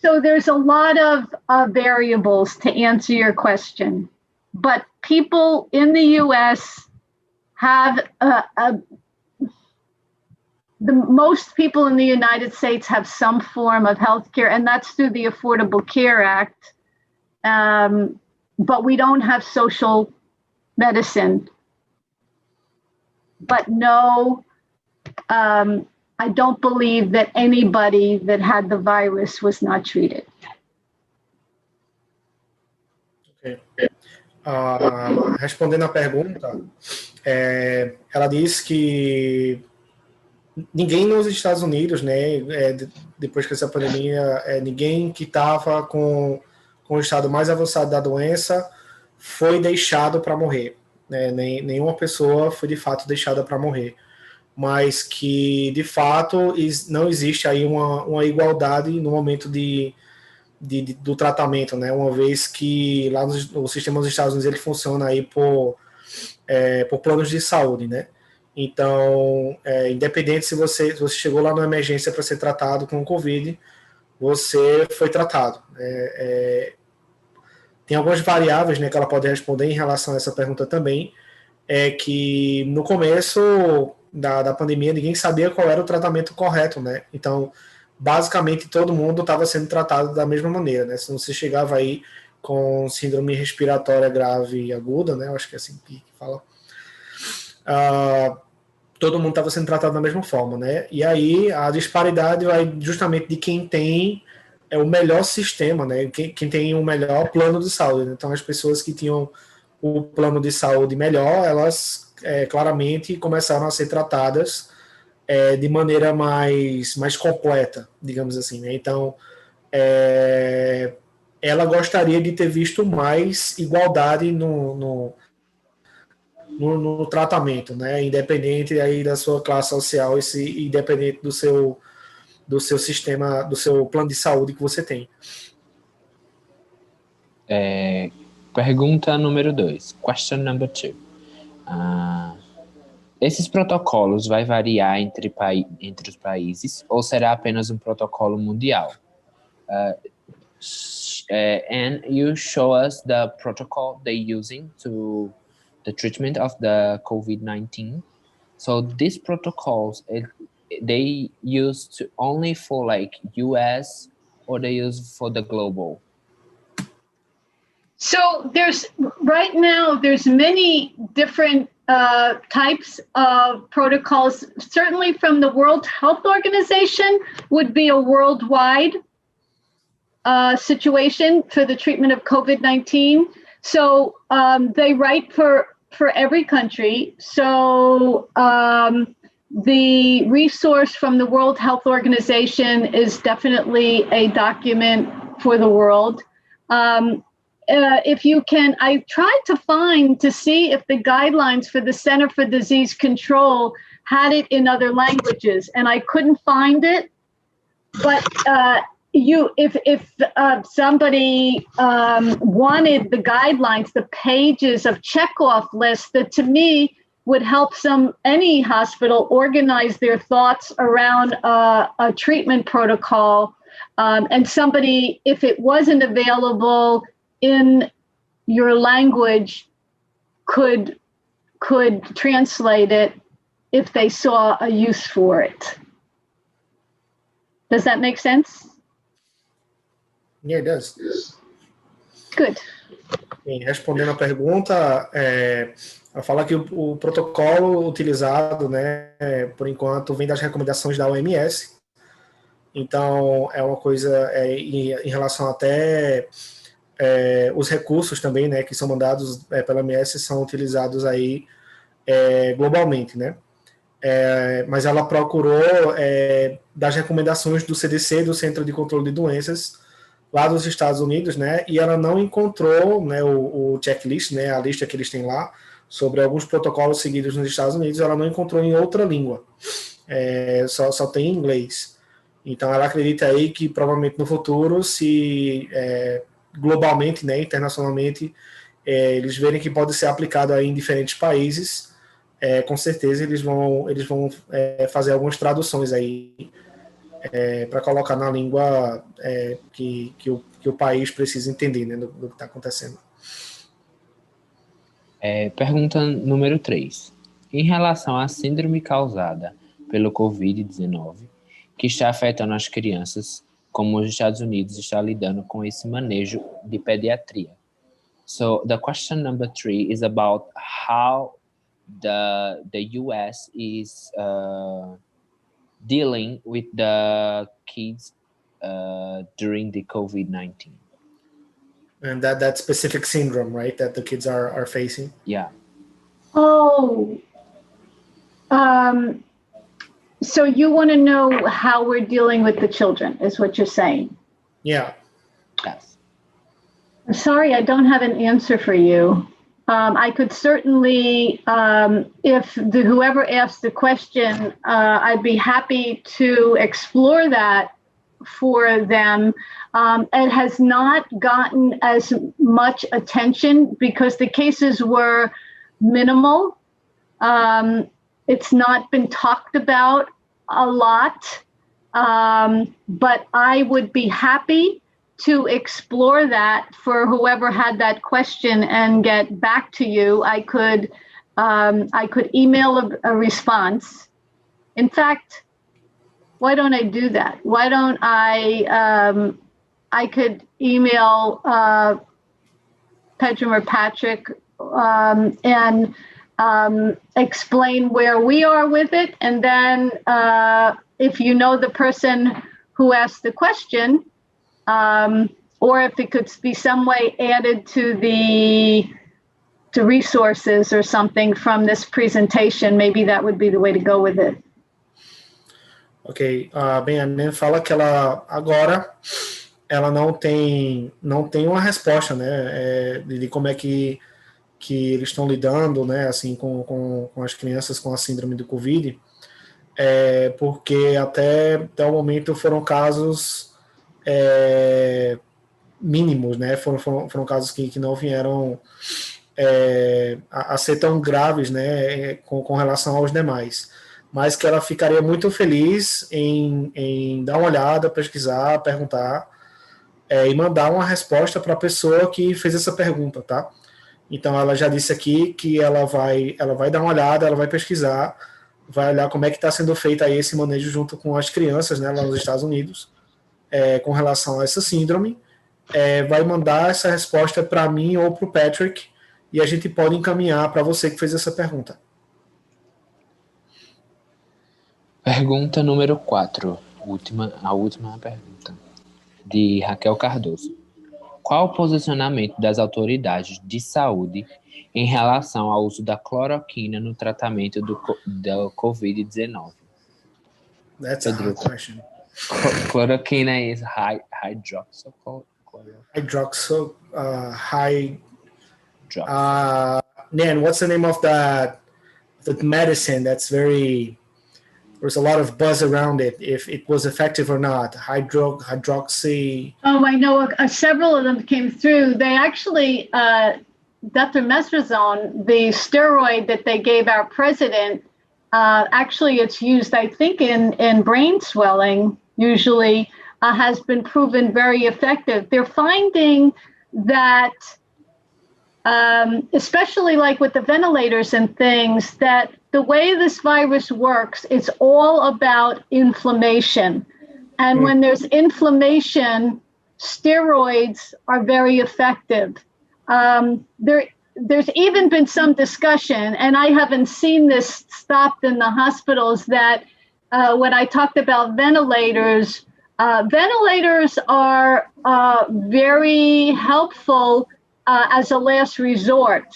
there's a lot of variables to answer your question, but people in the U.S. have most people in the United States have some form of health care, and that's through the Affordable Care Act. But we don't have social medicine. But no, I don't believe that anybody that had the virus was not treated. Okay. Respondendo à pergunta, ela disse que ninguém nos Estados Unidos, né, depois que essa pandemia, ninguém que estava com o estado mais avançado da doença foi deixado para morrer, né? Nenhuma pessoa foi de fato deixada para morrer, mas que de fato não existe aí uma igualdade no momento do tratamento, né? Uma vez que lá no sistema dos Estados Unidos ele funciona aí por planos de saúde, né? Então, independente se você chegou lá na emergência para ser tratado com Covid, você foi tratado. Tem algumas variáveis, né, que ela pode responder em relação a essa pergunta também, que no começo da pandemia ninguém sabia qual era o tratamento correto, né? Então, basicamente todo mundo estava sendo tratado da mesma maneira, né? Se você chegava aí com síndrome respiratória grave e aguda, né? Eu acho que é assim que fala. Todo mundo estava sendo tratado da mesma forma, né? E aí a disparidade vai justamente de quem tem o melhor sistema, né? Quem tem o melhor plano de saúde. Né? Então as pessoas que tinham o plano de saúde melhor, elas claramente começaram a ser tratadas de maneira mais completa, digamos assim. Né? Então ela gostaria de ter visto mais igualdade no tratamento, né? Independente aí da sua classe social, independente do seu sistema, do seu plano de saúde que você tem. Pergunta número 2. Question number 2. Esses protocolos vai variar entre os países ou será apenas um protocolo mundial? And you show us the protocol they using to the treatment of the COVID-19. So these protocols, they use only for like US or they use for the global? So right now there's many different types of protocols. Certainly from the World Health Organization would be a worldwide situation for the treatment of COVID-19. So they write for every country. So the resource from the World Health Organization is definitely a document for the world. If you can, I tried to see if the guidelines for the Center for Disease Control had it in other languages, and I couldn't find it. But if somebody wanted the guidelines, the pages of checkoff lists that to me would help any hospital organize their thoughts around a treatment protocol, and somebody, if it wasn't available in your language, could translate it if they saw a use for it. Does that make sense? Yeah, it does. Good. Bem, respondendo a pergunta, ela fala que o protocolo utilizado, né, por enquanto, vem das recomendações da OMS. Então, é uma coisa em relação até os recursos também, né, que são mandados pela OMS, são utilizados aí globalmente, né? Mas ela procurou das recomendações do CDC, do Centro de Controle de Doenças, lá dos Estados Unidos, né? E ela não encontrou, né, o checklist, né, a lista que eles têm lá sobre alguns protocolos seguidos nos Estados Unidos, ela não encontrou em outra língua, só tem em inglês. Então ela acredita aí que provavelmente no futuro, se globalmente, né, internacionalmente, eles verem que pode ser aplicado aí em diferentes países, com certeza eles vão fazer algumas traduções aí para colocar na língua que o país precisa entender, né, do que está acontecendo. Pergunta número 3. Em relação à síndrome causada pelo Covid-19 que está afetando as crianças, como os Estados Unidos está lidando com esse manejo de pediatria. So the question number 3 is about how the US is dealing with the kids during the COVID-19. And that specific syndrome, right, that the kids are facing. Yeah. Oh, so you want to know how we're dealing with the children, is what you're saying? Yeah. Yes. I'm sorry, I don't have an answer for you. I could certainly, if whoever asked the question, I'd be happy to explore that for them. It has not gotten as much attention because the cases were minimal. It's not been talked about a lot, but I would be happy to explore that for whoever had that question and get back to you. I could email a response. In fact, why don't I do that? Why don't I could email Pedram or Patrick and explain where we are with it. And then if you know the person who asked the question, or if it could be some way added to the resources or something from this presentation, maybe that would be the way to go with it. Ok, bem, a Nen fala que ela agora ela não tem uma resposta, né, de como é que eles estão lidando, né, assim, com as crianças com a síndrome do Covid, porque até o momento foram casos mínimos, né, foram casos que não vieram a ser tão graves, né, com relação aos demais, mas que ela ficaria muito feliz em dar uma olhada, pesquisar, perguntar e mandar uma resposta para a pessoa que fez essa pergunta, tá? Então ela já disse aqui que ela vai dar uma olhada, ela vai pesquisar, vai olhar como é que está sendo feito aí esse manejo junto com as crianças, né, lá nos Estados Unidos, com relação a essa síndrome, vai mandar essa resposta para mim ou para o Patrick, e a gente pode encaminhar para você que fez essa pergunta. Pergunta número 4, a última pergunta, de Raquel Cardoso. Qual o posicionamento das autoridades de saúde em relação ao uso da cloroquina no tratamento do Covid-19? That's a hard question. Cloroquina is hydroxyl. Nan, what's the name of that medicine that's there's a lot of buzz around it, if it was effective or not. Hydroxy. Oh, I know several of them came through. They actually, dexamethasone, the steroid that they gave our president, actually it's used, I think, in brain swelling, usually, has been proven very effective. They're finding that, especially like with the ventilators and things, that the way this virus works, it's all about inflammation. And when there's inflammation, steroids are very effective. There's even been some discussion, and I haven't seen this stopped in the hospitals, that when I talked about ventilators, ventilators are very helpful as a last resort.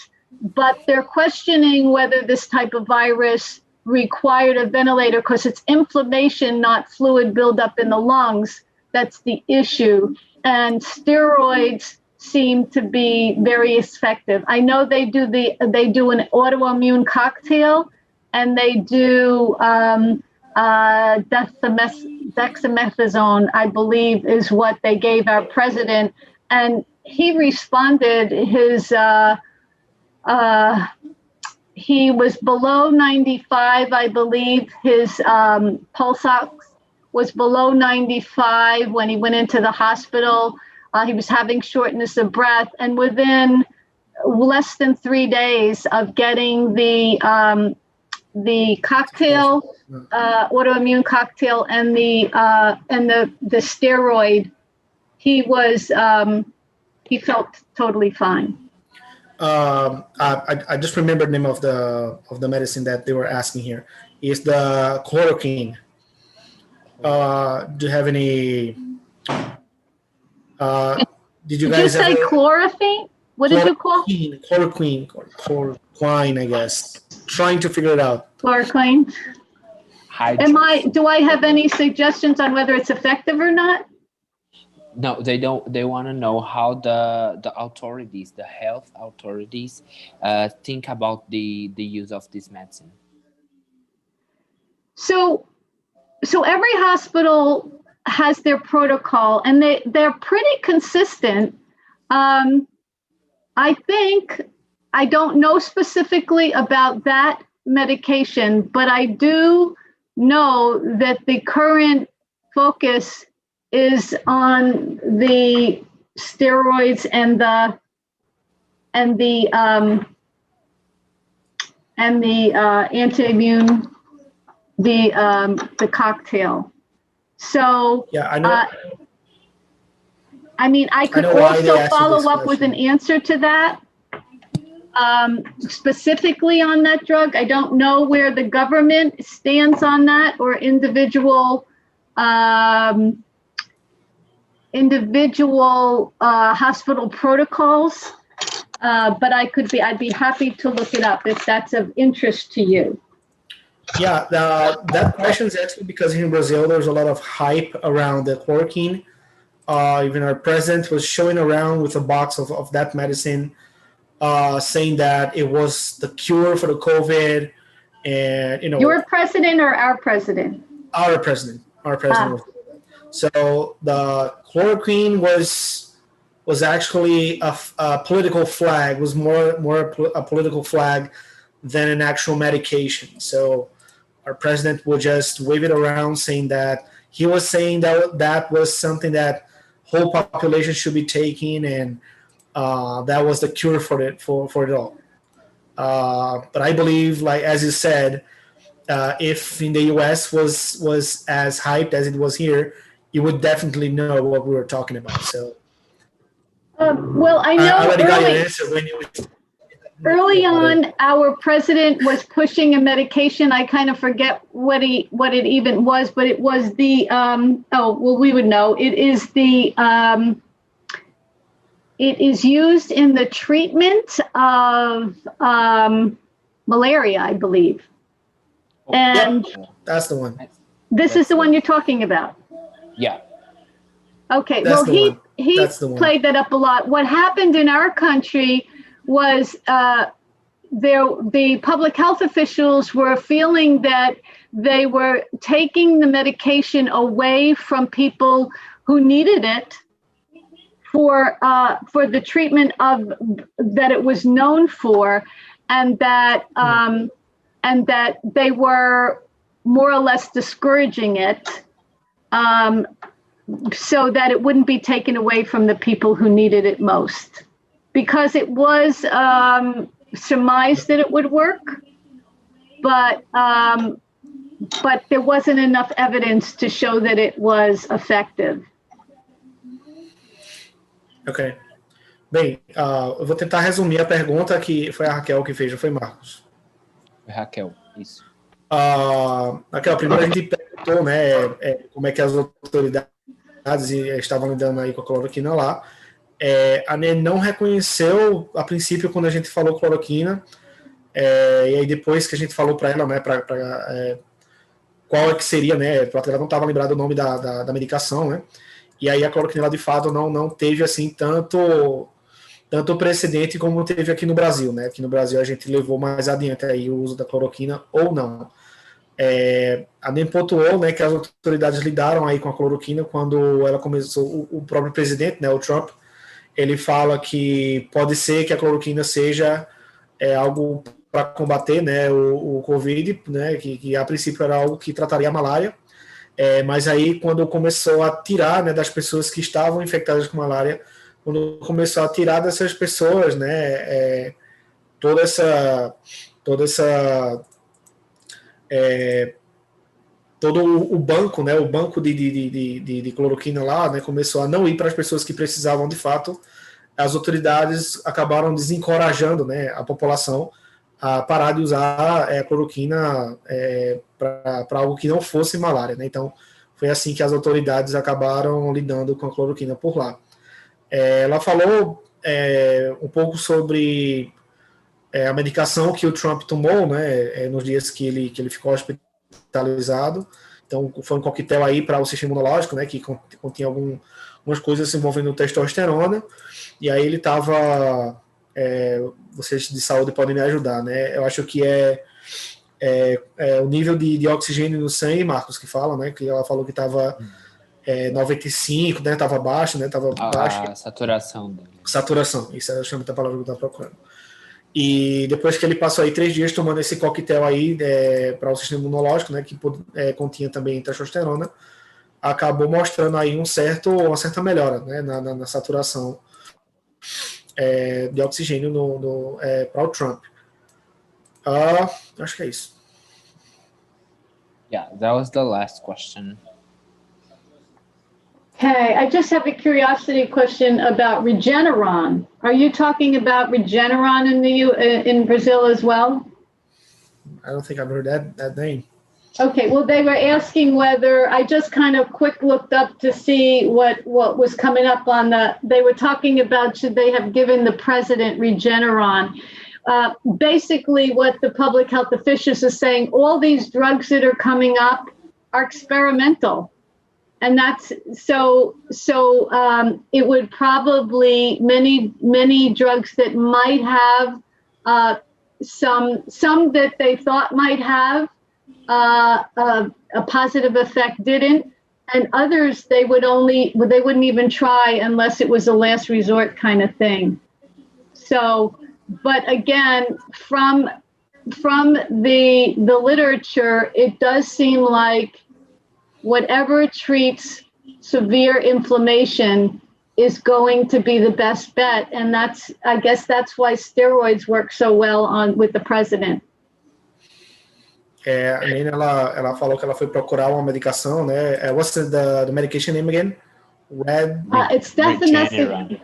But they're questioning whether this type of virus required a ventilator because it's inflammation, not fluid buildup in the lungs. That's the issue. And steroids seem to be very effective. I know they do an autoimmune cocktail, and they do dexamethasone, I believe, is what they gave our president. And he responded, he was below 95, I believe. His pulse ox was below 95 when he went into the hospital. He was having shortness of breath, and within less than 3 days of getting the the cocktail, autoimmune cocktail, and the steroid, he felt totally fine. I just remembered the name of the medicine that they were asking here. Is the chloroquine. Do you have any? Did you guys say chloroquine? What did you call? Chloroquine, I guess. Trying to figure it out. Chloroquine. Do I have any suggestions on whether it's effective or not? No, they don't. They want to know how the authorities, the health authorities, think about the use of this medicine. So every hospital has their protocol, and they're pretty consistent. I think, I don't know specifically about that medication, but I do know that the current focus is on the steroids and the anti-immune, the cocktail. So yeah, I know. I mean, I could also follow up with an answer to that. Specifically on that drug, I don't know where the government stands on that, or individual hospital protocols. But I'd be happy to look it up if that's of interest to you. Yeah, that question is actually because here in Brazil, there's a lot of hype around the chloroquine. Even our president was showing around with a box of that medicine, saying that it was the cure for the COVID. And, Your president or our president? Our president. So the chloroquine was actually a political flag, was more a political flag than an actual medication. So our president would just wave it around, saying that he was saying that was something that whole population should be taking, and that was the cure for it all. But I believe, like as you said, if in the US was as hyped as it was here, you would definitely know what we were talking about. So, well, I know I already got your answer when you. Early on, our president was pushing a medication. I kind of forget what it even was, but it was the we would know. It is it is used in the treatment of malaria, I believe. And that's the one. This is the one you're talking about. Yeah. Okay. Well, he played that up a lot. What happened in our country was the public health officials were feeling that they were taking the medication away from people who needed it for the treatment of that it was known for, and that they were more or less discouraging it, so that it wouldn't be taken away from the people who needed it most. Because it was surmised that it would work, but there wasn't enough evidence to show that it was effective. Ok. Bem, eu vou tentar resumir a pergunta que foi a Raquel que fez, não foi, Marcos? Foi Raquel, isso. Raquel, primeiro a gente perguntou, né, como é que as autoridades estavam lidando aí com a cloroquina lá. A ANE não reconheceu, a princípio, quando a gente falou cloroquina, e aí depois que a gente falou para ela, né, qual é que seria, né, ela não estava lembrada do nome da medicação, né, e aí a cloroquina, de fato, não teve, assim, tanto precedente como teve aqui no Brasil, né, aqui no Brasil a gente levou mais adiante aí o uso da cloroquina ou não. A ANE pontuou, né, que as autoridades lidaram aí com a cloroquina quando ela começou, o próprio presidente, né, o Trump, ele fala que pode ser que a cloroquina seja algo para combater, né, o Covid, né, que a princípio era algo que trataria a malária, mas aí quando começou a tirar, né, das pessoas que estavam infectadas com malária, quando começou a tirar dessas pessoas, né, toda essa todo o banco, né, o banco de cloroquina lá, né, começou a não ir para as pessoas que precisavam de fato. As autoridades acabaram desencorajando, né, a população a parar de usar a cloroquina para algo que não fosse malária, né? Então, foi assim que as autoridades acabaram lidando com a cloroquina por lá. Ela falou um pouco sobre a medicação que o Trump tomou, né, nos dias que ele ficou hospitalizado. Então, foi um coquetel aí para o sistema imunológico, né, que continha algumas coisas envolvendo testosterona. E aí ele estava... vocês de saúde podem me ajudar, né? Eu acho que o nível de oxigênio no sangue, Marcos, que fala, né? Que ela falou que estava 95, né? Estava baixo, né? Estava baixo. A saturação dele. Saturação, isso é a palavra que eu estava procurando. E depois que ele passou aí 3 dias tomando esse coquetel aí para o sistema imunológico, né? Que continha também testosterona, acabou mostrando aí uma certa melhora, né? Na saturação de oxigênio para o Trump. Acho que é isso. Yeah, that was the last question. Okay, I just have a curiosity question about Regeneron. Are you talking about Regeneron in Brazil as well? I don't think I've heard that name. Okay, well, they were asking whether, I just kind of quick looked up to see what was coming up on they were talking about should they have given the president Regeneron. Basically, what the public health officials are saying, all these drugs that are coming up are experimental. And that's so it would probably, many drugs that might have some that they thought might have a positive effect didn't, and others they wouldn't even try unless it was a last resort kind of thing. So, but again, from the literature, it does seem like whatever treats severe inflammation is going to be the best bet, and I guess that's why steroids work so well with the president. A Nina, ela falou que ela foi procurar uma medicação, né? What's the medication name again? It's Regeneron.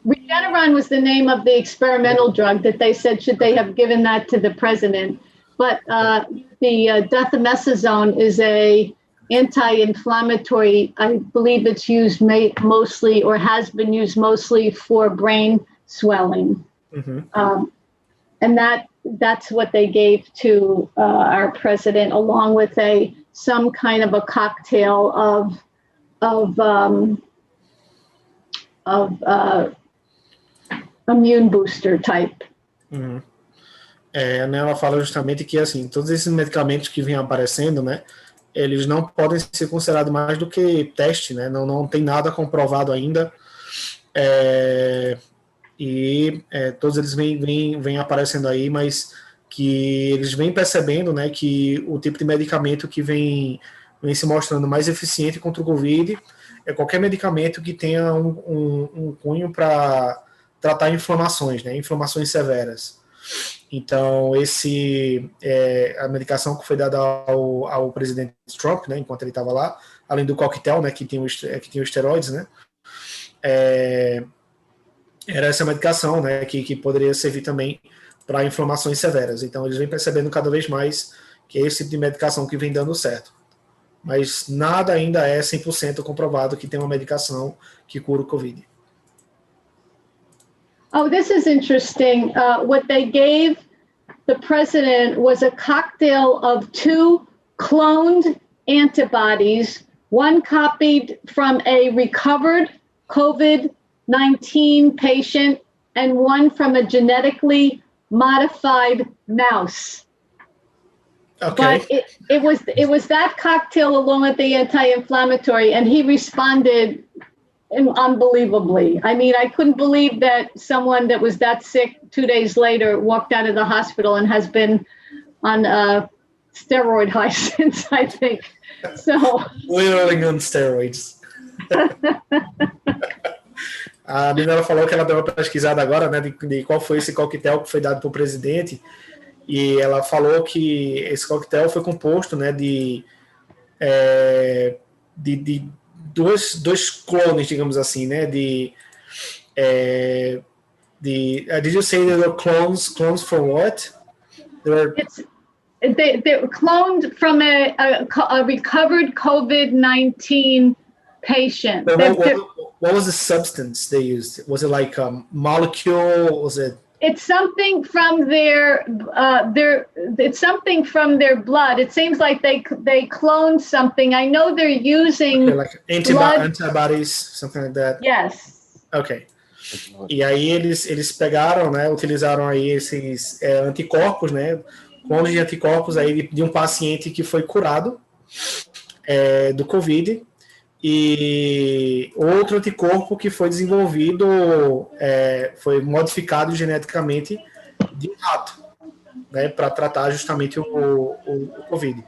Regeneron was the name of the experimental drug that they said should they have given that to the president. But the dexamethasone is a anti-inflammatory. I believe it's used mostly, or has been used mostly, for brain swelling. Mm-hmm. And that's what they gave to our president, along with some kind of a cocktail of immune booster type. Mm-hmm. Ela fala justamente que assim, todos esses medicamentos que vêm aparecendo, né, eles não podem ser considerados mais do que teste, né, não tem nada comprovado ainda, todos eles vêm aparecendo aí, mas que eles vêm percebendo, né, que o tipo de medicamento que vem se mostrando mais eficiente contra o Covid é qualquer medicamento que tenha um cunho para tratar inflamações, né, inflamações severas. Então, a medicação que foi dada ao presidente Trump, né, enquanto ele estava lá, além do coquetel, né, que tinha os esteroides, né, era essa medicação, né, que poderia servir também para inflamações severas. Então, eles vêm percebendo cada vez mais que é esse tipo de medicação que vem dando certo. Mas nada ainda é 100% comprovado que tem uma medicação que cura o Covid. Oh, this is interesting. What they gave the president was a cocktail of 2 cloned antibodies, one copied from a recovered COVID-19 patient and one from a genetically modified mouse. Okay. But it was that cocktail along with the anti-inflammatory, and he responded unbelievably. I mean, I couldn't believe that someone that was that sick 2 days later walked out of the hospital and has been on steroid high since, I think. So literally on steroids. A Nina falou que ela deu uma pesquisada agora, né, de qual foi esse coquetel que foi dado para o presidente, E ela falou que esse coquetel foi composto, né, de dois clones, digamos assim, né, did you say they were clones for what? They were cloned from a recovered COVID-19 patient. What was the substance they used? Was it like a molecule? Was it? It's something from their it's something from their blood. It seems like they cloned something. I know they're using like antibodies, something like that. Yes. Ok. E aí eles pegaram, né, utilizaram aí esses anticorpos, né, clones de anticorpos aí de um paciente que foi curado do COVID, e outro anticorpo que foi desenvolvido, foi modificado geneticamente de um rato, né, para tratar justamente o COVID.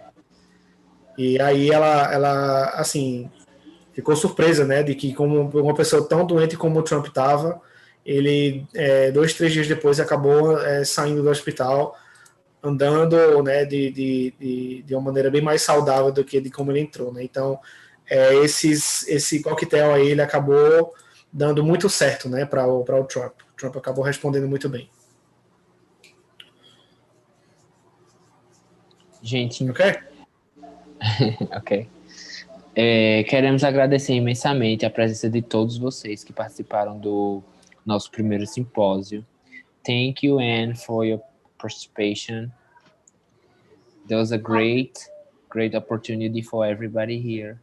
E aí ela assim, ficou surpresa, né, de que como uma pessoa tão doente como o Trump estava, ele 2, 3 dias depois acabou saindo do hospital, andando, né, de uma maneira bem mais saudável do que de como ele entrou, né? Então esse coquetel aí ele acabou dando muito certo, né, para o Trump. O Trump acabou respondendo muito bem. Gente, Ok? ok. Queremos agradecer imensamente a presença de todos vocês que participaram do nosso primeiro simpósio. Thank you, Anne, for your participation. There was a great opportunity for everybody here.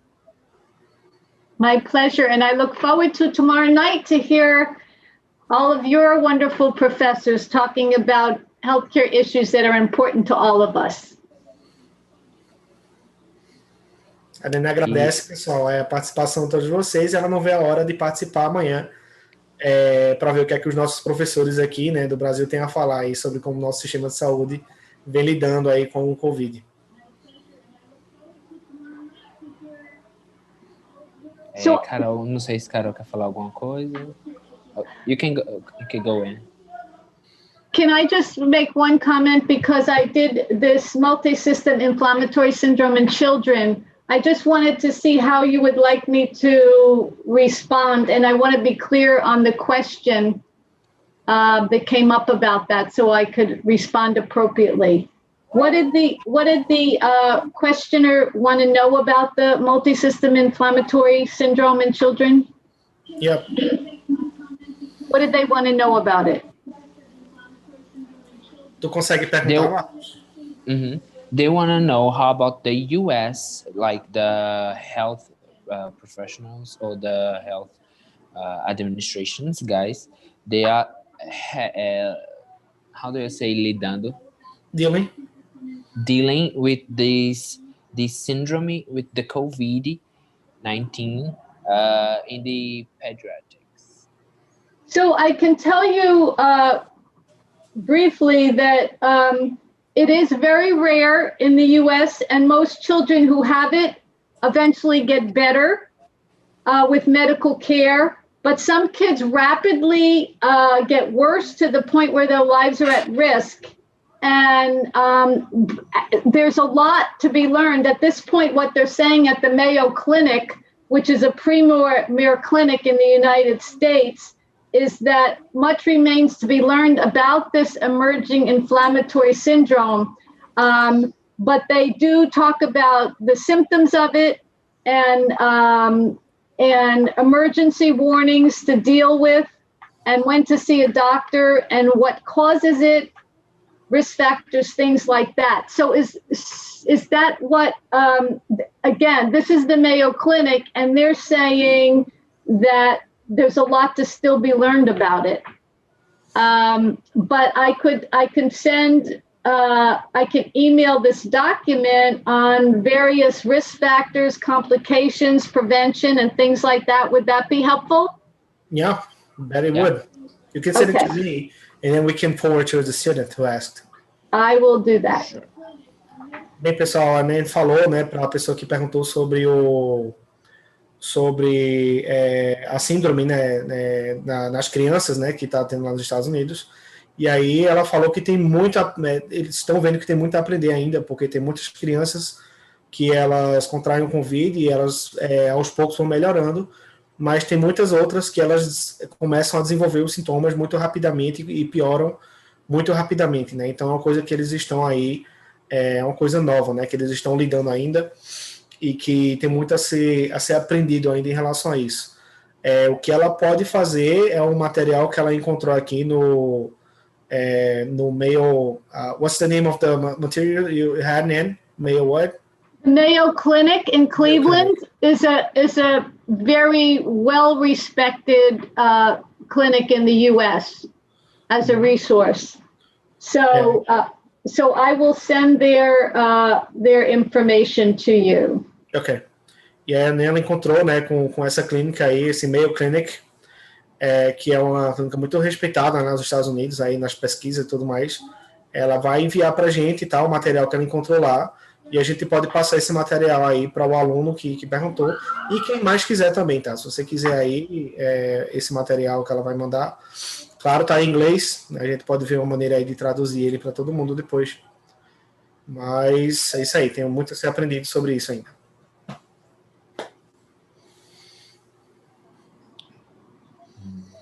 My pleasure, and I look forward to tomorrow night to hear all of your wonderful professors talking about healthcare issues that are important to all of us. A Nena agradece, pessoal, a participação de todos vocês, e ela não vê a hora de participar amanhã para ver o que é que os nossos professores aqui, né, do Brasil têm a falar aí sobre como o nosso sistema de saúde vem lidando aí com o Covid. Carol, não sei se Carol quer falar alguma coisa. You can go in. Can I just make one comment? Because I did this multi-system inflammatory syndrome in children. I just wanted to see how you would like me to respond. And I want to be clear on the question that came up about that so I could respond appropriately. What did the questioner want to know about the multi-system inflammatory syndrome in children? Yep. What did they want to know about it? Tu consegue perguntar, Marcos? They want to know how about the U.S., like the health professionals or the health administrations, guys. They are, how do you say, dealing with this syndrome with the COVID-19 in the pediatrics. So I can tell you briefly that it is very rare in the US, and most children who have it eventually get better with medical care. But some kids rapidly get worse to the point where their lives are at risk. And there's a lot to be learned. At this point, what they're saying at the Mayo Clinic, which is a premier clinic in the United States, is that much remains to be learned about this emerging inflammatory syndrome. But they do talk about the symptoms of it and emergency warnings to deal with, and when to see a doctor and what causes it, risk factors, things like that. So is that what, again, this is the Mayo Clinic, and they're saying that there's a lot to still be learned about it. But I can email this document on various risk factors, complications, prevention, and things like that. Would that be helpful? Yeah, that would. You can send it to me, and then we can forward to the student who asked. I will do that. Sure. Bem, pessoal, a Nan falou, né, para a pessoa que perguntou sobre a síndrome, né, nas crianças, né, que está tendo lá nos Estados Unidos. E aí ela falou que tem muito, eles estão vendo que tem muito a aprender ainda, porque tem muitas crianças que elas contraem o Covid e elas aos poucos vão melhorando, mas tem muitas outras que elas começam a desenvolver os sintomas muito rapidamente e pioram muito rapidamente, né? Então é uma coisa que eles estão aí, é uma coisa nova, né? Que eles estão lidando ainda e que tem muito a ser aprendido ainda em relação a isso. O que ela pode fazer é um material que ela encontrou aqui no Mayo. What's the name of the material you had, Nan? Mayo what? Mayo Clinic in Cleveland is a very well respected clinic in the U.S. as a resource. So so I will send their information to you. Ok. E aí ela encontrou, né, com essa clínica aí, esse Mayo Clinic, que é uma clínica muito respeitada, né, nos Estados Unidos, aí nas pesquisas e tudo mais. Ela vai enviar para a gente, tá, o material que ela encontrou lá, e a gente pode passar esse material aí para o aluno que perguntou, e quem mais quiser também, tá? Se você quiser aí, esse material que ela vai mandar, claro, tá em inglês, né, a gente pode ver uma maneira aí de traduzir ele para todo mundo depois. Mas é isso aí, tem muito a ser aprendido sobre isso ainda.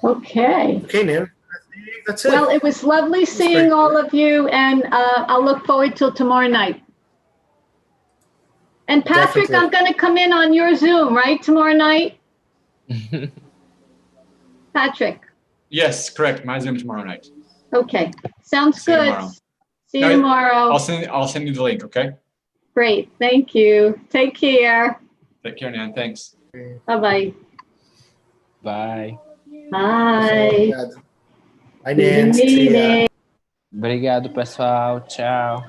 Okay. Okay, Nan. That's it. Well, it was lovely seeing all of you, and I'll look forward till tomorrow night. And Patrick, Definitely. I'm going to come in on your Zoom, right, tomorrow night? Patrick. Yes, correct. My Zoom tomorrow night. Okay, sounds See you good. tomorrow. See you tomorrow. I'll send you the link, okay? Great, thank you. Take care. Take care, Nan. Thanks. Bye-bye. Bye. Bye. Bye, Nan. See ya. Obrigado, pessoal. Tchau.